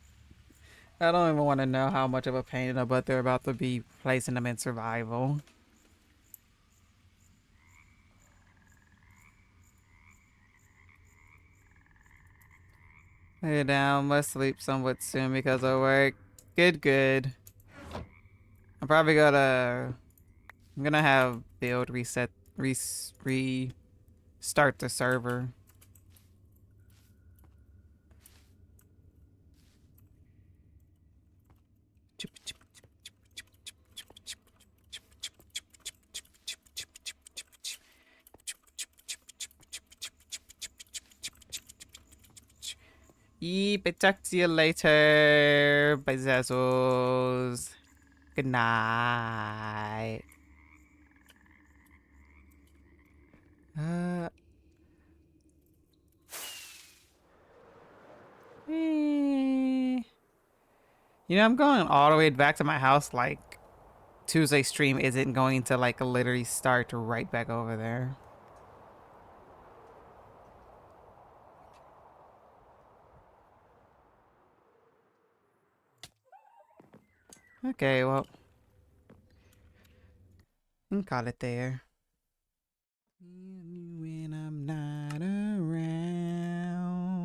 I don't even want to know how much of a pain in the butt they're about to be placing them in survival. Lay down, must sleep somewhat soon because of work. Good, good. I'm probably I'm gonna have build reset, restart the server. Yep, talk to you later. Bye, Zazzles. Good night. Uh, eh. You know, I'm going all the way back to my house. Like, Tuesday stream isn't going to, like, literally start right back over there. Okay, well, we can call it there. When I'm not around,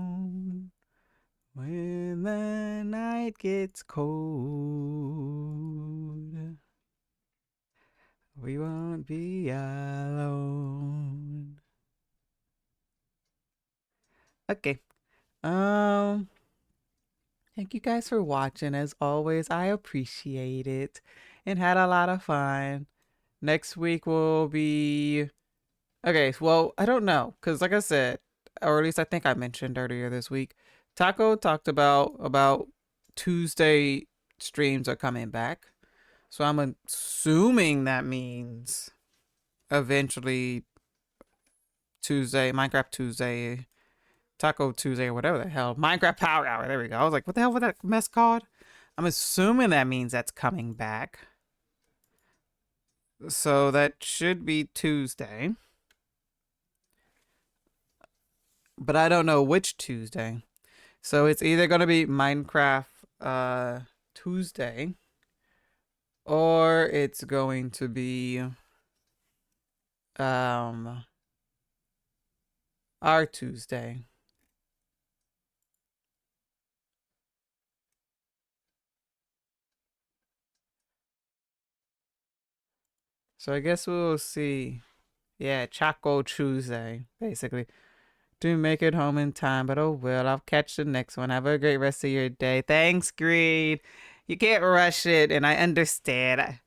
when the night gets cold, we won't be alone. Okay. Um, Thank you guys for watching. As always, I appreciate it and had a lot of fun. Next week will be okay. Well, I don't know because, like I said, or at least I think I mentioned earlier this week, Taco talked about Tuesday streams are coming back. So I'm assuming that means eventually Tuesday, Minecraft Tuesday, Taco Tuesday, or whatever the hell, Minecraft Power Hour. There we go. I was like, what the hell was that mess called? I'm assuming that means that's coming back. So that should be Tuesday. But I don't know which Tuesday. So it's either going to be Minecraft Tuesday or it's going to be um our Tuesday. So I guess we'll see. Yeah, Choco Tuesday, basically. Do make it home in time, but oh well, I'll catch the next one. Have a great rest of your day. Thanks, Greed. You can't rush it, and I understand.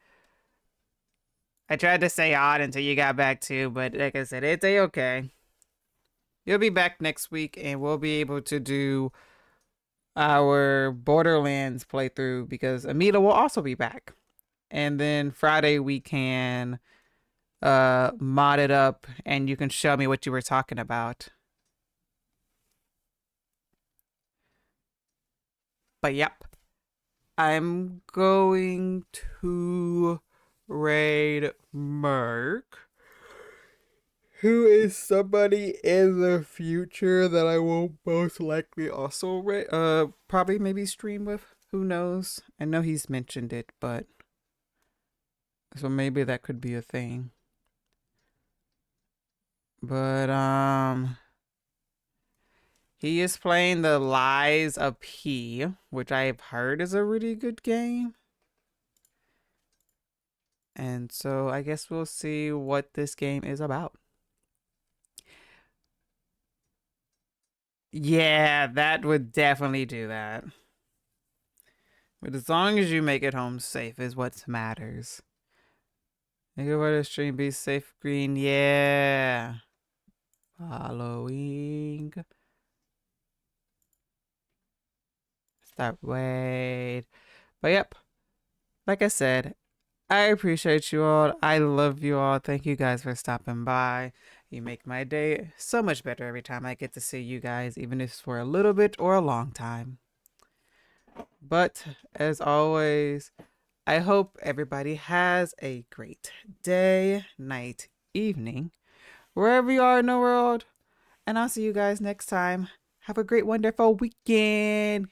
I tried to say odd until you got back too, but like I said, it's a-okay. You'll be back next week, and we'll be able to do our Borderlands playthrough because Amita will also be back. And then Friday we can mod it up and you can show me what you were talking about. But yep. I'm going to raid Merc, who is somebody in the future that I will most likely also raid, probably maybe stream with. Who knows? I know he's mentioned it, but so maybe that could be a thing. But he is playing The Lies of P, which I've heard is a really good game. And so I guess we'll see what this game is about. Yeah, that would definitely do that. But as long as you make it home safe is what matters. Make it where the stream be safe green. Yeah. Following. Start wait. But yep. Like I said, I appreciate you all. I love you all. Thank you guys for stopping by. You make my day so much better every time I get to see you guys, even if it's for a little bit or a long time. But as always, I hope everybody has a great day, night, evening, wherever you are in the world. And I'll see you guys next time. Have a great, wonderful weekend.